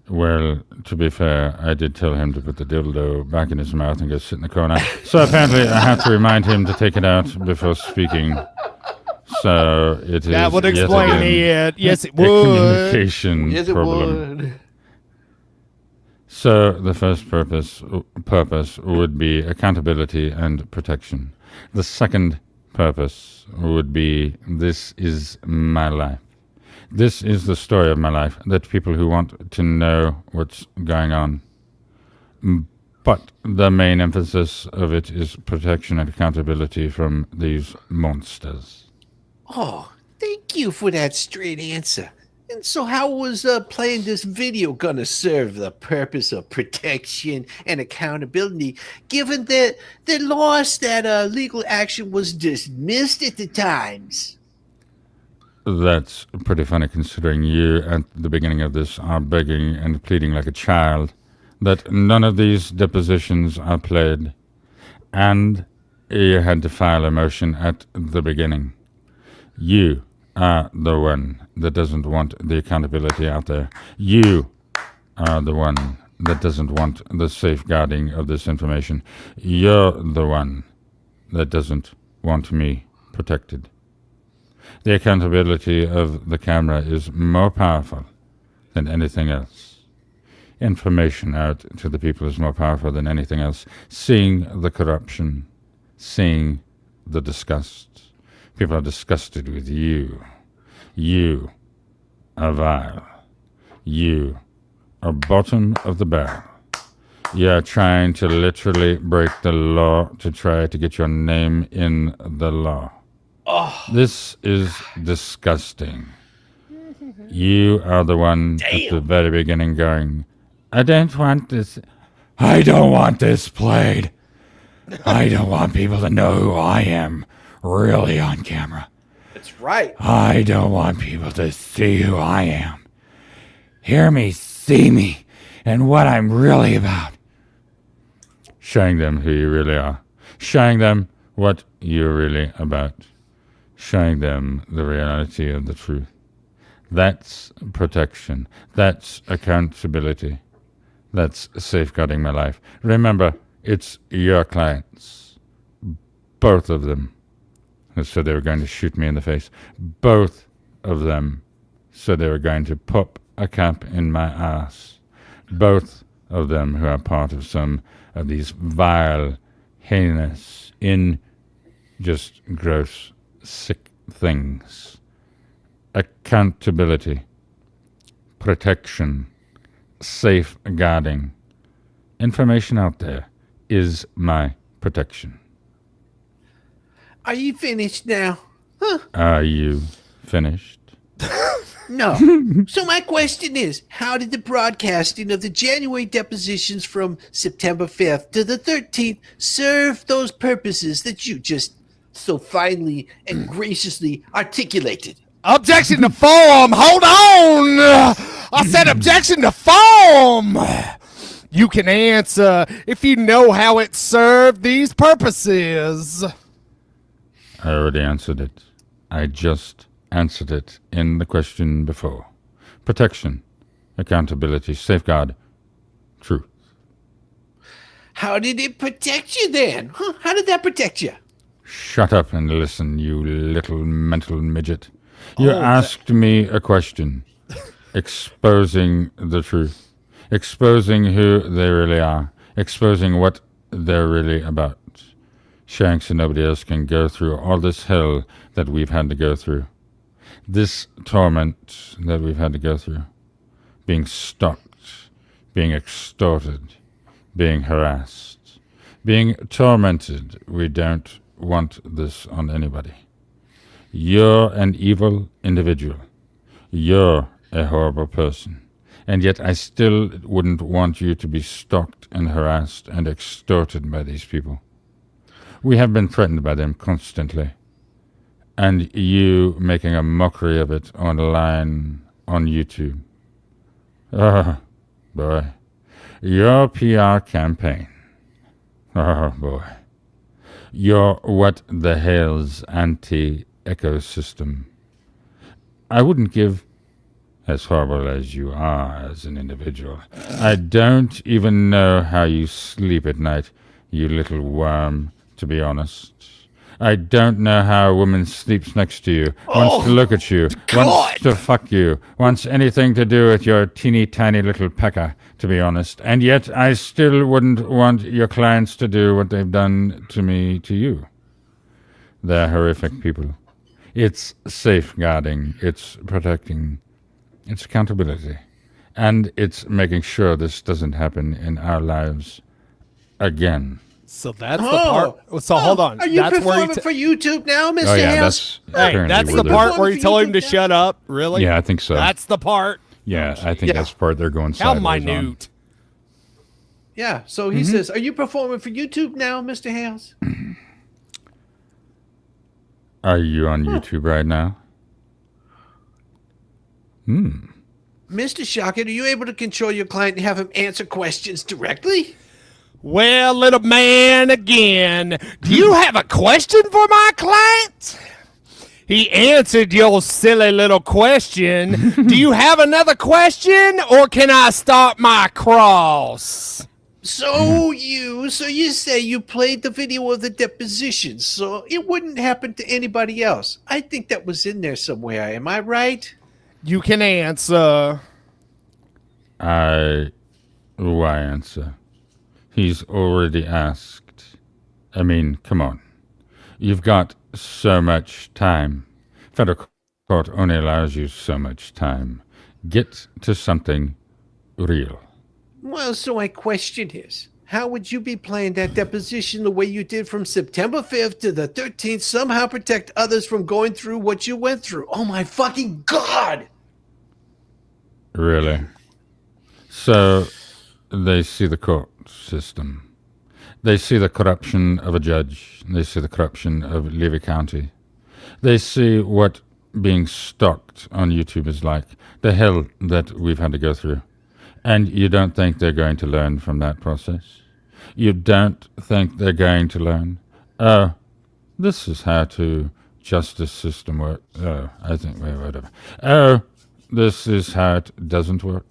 C: Well, to be fair, I did tell him to put the dildo back in his mouth and go sit in the corner. So apparently I had to remind him to take it out before speaking. So it is
D: That would
C: yet
D: explain
C: again
D: it. Yes, it
C: a
D: would.
C: communication
B: Yes, it
C: problem.
B: would.
C: So the first purpose would be accountability and protection. The second purpose would be, this is my life. This is the story of my life, that people who want to know what's going on. But the main emphasis of it is protection and accountability from these monsters.
B: Oh, thank you for that straight answer. And so how was playing this video gonna serve the purpose of protection and accountability, given that the loss that legal action was dismissed at the times?
C: That's pretty funny, considering you at the beginning of this are begging and pleading like a child that none of these depositions are played, and you had to file a motion at the beginning. You are the one that doesn't want the accountability out there. You are the one that doesn't want the safeguarding of this information. You're the one that doesn't want me protected. The accountability of the camera is more powerful than anything else. Information out to the people is more powerful than anything else. Seeing the corruption, seeing the disgust. People are disgusted with you. You are vile. You are bottom of the barrel. You are trying to literally break the law to try to get your name in the law.
B: Oh,
C: This is disgusting. You are the one at the very beginning going, I don't want this. I don't want this played. I don't want people to know who I am really on camera.
B: that's right.
C: I don't want people to see who I am. Hear me, see me, and what I'm really about. Showing them who you really are. Showing them what you're really about. Showing them the reality of the truth. That's protection. That's accountability. That's safeguarding my life. Remember, it's your clients. Both of them who said they were going to shoot me in the face. Both of them said they were going to pop a cap in my ass. Both of them who are part of some of these vile, heinous, just gross, sick things. Accountability, protection, safeguarding. Information out there is my protection.
B: Are you finished now? Huh?
C: Are you finished?
B: No. So my question is, how did the broadcasting of the January depositions from September 5th to the 13th serve those purposes that you just so finely and graciously articulated?
D: Objection to form. Hold on. I said objection to form. You can answer if you know how it served these purposes.
C: I already answered it. I just answered it in the question before. Protection, accountability, safeguard, truth.
B: How did it protect you then? Huh? How did that protect you?
C: Shut up and listen, you little mental midget. You asked me a question, exposing the truth, exposing who they really are, exposing what they're really about, showing so nobody else can go through all this hell that we've had to go through, this torment that we've had to go through, being stalked, being extorted, being harassed, being tormented. We don't want this on anybody. You're an evil individual. You're a horrible person. And yet I still wouldn't want you to be stalked and harassed and extorted by these people. We have been threatened by them constantly. And you making a mockery of it online on YouTube. Oh, boy. Your PR campaign. Oh, boy. You're what the Hales anti-ecosystem. I wouldn't give, as horrible as you are as an individual, I don't even know how you sleep at night, you little worm, to be honest. I don't know how a woman sleeps next to you, wants to look at you, wants to fuck you, wants anything to do with your teeny tiny little pecker, to be honest. And yet I still wouldn't want your clients to do what they've done to me to you. They're horrific people. It's safeguarding, it's protecting, it's accountability. And it's making sure this doesn't happen in our lives again.
D: So that's the part. So hold on.
B: Are you
D: that's
B: performing
D: where
B: for YouTube now, Mr.
C: Oh, yeah,
B: Hales?
D: that's the part where you tell him to shut up. Really?
C: Yeah, I think so.
D: That's the part.
C: Yeah, I think that's the part they're going
D: How
C: sideways
D: minute.
B: Yeah, so he says, are you performing for YouTube now, Mr. Hales?
C: Are you on YouTube right now?
B: Mr. Shockett, are you able to control your client and have him answer questions directly?
D: Well, little man, again, do you have a question for my client? He answered your silly little question. Do you have another question, or can I start my cross?
B: So you say you played the video of the deposition, so it wouldn't happen to anybody else. I think that was in there somewhere. Am I right?
D: You can answer.
C: Why answer? He's already asked. I mean, come on. You've got so much time. Federal court only allows you so much time. Get to something real.
B: Well, so my question is, how would you be playing that deposition the way you did from September 5th to the 13th, somehow protect others from going through what you went through? Oh my fucking God!
C: Really? So they see the court system. They see the corruption of a judge. They see the corruption of Levy County. They see what being stalked on YouTube is like, the hell that we've had to go through. And you don't think they're going to learn from that process? You don't think they're going to learn? Oh, this is how to justice system work. Oh, I think, whatever. Oh, this is how it doesn't work.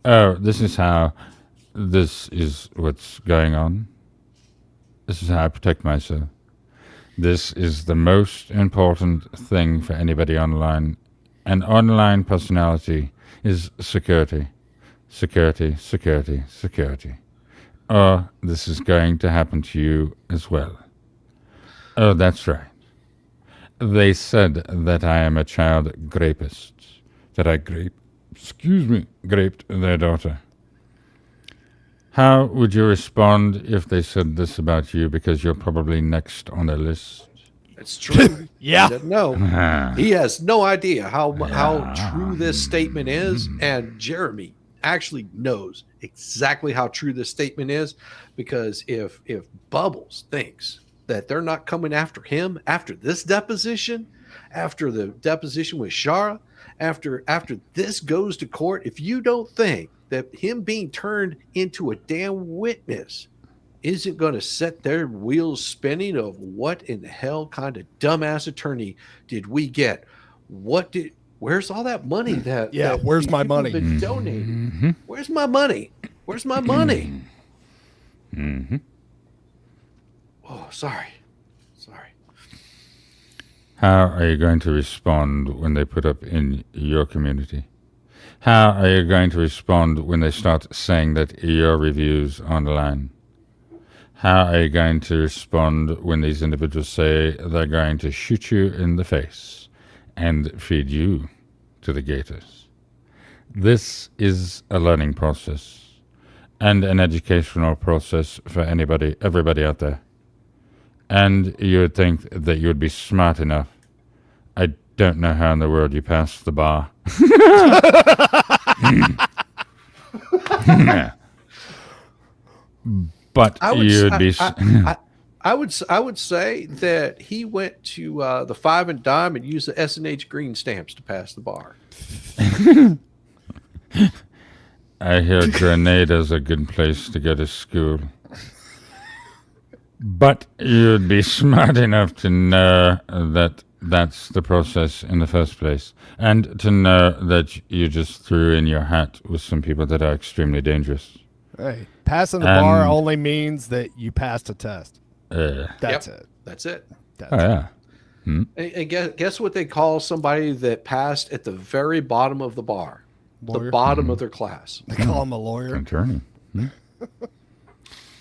C: Oh, this is what's going on. This is how I protect myself. This is the most important thing for anybody online. An online personality is security. Security, security, security. Or this is going to happen to you as well. Oh, that's right. They said that I am a child rapist. That I raped their daughter. How would you respond if they said this about you, because you're probably next on their list?
B: That's true.
D: Yeah.
B: No, he has no idea how true this statement is, and Jeremy actually knows exactly how true this statement is, because if Bubbles thinks that they're not coming after him after this deposition, after the deposition with Shara, after this goes to court, if you don't think that him being turned into a damn witness isn't going to set their wheels spinning of what in the hell kind of dumbass attorney did we get? Where's all that money that
D: where's my money?
B: Been donating? Where's my money? Where's my money? Oh, sorry.
C: How are you going to respond when they put up in your community? How are you going to respond when they start saying that your reviews online? How are you going to respond when these individuals say they're going to shoot you in the face and feed you to the gators? This is a learning process and an educational process for everybody out there. And you would think that you would be smart enough. I don't know how in the world you passed the bar. But I
B: would say that he went to the Five and Dime and used the S&H green stamps to pass the bar.
C: I hear Grenada's a good place to go to school. But you'd be smart enough to know that that's the process in the first place, and to know that you just threw in your hat with some people that are extremely dangerous.
D: Hey, passing the bar only means that you passed a test. That's it.
B: That's it.
C: Oh, yeah.
B: And guess what they call somebody that passed at the very bottom of the bar?
D: Lawyer?
B: The bottom of their class.
D: They call him a lawyer.
C: Attorney.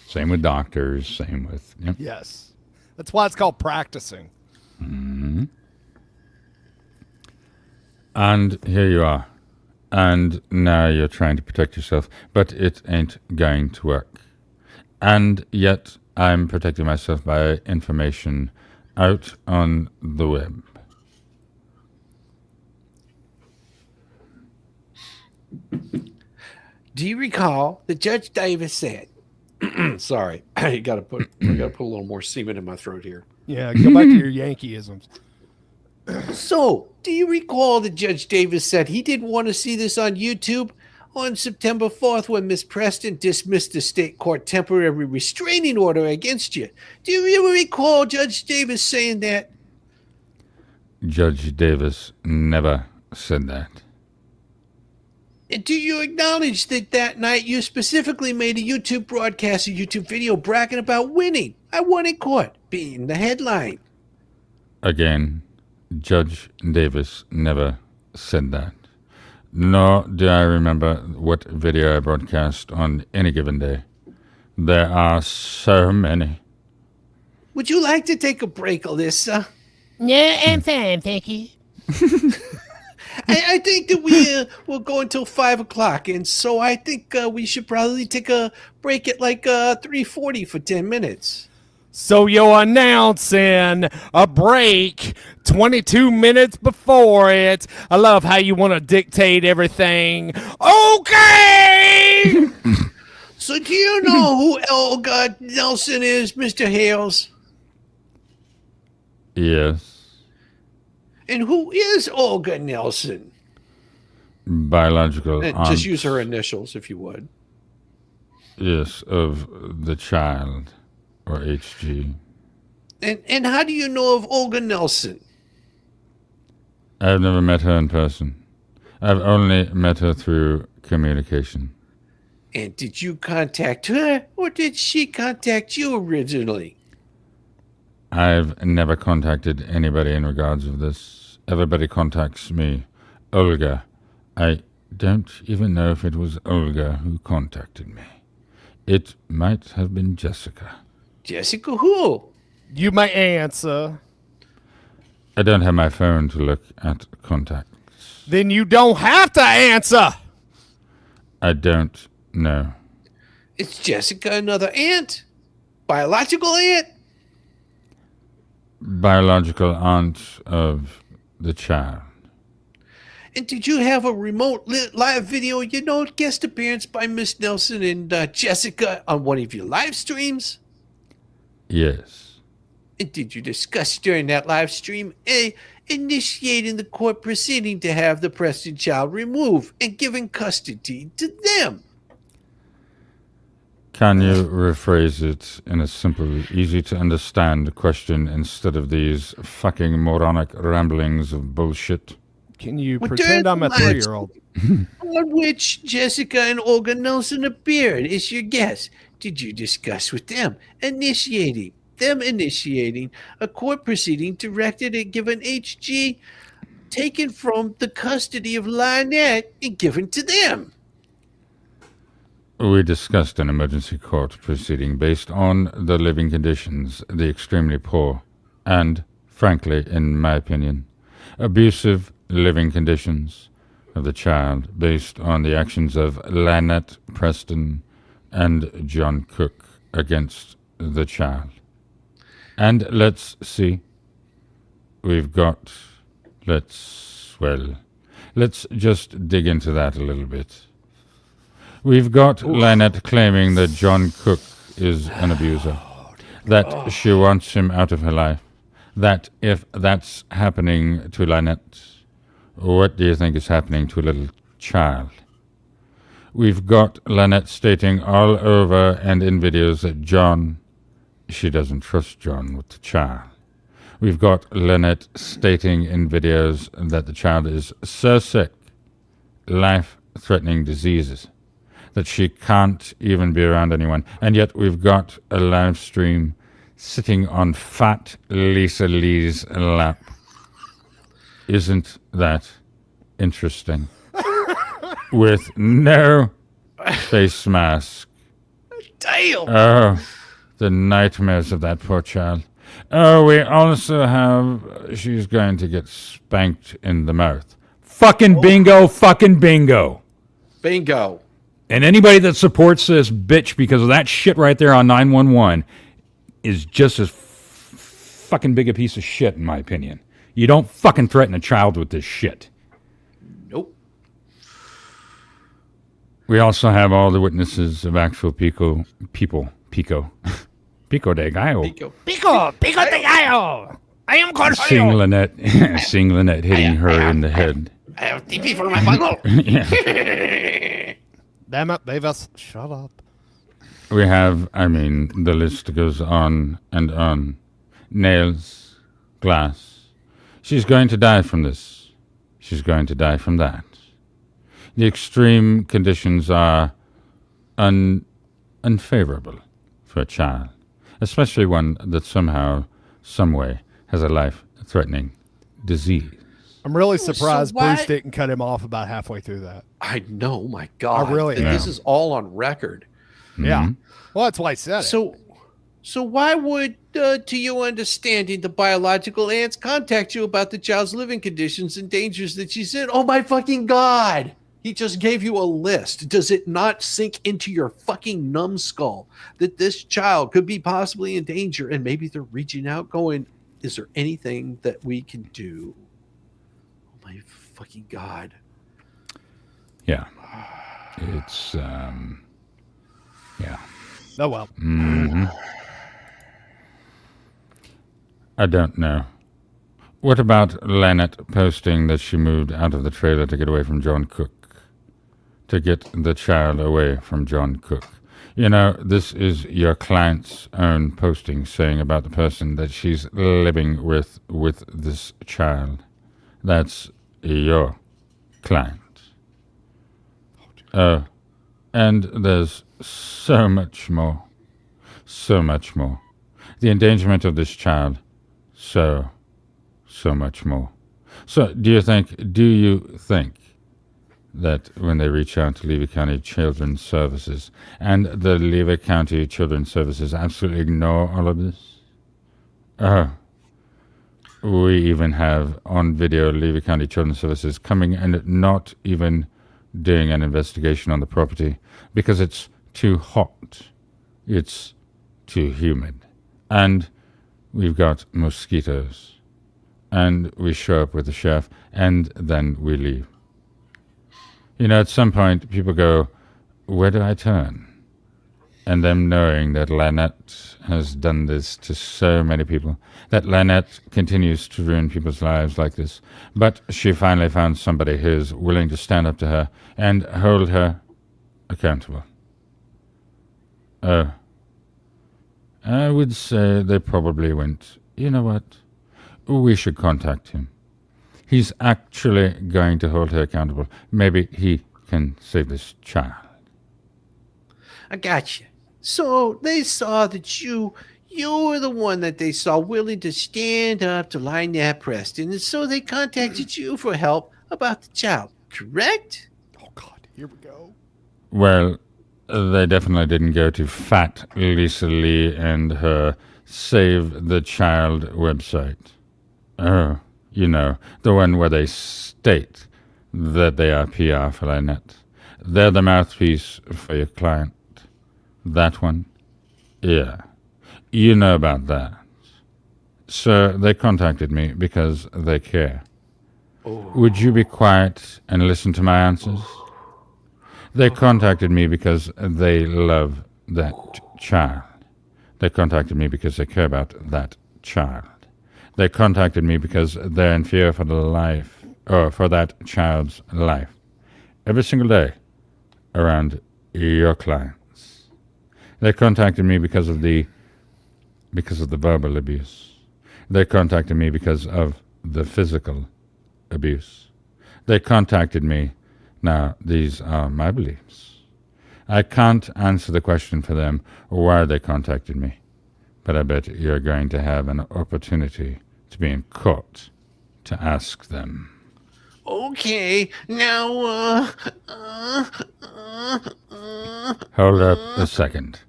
C: Same with doctors. Same with... Yep.
D: Yes. That's why it's called practicing.
C: And here you are. And now you're trying to protect yourself. But it ain't going to work. And yet I'm protecting myself by information out on the web.
B: Do you recall that Judge Davis said? Sorry, I gotta put a little more semen in my throat here.
D: Yeah, go back to your Yankeeisms.
B: So, do you recall that Judge Davis said he didn't want to see this on YouTube on September 4th when Miss Preston dismissed the state court temporary restraining order against you? Do you recall Judge Davis saying that?
C: Judge Davis never said that.
B: And do you acknowledge that that night you specifically made a YouTube broadcast, a YouTube video bragging about winning? I won in court, being the headline.
C: Again, Judge Davis never said that. Nor do I remember what video I broadcast on any given day. There are so many.
B: Would you like to take a break, Alyssa?
E: No, I'm fine, thank you.
B: I think that we'll go until 5 o'clock, and so I think we should probably take a break at like 3:40 for 10 minutes.
D: So you're announcing a break 22 minutes before it. I love how you want to dictate everything. Okay!
B: So do you know who Olga Nelson is, Mr. Hales?
C: Yes.
B: And who is Olga Nelson?
C: Biological
B: And
C: aunt.
B: just use her initials, if you would.
C: Yes, of the child, or HG.
B: And how do you know of Olga Nelson?
C: I've never met her in person. I've only met her through communication.
B: And did you contact her, or did she contact you originally?
C: I've never contacted anybody in regards of this. Everybody contacts me. Olga. I don't even know if it was Olga who contacted me. It might have been Jessica.
B: Jessica who?
D: You may answer.
C: I don't have my phone to look at contacts.
D: Then you don't have to answer.
C: I don't know.
B: Is Jessica another aunt? Biological aunt?
C: Biological aunt of the child.
B: And did you have a remote live video, guest appearance by Miss Nelson and Jessica on one of your live streams?
C: Yes.
B: And did you discuss during that live stream initiating the court proceeding to have the Preston child removed and given custody to them?
C: Can you rephrase it in a simple, easy-to-understand question instead of these fucking moronic ramblings of bullshit?
D: Can you
B: Well,
D: pretend I'm a
B: during the
D: 3-year-old?
B: On which Jessica and Olga Nelson appeared as your guests. Did you discuss with them initiating a court proceeding directed at given HG taken from the custody of Lynette and given to them?
C: We discussed an emergency court proceeding based on the living conditions, the extremely poor, and, frankly, in my opinion, abusive living conditions of the child based on the actions of Lynette Preston and John Cook against the child. And let's see, let's just dig into that a little bit. We've got Lynette claiming that John Cook is an abuser, that she wants him out of her life, that if that's happening to Lynette, what do you think is happening to a little child? We've got Lynette stating all over and in videos that she doesn't trust John with the child. We've got Lynette stating in videos that the child is so sick, life-threatening diseases, that she can't even be around anyone. And yet we've got a live stream sitting on fat Lisa Lee's lap. Isn't that interesting? With no face mask.
B: Damn.
C: Oh, the nightmares of that poor child. Oh, we also have, she's going to get spanked in the mouth. Fucking bingo, fucking bingo.
B: Bingo.
C: And anybody that supports this bitch because of that shit right there on 911 is just as fucking big a piece of shit, in my opinion. You don't fucking threaten a child with this shit.
B: Nope.
C: We also have all the witnesses of actual Pico de Gallo.
E: Pico de gallo. I am
C: Seeing
E: Corsario.
C: Lynette, seeing Lynette hitting her in the head.
E: I have TP for my bungle.
C: Yeah.
D: Damn it, Davis. Shut up.
C: We have, the list goes on and on. Nails, glass. She's going to die from this. She's going to die from that. The extreme conditions are unfavorable for a child, especially one that somehow, some way, has a life-threatening disease.
D: I'm really surprised
B: why-
D: Bruce didn't cut him off about halfway through that.
B: I know, my God.
D: I really
B: And
D: am.
B: This is all on record.
D: Yeah. Well, that's why I said it.
B: So why would, to your understanding, the biological aunts contact you about the child's living conditions and dangers that she's in? Oh my fucking God! He just gave you a list. Does it not sink into your fucking numbskull that this child could be possibly in danger, and maybe they're reaching out, going, "Is there anything that we can do?" Oh my fucking God!
C: Yeah. It's, yeah.
D: Oh, well.
C: Mm-hmm. I don't know. What about Lynette posting that she moved out of the trailer to get away from John Cook? To get the child away from John Cook. You know, this is your client's own posting saying about the person that she's living with this child. That's your client. Oh, and there's so much more. So much more. The endangerment of this child. So much more. So, do you think that when they reach out to Levy County Children's Services and the Levy County Children's Services absolutely ignore all of this? Oh, we even have on video Levy County Children's Services coming and not even doing an investigation on the property because it's too hot. It's too humid. And we've got mosquitoes. And we show up with the chef, and then we leave. You know, at some point, people go, where do I turn? And them knowing that Lynette has done this to so many people, that Lynette continues to ruin people's lives like this. But she finally found somebody who's willing to stand up to her and hold her accountable. Oh. I would say they probably went, you know what? We should contact him. He's actually going to hold her accountable. Maybe he can save this child.
B: I got you. So they saw that you were the one that they saw willing to stand up to Lynette Preston, and so they contacted you for help about the child, correct?
D: Oh, God. Here we go.
C: Well, they definitely didn't go to Fat Lisa Lee and her Save the Child website. Oh, you know, the one where they state that they are PR for Lynette. They're the mouthpiece for your client. That one? Yeah. You know about that. So they contacted me because they care. Would you be quiet and listen to my answers? They contacted me because they love that child. They contacted me because they care about that child. They contacted me because they're in fear for for that child's life. Every single day around your clients. They contacted me because of the verbal abuse. They contacted me because of the physical abuse. They contacted me. Now, these are my beliefs. I can't answer the question for them why they contacted me, but I bet you're going to have an opportunity to be in court to ask them.
B: Okay, now,
C: Hold up a second.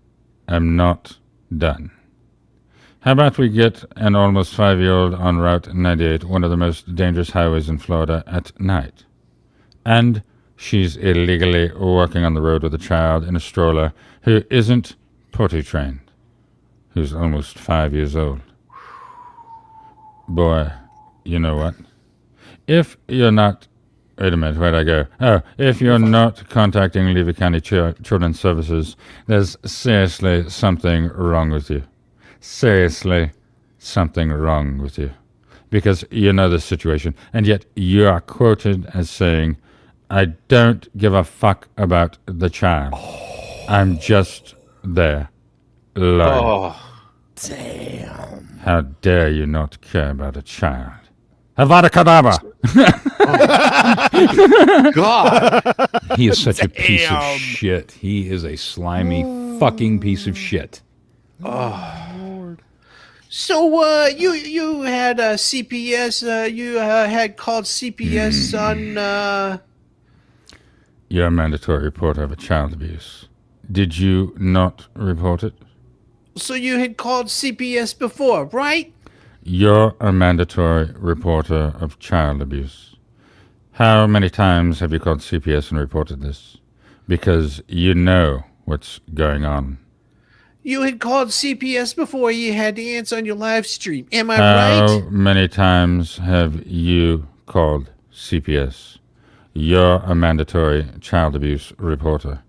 C: I'm not done. How about we get an almost 5-year-old on Route 98, one of the most dangerous highways in Florida, at night? And she's illegally walking on the road with a child in a stroller who isn't potty trained, who's almost 5 years old. Boy, you know what? If you're not... Wait a minute, where'd I go? Oh, if you're not contacting Levy County Children's Services, there's seriously something wrong with you. Seriously something wrong with you. Because you know the situation, and yet you are quoted as saying, I don't give a fuck about the child. I'm just there. Alone.
B: oh,
D: Damn.
C: How dare you not care about a child? Avada Kedavra!
B: God.
F: He is such a piece of
D: Damn.
F: shit. He is a slimy fucking piece of shit.
B: So, you had CPS, you had called CPS on,
C: You're a mandatory reporter of a child abuse. Did you not report it?
B: so you had called CPS before, right?
C: You're a mandatory reporter of child abuse. How many times have you called CPS and reported this? Because you know what's going on.
B: You had called CPS before you had the ants on your live stream. Am I
C: How
B: right?
C: many times have you called CPS? You're a mandatory child abuse reporter.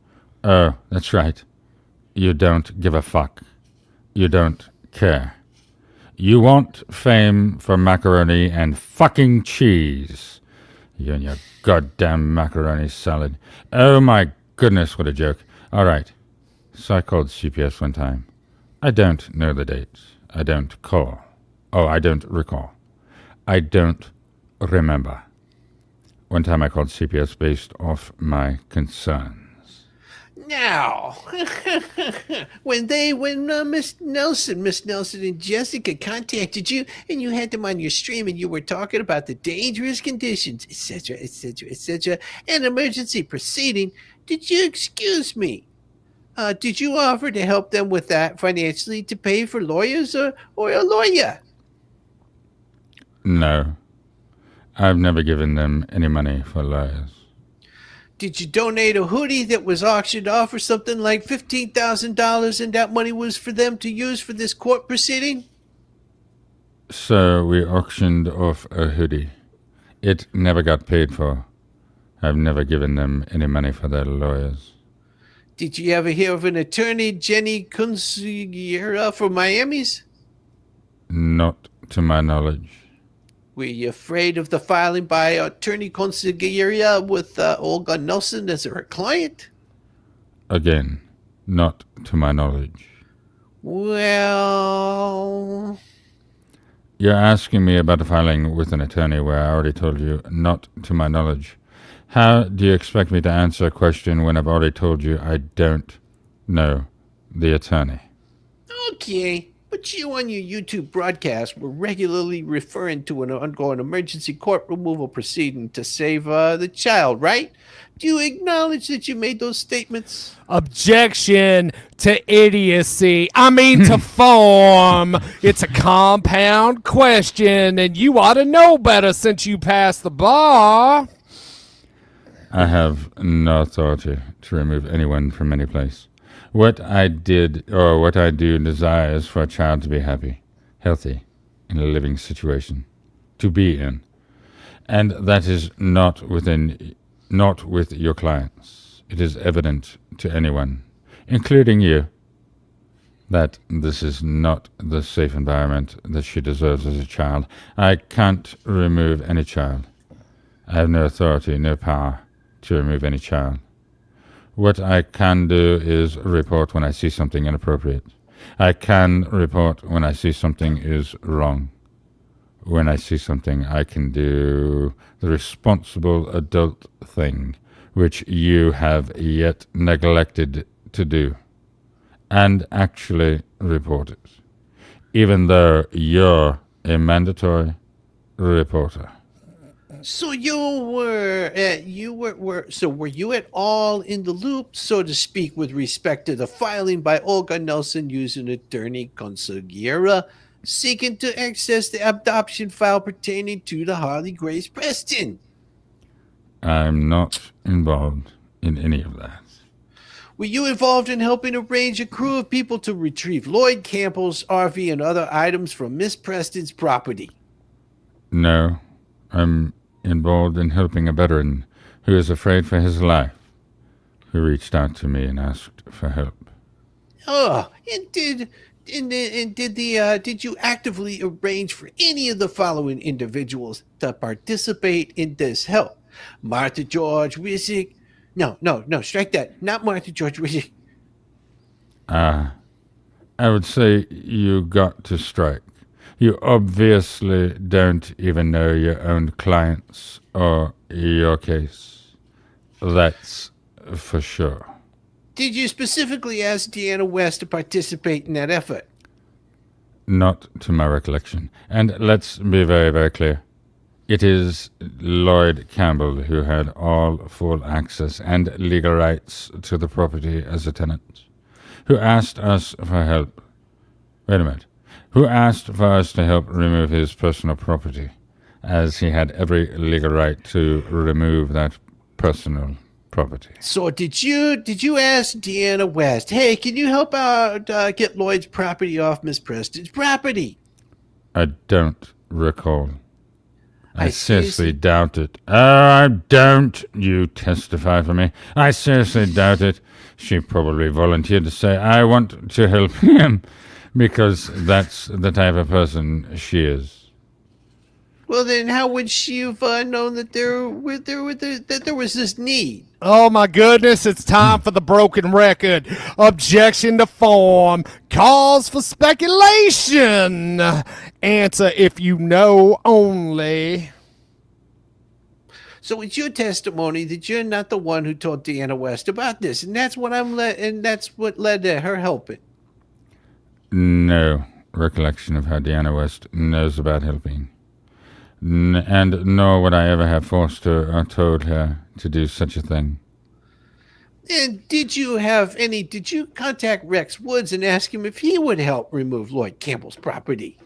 C: Oh, that's right. You don't give a fuck. You don't care. You want fame for macaroni and fucking cheese. You and your goddamn macaroni salad. Oh my goodness, what a joke. All right. So I called CPS one time. I don't know the dates. I don't call. Oh, I don't recall. I don't remember. One time I called CPS based off my concerns.
B: Now, when Miss Nelson and Jessica contacted you, and you had them on your stream, and you were talking about the dangerous conditions, etc., etc., etc., and emergency proceeding, did you excuse me? Did you offer to help them with that financially to pay for lawyers or a lawyer?
C: No. I've never given them any money for lawyers.
B: Did you donate a hoodie that was auctioned off for something like $15,000 and that money was for them to use for this court proceeding?
C: So we auctioned off a hoodie. It never got paid for. I've never given them any money for their lawyers.
B: Did you ever hear of an attorney, Jenny Kunziera from Miami's?
C: Not to my knowledge.
B: Were you afraid of the filing by attorney Kunziera with Olga Nelson as her client?
C: Again, not to my knowledge.
B: Well,
C: You're asking me about a filing with an attorney where I already told you not to my knowledge. How do you expect me to answer a question when I've already told you I don't know the attorney?
B: okay. But you on your YouTube broadcast were regularly referring to an ongoing emergency court removal proceeding to save the child, right? Do you acknowledge that you made those statements?
D: Objection to idiocy. I mean to form. It's a compound question, and you ought to know better since you passed the bar.
C: I have no authority to remove anyone from any place. What I did, or what I do, desire is for a child to be happy, healthy, in a living situation, to be in. And that is not with your clients. It is evident to anyone, including you, that this is not the safe environment that she deserves as a child. I can't remove any child. I have no authority, no power to remove any child. What I can do is report when I see something inappropriate. I can report when I see something is wrong. When I see something, I can do the responsible adult thing, which you have yet neglected to do, and actually report it. even though you're a mandatory reporter.
B: So were you at all in the loop, so to speak, with respect to the filing by Olga Nelson using attorney Consigliera seeking to access the adoption file pertaining to the Harley Grace Preston?
C: I'm not involved in any of that.
B: Were you involved in helping arrange a crew of people to retrieve Lloyd Campbell's RV and other items from Miss Preston's property?
C: No, I'm involved in helping a veteran who is afraid for his life, who reached out to me and asked for help.
B: Oh, and did you actively arrange for any of the following individuals to participate in this help? Martha George Wisik? No, strike that. Not Martha George Wisik.
C: I would say you got to strike. You obviously don't even know your own clients or your case. That's for sure.
B: Did you specifically ask Deanna West to participate in that effort?
C: Not to my recollection. And let's be very, very clear. It is Lloyd Campbell who had all full access and legal rights to the property as a tenant, who asked us for help. Wait a minute. Who asked for us to help remove his personal property, as he had every legal right to remove that personal property.
B: So did you ask Deanna West, hey, can you help out get Lloyd's property off Miss Preston's property?
C: I don't recall. I seriously
B: seriously-
C: doubt it. Don't you testify for me. I seriously doubt it. She probably volunteered to say, I want to help him, because that's the type of person she is.
B: Well, then how would she have known that there was this need?
D: Oh my goodness, it's time for the broken record. Objection to form. Cause for speculation. Answer if you know only.
B: So it's your testimony that you're not the one who told Deanna West about this, and that's what that's what led to her helping.
C: No recollection of how Deanna West knows about helping. And nor would I ever have forced her or told her to do such a thing.
B: And did you contact Rex Woods and ask him if he would help remove Lloyd Campbell's property?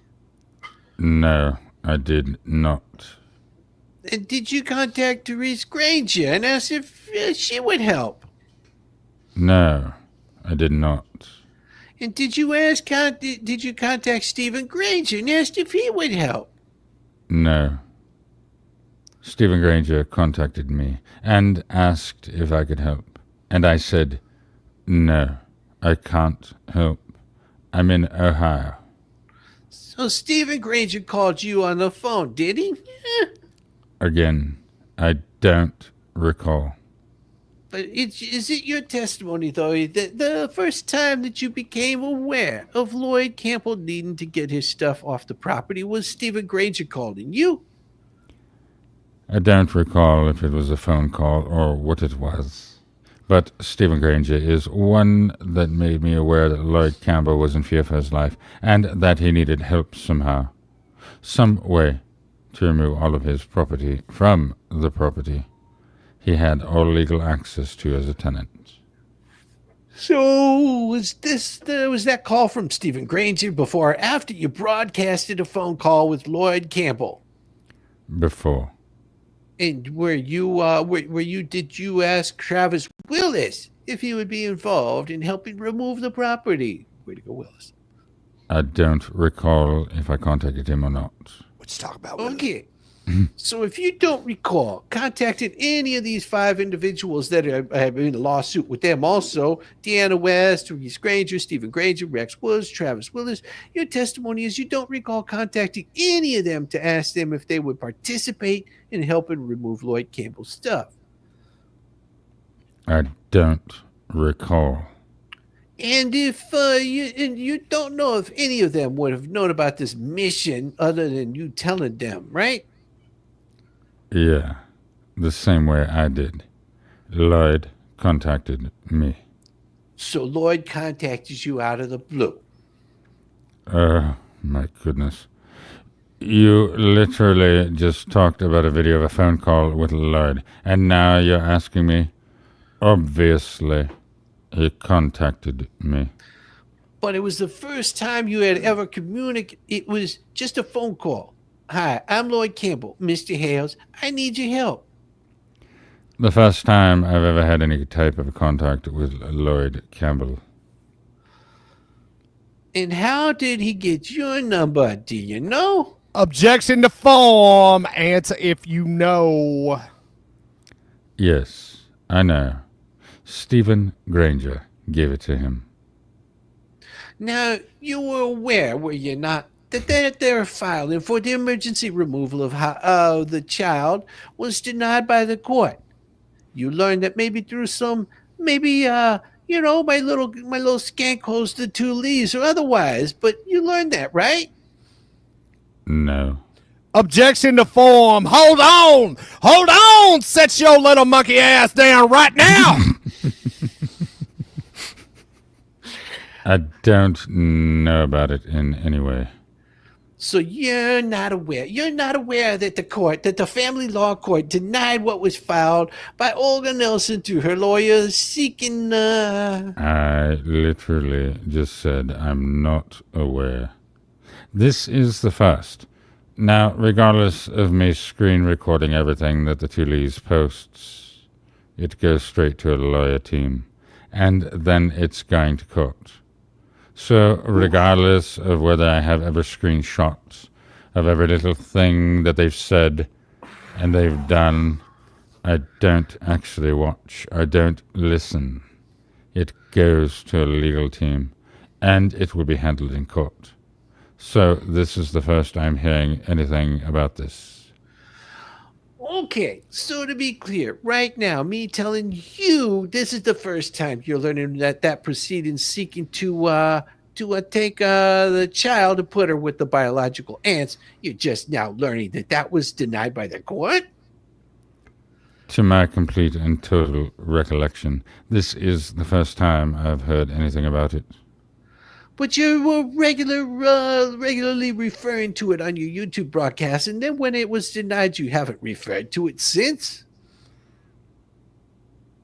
C: No, I did not.
B: And did you contact Therese Granger and ask if she would help?
C: No, I did not.
B: And did you contact Stephen Granger and ask if he would help?
C: No. Stephen Granger contacted me and asked if I could help. And I said, no, I can't help. I'm in Ohio.
B: So Stephen Granger called you on the phone, did he?
C: Again, I don't recall.
B: But is it your testimony, though, that the first time that you became aware of Lloyd Campbell needing to get his stuff off the property was Stephen Granger calling you?
C: I don't recall if it was a phone call or what it was. But Stephen Granger is one that made me aware that Lloyd Campbell was in fear for his life and that he needed help somehow. Some way to remove all of his property from the property he had all legal access to as a tenant.
B: So was that call from Stephen Granger before or after you broadcasted a phone call with Lloyd Campbell?
C: Before.
B: And did you ask Travis Willis if he would be involved in helping remove the property? Way to go, Willis.
C: I don't recall if I contacted him or not.
D: Let's talk about Willis.
B: Okay. So if you don't recall contacting any of these 5 individuals that have in a lawsuit with them also, Deanna West, Therese Granger, Stephen Granger, Rex Woods, Travis Willis, your testimony is you don't recall contacting any of them to ask them if they would participate in helping remove Lloyd Campbell's stuff.
C: I don't recall.
B: And if you don't know if any of them would have known about this mission other than you telling them, right?
C: Yeah, the same way I did. Lloyd contacted me.
B: So Lloyd contacted you out of the blue.
C: My goodness. You literally just talked about a video of a phone call with Lloyd, and now you're asking me? Obviously, he contacted me.
B: But it was the first time you had ever communicated. It was just a phone call. Hi, I'm Lloyd Campbell. Mr. Hales, I need your help.
C: The first time I've ever had any type of contact with Lloyd Campbell.
B: And how did he get your number? Do you know?
D: Objection to form. Answer if you know.
C: Yes, I know. Stephen Granger gave it to him.
B: Now, you were aware, were you not, that their filing for the emergency removal of the child was denied by the court? You learned that maybe through some, my little skank holds the two leaves or otherwise, but you learned that, right?
C: No.
D: Objection to form. Hold on. Hold on. Set your little monkey ass down right now.
C: I don't know about it in any way.
B: So you're not aware. You're not aware that the family law court denied what was filed by Olga Nelson to her lawyer seeking,
C: I literally just said I'm not aware. This is the first. Now, regardless of me screen recording everything that the Two Lees posts, it goes straight to a lawyer team, and then it's going to court. So, regardless of whether I have ever screenshots of every little thing that they've said and they've done, I don't actually watch. I don't listen. It goes to a legal team, and it will be handled in court. So, this is the first I'm hearing anything about this.
B: Okay, so to be clear, right now, me telling you this is the first time you're learning that proceeding seeking to take the child and put her with the biological aunts, you're just now learning that was denied by the court?
C: To my complete and total recollection, this is the first time I've heard anything about it.
B: But you were regularly referring to it on your YouTube broadcast, and then when it was denied, you haven't referred to it since?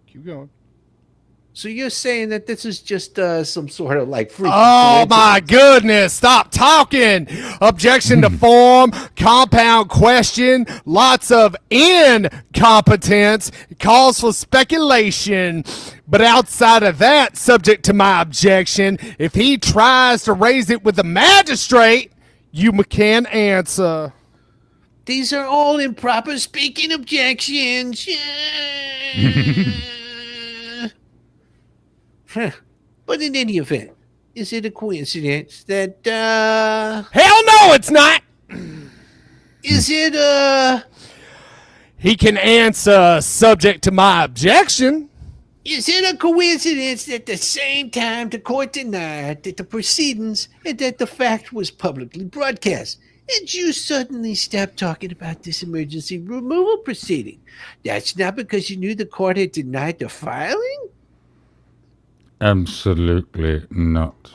D: Keep going.
B: So you're saying that this is just some sort of like freak?
D: Oh my goodness, stop talking. Objection to form, compound question, lots of incompetence, calls for speculation. But outside of that, subject to my objection, if he tries to raise it with the magistrate, you can answer.
B: These are all improper speaking objections. But in any event, is it a coincidence that,
D: Hell no, it's not!
B: is it,
D: He can answer subject to my objection.
B: is it a coincidence that the same time the court denied that the proceedings and that the fact was publicly broadcast, and you suddenly stopped talking about this emergency removal proceeding? That's not because you knew the court had denied the filing?
C: Absolutely not.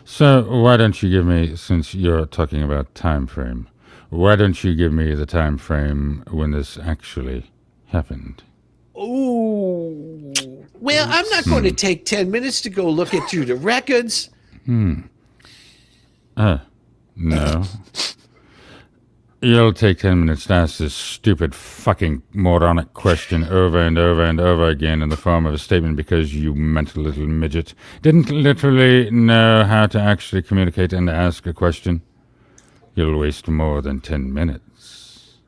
C: So why don't you give me, since you're talking about time frame, why don't you give me the time frame when this actually happened?
B: Oh, well, I'm not going to take 10 minutes to go look at through the records.
C: No. You'll take 10 minutes to ask this stupid fucking moronic question over and over and over again in the form of a statement because you mental little midget didn't literally know how to actually communicate and ask a question. You'll waste more than 10 minutes.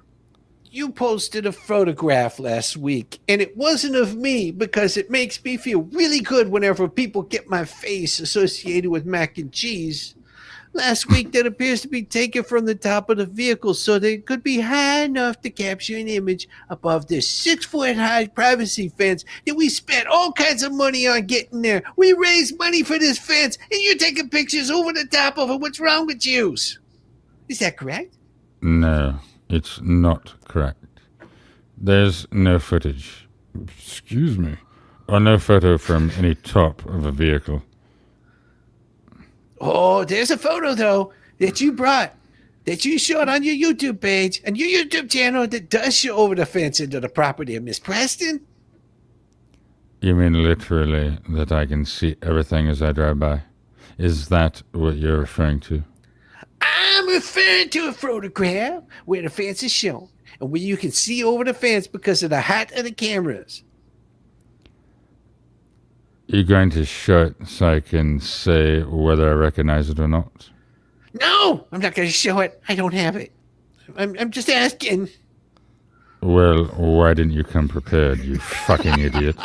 B: You posted a photograph last week, and it wasn't of me because it makes me feel really good whenever people get my face associated with mac and cheese. Last week, that appears to be taken from the top of the vehicle so that it could be high enough to capture an image above this 6-foot-high privacy fence that we spent all kinds of money on getting there. We raised money for this fence, and you're taking pictures over the top of it. What's wrong with you? Is that correct?
C: No, it's not correct. There's no footage. Excuse me. Or no photo from any top of a vehicle.
B: Oh, there's a photo, though. that you brought, that you showed on your YouTube page and your YouTube channel that does show over the fence into the property of Miss Preston?
C: You mean literally that I can see everything as I drive by? Is that what you're referring to?
B: I'm referring to a photograph where the fence is shown and where you can see over the fence because of the height of the cameras.
C: You're going to show it so I can say whether I recognize it or not?
B: No, I'm not going to show it. I don't have it. I'm just asking.
C: Well, why didn't you come prepared, you fucking idiot?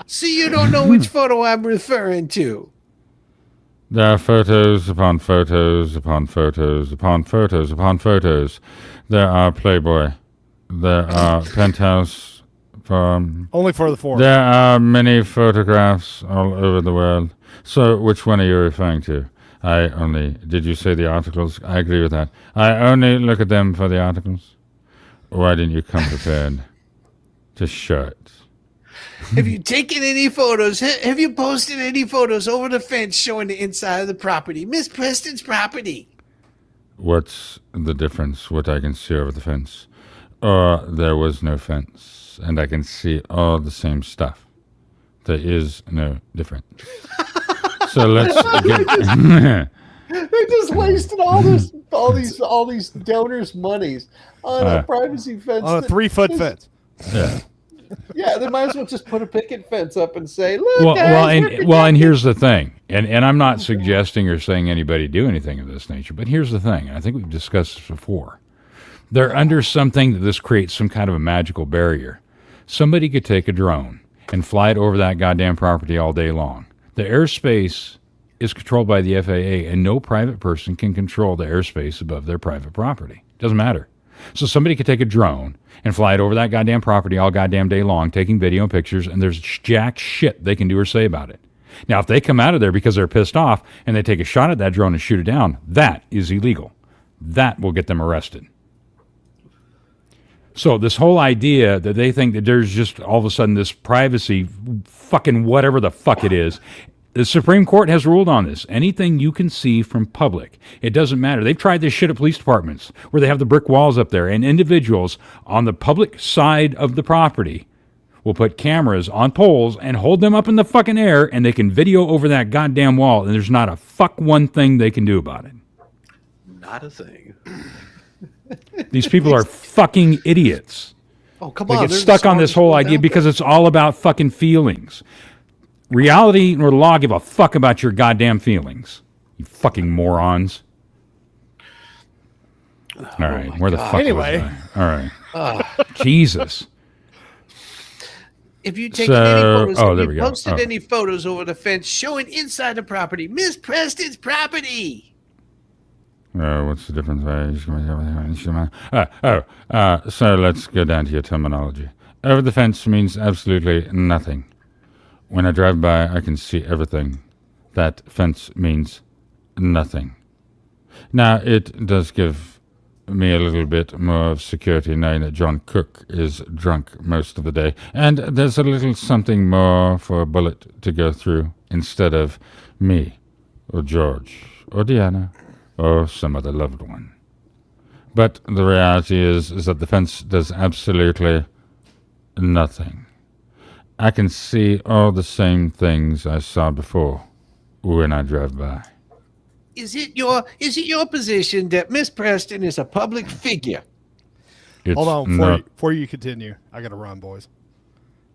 B: So you don't know which photo I'm referring to.
C: There are photos upon photos upon photos upon photos upon photos. There are Playboy. There are Penthouse Farm.
D: Only for the forum.
C: There are many photographs all over the world. So which one are you referring to? Did you say the articles? I agree with that. I only look at them for the articles. Why didn't you come prepared to show it?
B: Have you taken any photos? Have you posted any photos over the fence showing the inside of the property? Miss Preston's property.
C: What's the difference? What I can see over the fence? Or there was no fence, and I can see all the same stuff. There is no difference. So let's get...
B: They just wasted all these donors' monies on a privacy fence.
D: On a 3-foot fence.
C: Yeah.
B: Yeah, they might as well just put a picket fence up and say, "Look,
F: Well,
B: guys,
F: and here's the thing, and I'm not suggesting or saying anybody do anything of this nature, but here's the thing, and I think we've discussed this before. They're under something that this creates some kind of a magical barrier. Somebody could take a drone and fly it over that goddamn property all day long. The airspace is controlled by the FAA, and no private person can control the airspace above their private property. Doesn't matter. So somebody could take a drone and fly it over that goddamn property all goddamn day long, taking video and pictures, and there's jack shit they can do or say about it. Now, if they come out of there because they're pissed off and they take a shot at that drone and shoot it down, that is illegal. That will get them arrested. So this whole idea that they think that there's just all of a sudden this privacy, fucking whatever the fuck it is, the Supreme Court has ruled on this. Anything you can see from public, it doesn't matter. They've tried this shit at police departments where they have the brick walls up there, and individuals on the public side of the property will put cameras on poles and hold them up in the fucking air, and they can video over that goddamn wall, and there's not a fuck one thing they can do about it.
B: not a thing."
F: These people are fucking idiots.
B: Oh, come
F: They
B: on!
F: get
B: they're the
F: stuck on this
B: smartest
F: whole
B: ones
F: idea
B: out
F: because
B: there.
F: it's all about fucking feelings. Reality nor the law give a fuck about your goddamn feelings. You fucking morons. All right, where the fuck
D: Anyway.
F: was I? All right. Jesus.
B: If you taken
C: So-
B: any photos,
C: oh,
B: if
C: there
B: you
C: we go.
B: posted any photos over the fence showing inside the property, Miss Preston's property.
C: What's the difference? So let's go down to your terminology. Over the fence means absolutely nothing. When I drive by, I can see everything. That fence means nothing. Now, it does give me a little bit more of security knowing that John Cook is drunk most of the day, and there's a little something more for a bullet to go through instead of me, or George, or Deanna, or some other loved one. But the reality is that the fence does absolutely nothing. I can see all the same things I saw before when I drive by.
B: Is it your position that Miss Preston is a public figure?
C: It's
D: Hold on
C: not,
D: before you continue. I got to run, boys.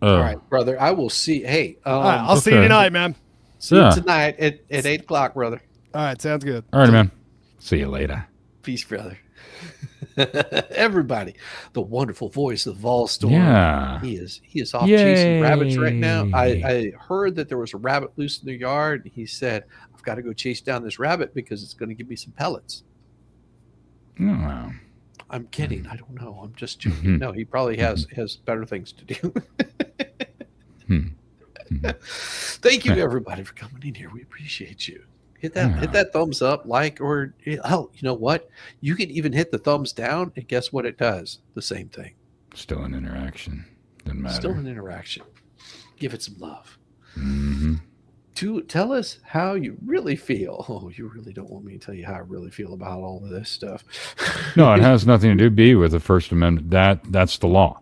B: All right, brother. I will see. Hey,
D: All right, I'll see you
C: okay.
D: tonight, man.
B: see
C: Yeah.
B: you tonight at 8:00, brother.
D: All right, sounds good.
C: All right, man.
F: See you later.
B: Peace, brother. Everybody, the wonderful voice of Volstorm.
F: Yeah.
B: He is off chasing rabbits right now.
F: Yay.
B: I heard that there was a rabbit loose in the yard. He said, "I've got to go chase down this rabbit because it's going to give me some pellets."
F: Oh, wow.
B: I'm kidding. I don't know. I'm just joking. No, he probably has better things to do. Thank you, everybody, for coming in here. We appreciate you. Hit that thumbs up, like, or hell, you know what? You can even hit the thumbs down, and guess what it does? The same thing.
F: Still an interaction. Doesn't matter.
B: Still an interaction. Give it some love.
F: Mm-hmm.
B: tell us how you really feel. Oh, you really don't want me to tell you how I really feel about all of this stuff.
F: No, it has nothing to do with the First Amendment. That's the law,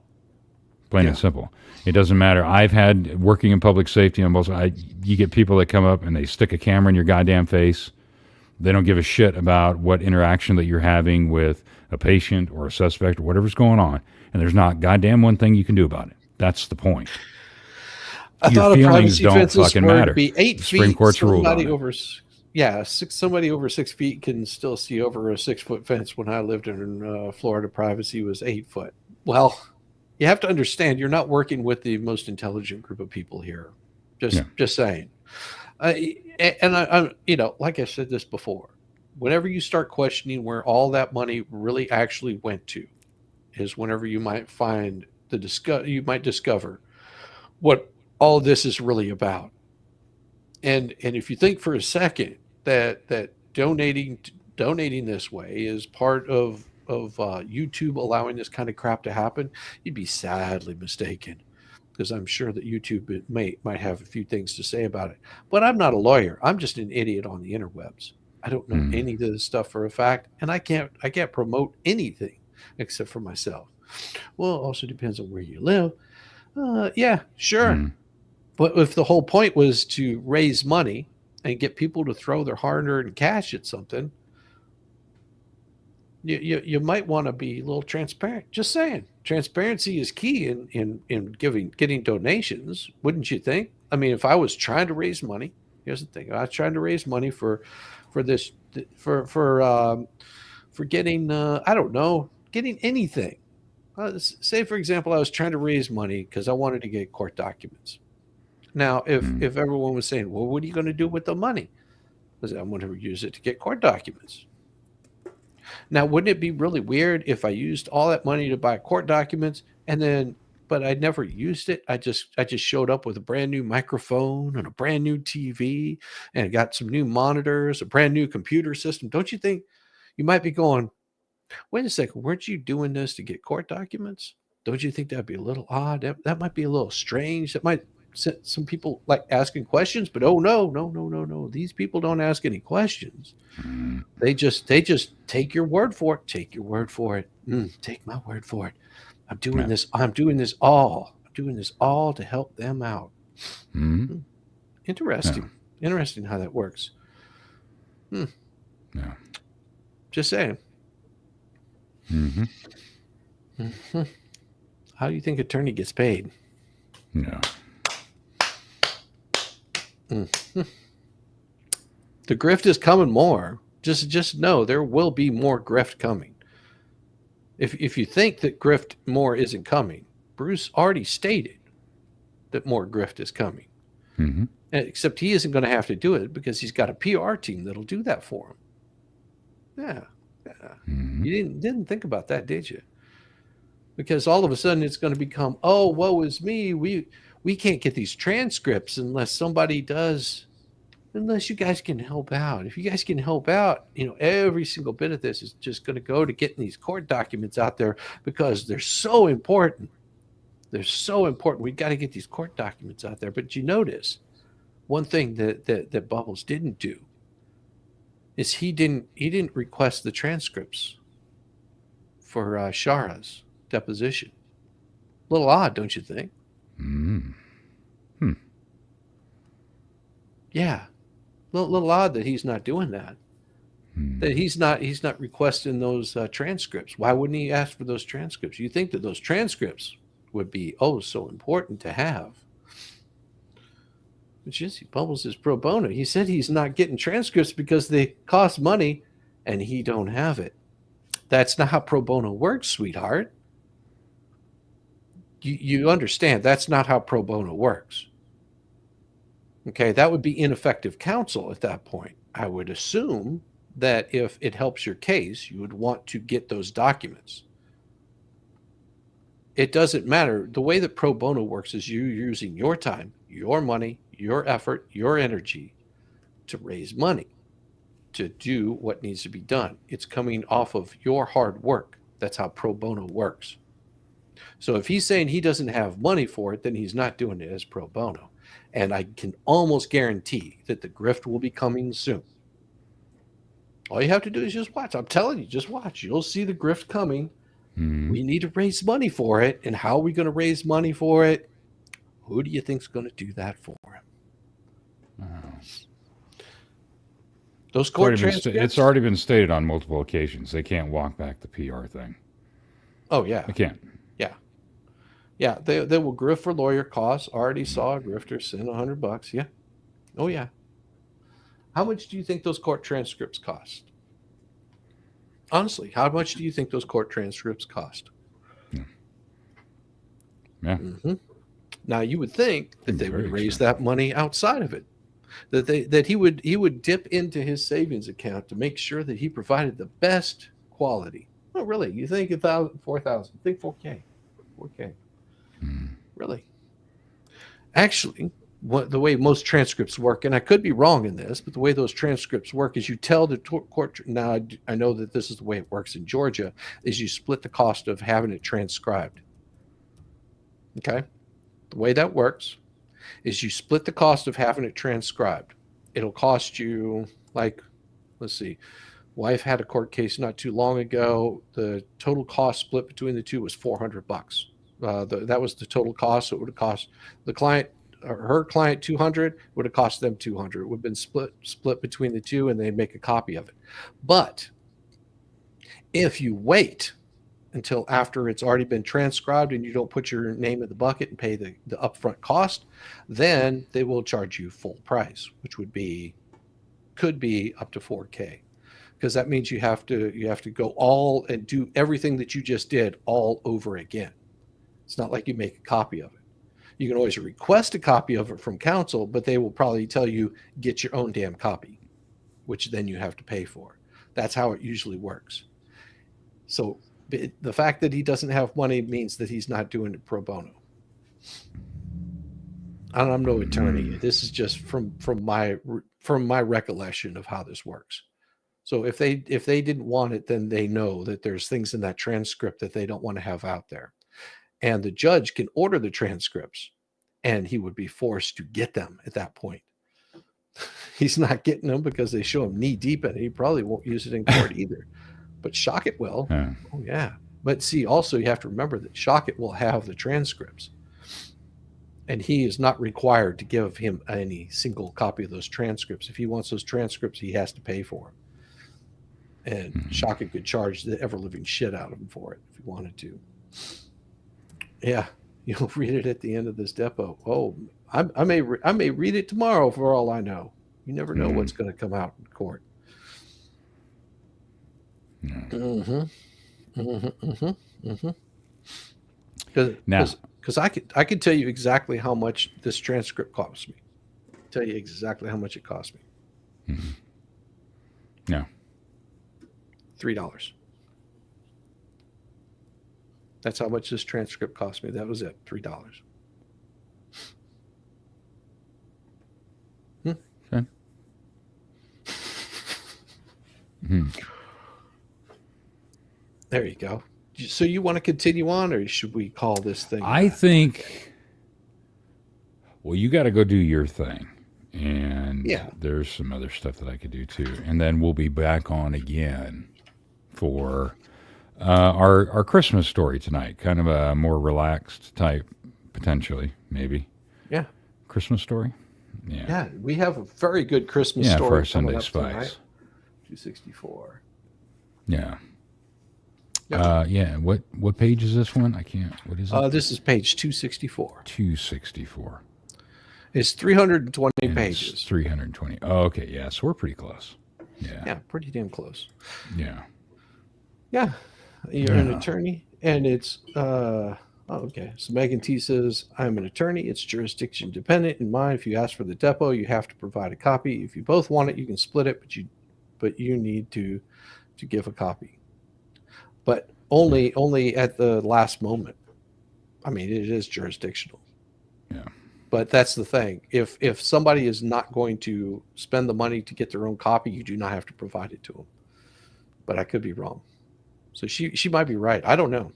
F: plain and simple. It doesn't matter. I've had working in public safety on both. You get people that come up and they stick a camera in your goddamn face. They don't give a shit about what interaction that you're having with a patient or a suspect or whatever's going on, and there's not goddamn one thing you can do about it. That's the point.
B: I
F: Your
B: thought a
F: feelings
B: privacy
F: don't
B: fence is
F: fucking
B: where
F: matter.
B: to be 8
F: The Supreme
B: feet.
F: Court's ruled on
B: Somebody
F: it.
B: over, somebody over 6 feet can still see over a 6-foot fence. When I lived in Florida, privacy was 8 foot. Well, you have to understand, you're not working with the most intelligent group of people here. Just saying. And I, like I said this before, whenever you start questioning where all that money really actually went to, is whenever you might find you might discover what all of this is really about. And if you think for a second that donating this way is part of YouTube allowing this kind of crap to happen, you'd be sadly mistaken, because I'm sure that YouTube might have a few things to say about it. But I'm not a lawyer. I'm just an idiot on the interwebs. I don't know any of this stuff for a fact, and I can't promote anything except for myself. Well, it also depends on where you live. Yeah, sure. But if the whole point was to raise money and get people to throw their hard-earned cash at something, you might want to be a little transparent. Just saying, transparency is key in getting donations, wouldn't you think? I mean, if I was trying to raise money, here's the thing: I was trying to raise money for getting I don't know, getting anything. Say, for example, I was trying to raise money because I wanted to get court documents. Now, if everyone was saying, well, what are you going to do with the money? I said, I'm going to use it to get court documents. Now, wouldn't it be really weird if I used all that money to buy court documents but I never used it? I just showed up with a brand new microphone and a brand new TV and got some new monitors, a brand new computer system. Don't you think you might be going, wait a second, weren't you doing this to get court documents? Don't you think that'd be a little odd? That might be a little strange. That might set some people like asking questions, but oh no. These people don't ask any questions. They just take your word for it. Take your word for it. Take my word for it. I'm doing this all to help them out. Interesting. Interesting how that works. Yeah. Just saying. How do you think attorney gets paid?
F: No.
B: The grift is coming more. Just know there will be more grift coming. If you think that grift more isn't coming, Bruce already stated that more grift is coming. Except he isn't going to have to do it because he's got a PR team that'll do that for him. Yeah. You didn't think about that, did you? Because all of a sudden it's going to become, oh, woe is me. We can't get these transcripts unless you guys can help out. If you guys can help out, every single bit of this is just going to go to getting these court documents out there because they're so important. They're so important. We've got to get these court documents out there. But you notice one thing that Bubbles didn't do is he didn't request the transcripts for Shara's deposition. A little odd, don't you think? Yeah, a little odd that he's not doing that. That he's not requesting those transcripts. Why wouldn't he ask for those transcripts? You think that those transcripts would be so important to have? But Bubbles is pro bono. He said he's not getting transcripts because they cost money, and he don't have it. That's not how pro bono works, sweetheart. You understand that's not how pro bono works. Okay, that would be ineffective counsel at that point. I would assume that if it helps your case, you would want to get those documents. It doesn't matter. The way that pro bono works is you using your time, your money, your effort, your energy to raise money, to do what needs to be done. It's coming off of your hard work. That's how pro bono works. So if he's saying he doesn't have money for it, then he's not doing it as pro bono. And I can almost guarantee that the grift will be coming soon. All you have to do is just watch. I'm telling you, just watch. You'll see the grift coming. We need to raise money for it. And how are we going to raise money for it? Who do you think's going to do that for him? Those court transcripts.
F: It's already been stated on multiple occasions. They can't walk back the PR thing.
B: Oh, yeah.
F: They can't.
B: Yeah, they will grift for lawyer costs. Already saw a grifter send $100. Yeah. Oh, yeah. How much do you think those court transcripts cost? Honestly, how much do you think those court transcripts cost?
F: Yeah.
B: Now, you would think that they would raise that money outside of it. That he would dip into his savings account to make sure that he provided the best quality. Oh, really? You think 1,000, 4,000? Think 4K. 4K. Really? Actually, the way most transcripts work, and I could be wrong in this, but the way those transcripts work is you tell the court. Now, I know that this is the way it works in Georgia, is you split the cost of having it transcribed. Okay? The way that works is you split the cost of having it transcribed. It'll cost you, like, let's see, wife had a court case not too long ago. The total cost split between the two was $400. That was the total cost. So it would have cost the client, or her client, $200. Would have cost them $200. It would have been split between the two, and they'd make a copy of it. But if you wait until after it's already been transcribed and you don't put your name in the bucket and pay the upfront cost, then they will charge you full price, which could be up to 4K, because that means you have to go all and do everything that you just did all over again. It's not like you make a copy of it. You can always request a copy of it from counsel, but they will probably tell you, get your own damn copy, which then you have to pay for. That's how it usually works. So the fact that he doesn't have money means that he's not doing it pro bono. I'm no attorney. This is just from my recollection of how this works. So if they didn't want it, then they know that there's things in that transcript that they don't want to have out there. And the judge can order the transcripts, and he would be forced to get them at that point. He's not getting them because they show him knee deep in it. He probably won't use it in court either. But Shockett will.
F: Yeah.
B: Oh, yeah. But see, also you have to remember that Shockett will have the transcripts. And he is not required to give him any single copy of those transcripts. If he wants those transcripts, he has to pay for them. And Shockett could charge the ever-living shit out of him for it if he wanted to. Yeah, you'll read it at the end of this depo. Oh, I may read it tomorrow for all I know. You never know what's going to come out in court. Because I could tell you exactly how much this transcript cost me. Tell you exactly how much it cost me.
F: No.
B: $3. That's how much this transcript cost me. That was it. $3.
F: Okay.
B: There you go. So you want to continue on, or should we call this thing?
F: I think, well, you got to go do your thing. And there's some other stuff that I could do too. And then we'll be back on again for our Christmas story tonight. Kind of a more relaxed type, potentially, maybe.
B: Yeah.
F: Christmas story? Yeah.
B: Yeah, we have a very good Christmas story.
F: For our Sunday Spice.
B: 264.
F: Yeah. Yeah. What page is this one? I can't. What is it?
B: This is page 264.
F: 264.
B: It's 320 pages.
F: It's 320. Oh, okay. Yeah. So we're pretty close. Yeah.
B: Yeah. Pretty damn close.
F: Yeah.
B: Yeah. You're an attorney, and it's okay. So Megan T says, I'm an attorney. It's jurisdiction dependent. In mine, if you ask for the depo, you have to provide a copy. If you both want it, you can split it, but you need to give a copy. But only at the last moment. I mean, it is jurisdictional.
F: Yeah.
B: But that's the thing. If somebody is not going to spend the money to get their own copy, you do not have to provide it to them. But I could be wrong. So she might be right. I don't know.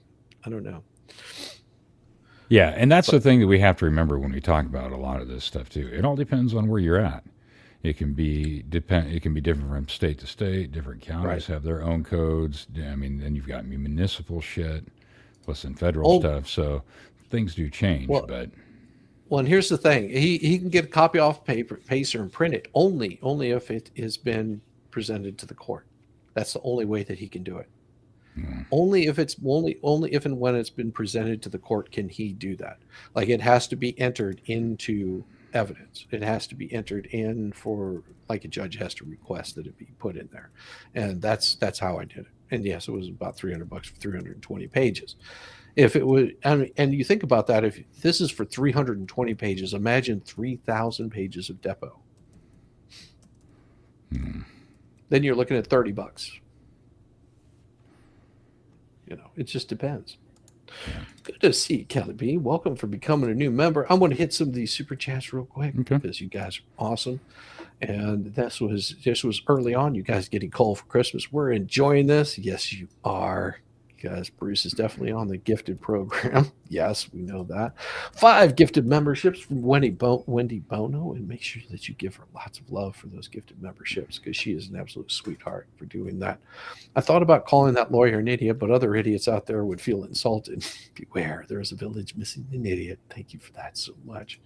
F: Yeah, and that's the thing that we have to remember when we talk about a lot of this stuff too. It all depends on where you're at. It can be different from state to state. Different counties have their own codes. I mean, then you've got municipal shit, plus in federal stuff. So things do change.
B: Well,
F: but
B: and here's the thing: he can get a copy off paper and print it only if it has been presented to the court. That's the only way that he can do it. Only if and when it's been presented to the court can he do that. Like, it has to be entered into evidence. It has to be entered in for, like, a judge has to request that it be put in there. And that's how I did it. And yes, it was about $300 for 320 pages. If it would, and you think about that, if this is for 320 pages, imagine 3,000 pages of depo. Then you're looking at $30. You know, it just depends. Good to see you, Kelly B. Welcome for becoming a new member. I'm going to hit some of these super chats real quick because you guys are awesome. And this was early on. You guys getting cold for Christmas. We're enjoying this. Yes, you are. Guys, Bruce is definitely on the gifted program. Yes, we know that. 5 gifted memberships from Wendy Bono, and make sure that you give her lots of love for those gifted memberships because she is an absolute sweetheart for doing that. I thought about calling that lawyer an idiot, but other idiots out there would feel insulted. Beware, there is a village missing an idiot. Thank you for that so much.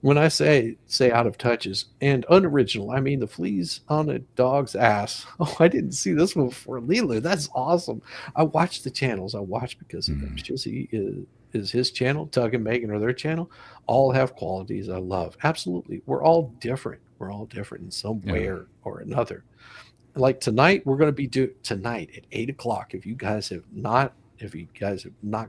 B: When I say out of touches and unoriginal, I mean the fleas on a dog's ass. Oh, I didn't see this one before. Leela, that's awesome. I watch the channels. I watch because of them. Shizzy is his channel. Tug and Megan are their channel. All have qualities I love. Absolutely. We're all different. We're all different in some way or another. Like tonight, we're going to be tonight at 8 o'clock. If you guys have not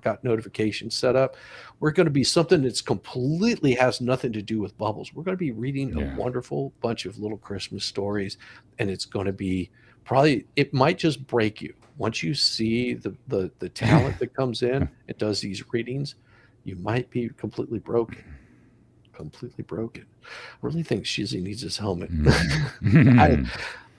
B: got notifications set up, we're going to be something that's completely has nothing to do with bubbles. We're going to be reading a wonderful bunch of little Christmas stories, and it's going to be it might just break you. Once you see the talent that comes in and does these readings, you might be completely broken. I really think Shizzy needs his helmet.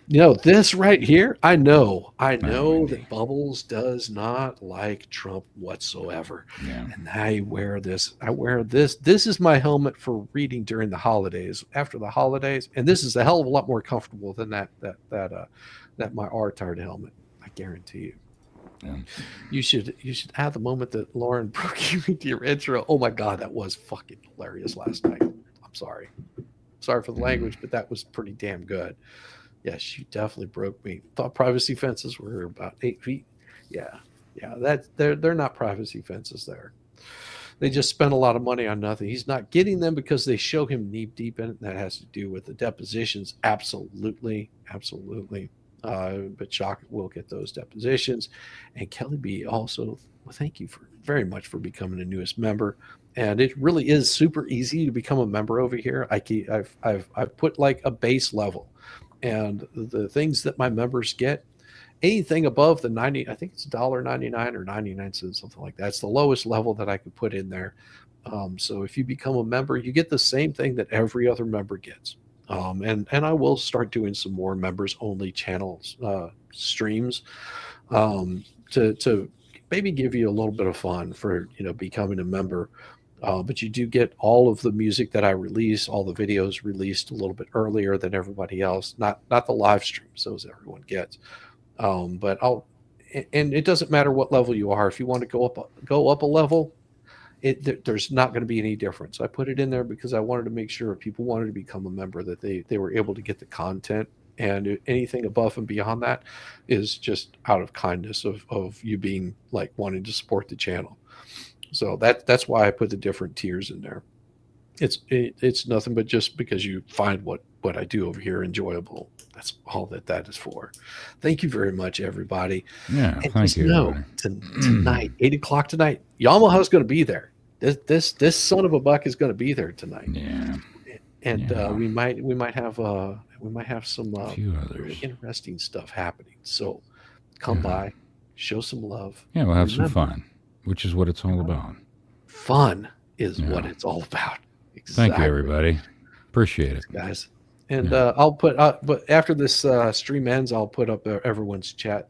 B: This right here, I know that Bubbles does not like Trump whatsoever. Yeah. And I wear this. This is my helmet for reading during the holidays, after the holidays. And this is a hell of a lot more comfortable than that my R-Tard helmet. I guarantee you. Yeah. You should have the moment that Lauren broke you into your intro. Oh my God, that was fucking hilarious last night. I'm sorry for the language, but that was pretty damn good. Yes, you definitely broke me. Thought privacy fences were about 8 feet. Yeah. They're not privacy fences there. They just spent a lot of money on nothing. He's not getting them because they show him knee deep in it. That has to do with the depositions. Absolutely. But Shock will get those depositions. And Kelly B also, thank you very much for becoming the newest member. And it really is super easy to become a member over here. I've put like a base level. And the things that my members get, anything above the 90, I think it's $1.99 or 99 cents, something like that. It's the lowest level that I could put in there. So if you become a member, you get the same thing that every other member gets. And I will start doing some more members only channels, streams, to maybe give you a little bit of fun for, becoming a member. But you do get all of the music that I release, all the videos released a little bit earlier than everybody else. Not the live streams, those everyone gets. But and it doesn't matter what level you are. If you want to go up a level, there's not going to be any difference. I put it in there because I wanted to make sure if people wanted to become a member that they were able to get the content. And anything above and beyond that is just out of kindness of you being like wanting to support the channel. So that's why I put the different tiers in there. It's nothing but just because you find what I do over here enjoyable. That's all that is for. Thank you very much, everybody.
C: Yeah,
B: and
C: thank you.
B: Tonight, 8 o'clock tonight, Yamaha's going to be there. This son of a buck is going to be there tonight.
C: Yeah,
B: and we might have some interesting stuff happening. So come by, show some love.
C: Yeah, we'll have some fun. Which is what it's all about.
B: Fun is what it's all about. Exactly.
C: Thank you, everybody. Appreciate it,
B: guys. And I'll put but after this stream ends, I'll put up everyone's chat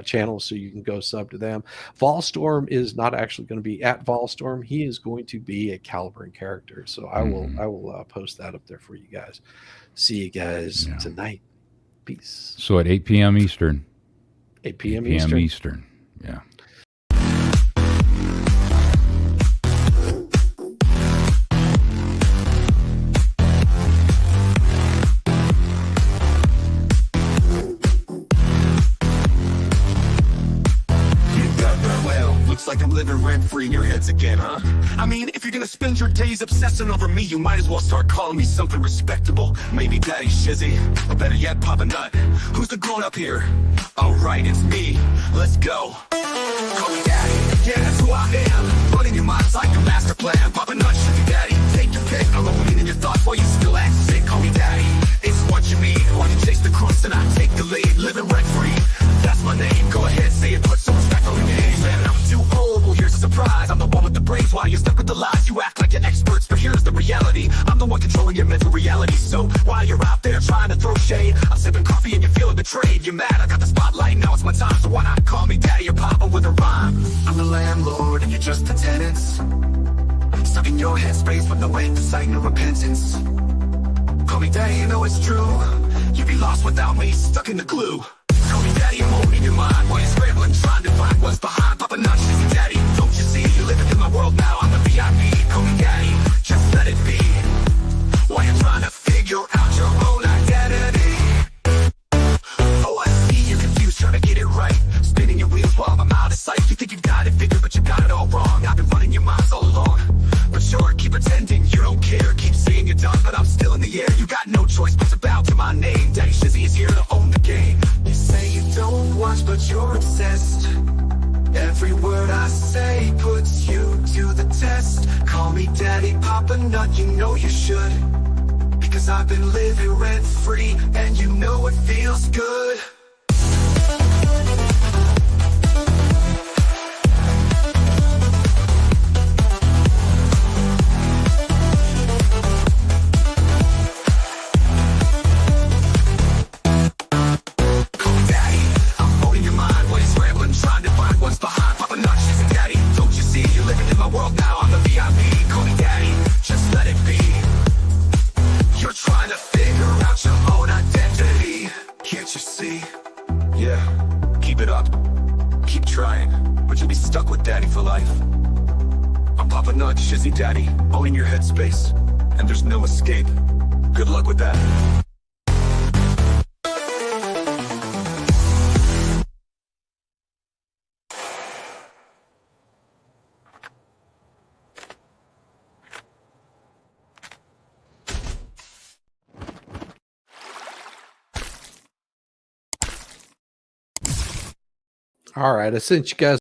B: channels, so you can go sub to them. Volstorm is not actually going to be at Volstorm. He is going to be a Calibering character. So I will post that up there for you guys. See you guys tonight. Peace.
F: So at 8 p.m. Eastern.
B: 8 p.m.
F: 8 p.m.
B: Eastern.
F: Eastern. Yeah.
A: Looks like I'm living rent-free in your heads again, huh? I mean, if you're gonna spend your days obsessing over me, you might as well start calling me something respectable. Maybe Daddy Shizzy, or better yet, Papa Nut. Who's the grown-up here? Alright, it's me. Let's go. Call me Daddy, yeah, that's who I am. Running your mind's like a master plan. Papa Nut, Shizzy Daddy, take your pick. I'm opening in your thoughts while you still act sick. Call me Daddy, it's what you mean. Why you chase the crust and I take the lead? Living rent-free, that's my name. Go ahead, say it, put some respect on your name. Man, I'm too old, well here's a surprise. I'm the one with the brains while you're stuck with the lies. You act like you're experts, but here's the reality. I'm the one controlling your mental reality. So while you're out there trying to throw shade, I'm sipping coffee and you're feeling betrayed. You're mad, I got the spotlight, now it's my time. So why not call me Daddy or Papa with a rhyme? I'm the landlord and you're just the tenants, stuck in your headspace with no end to sight, no repentance. Call me Daddy, you know it's true. You'd be lost without me, stuck in the glue. Call me Daddy, I'm holding your mind while you're scrambling, trying to find what's behind. Papa Nut, Shizzy Daddy, don't you see? You're living in my world now, I'm the VIP. Call me Daddy, just let it be. While you're trying to figure out your own identity. Oh, I see you're confused, trying to get it right. Spinning your wheels while I'm out of sight. You think you got it figured, but you got it all wrong. I've been running your minds all along. But sure, keep pretending you don't care. Keep saying you're done, but I'm still in the air. You got no choice but to bow to my name. Daddy Shizzy is here to own the game. You say you don't watch, but you're obsessed. Every word I say puts you to the test. Call me Daddy, Papa Nut, you know you should. Because I've been living rent-free, and you know it feels good. Stuck with Daddy for life. I'm Papa Nut, Shizzy Daddy, owning your headspace, and there's no escape. Good luck with that.
B: All right, I sent you guys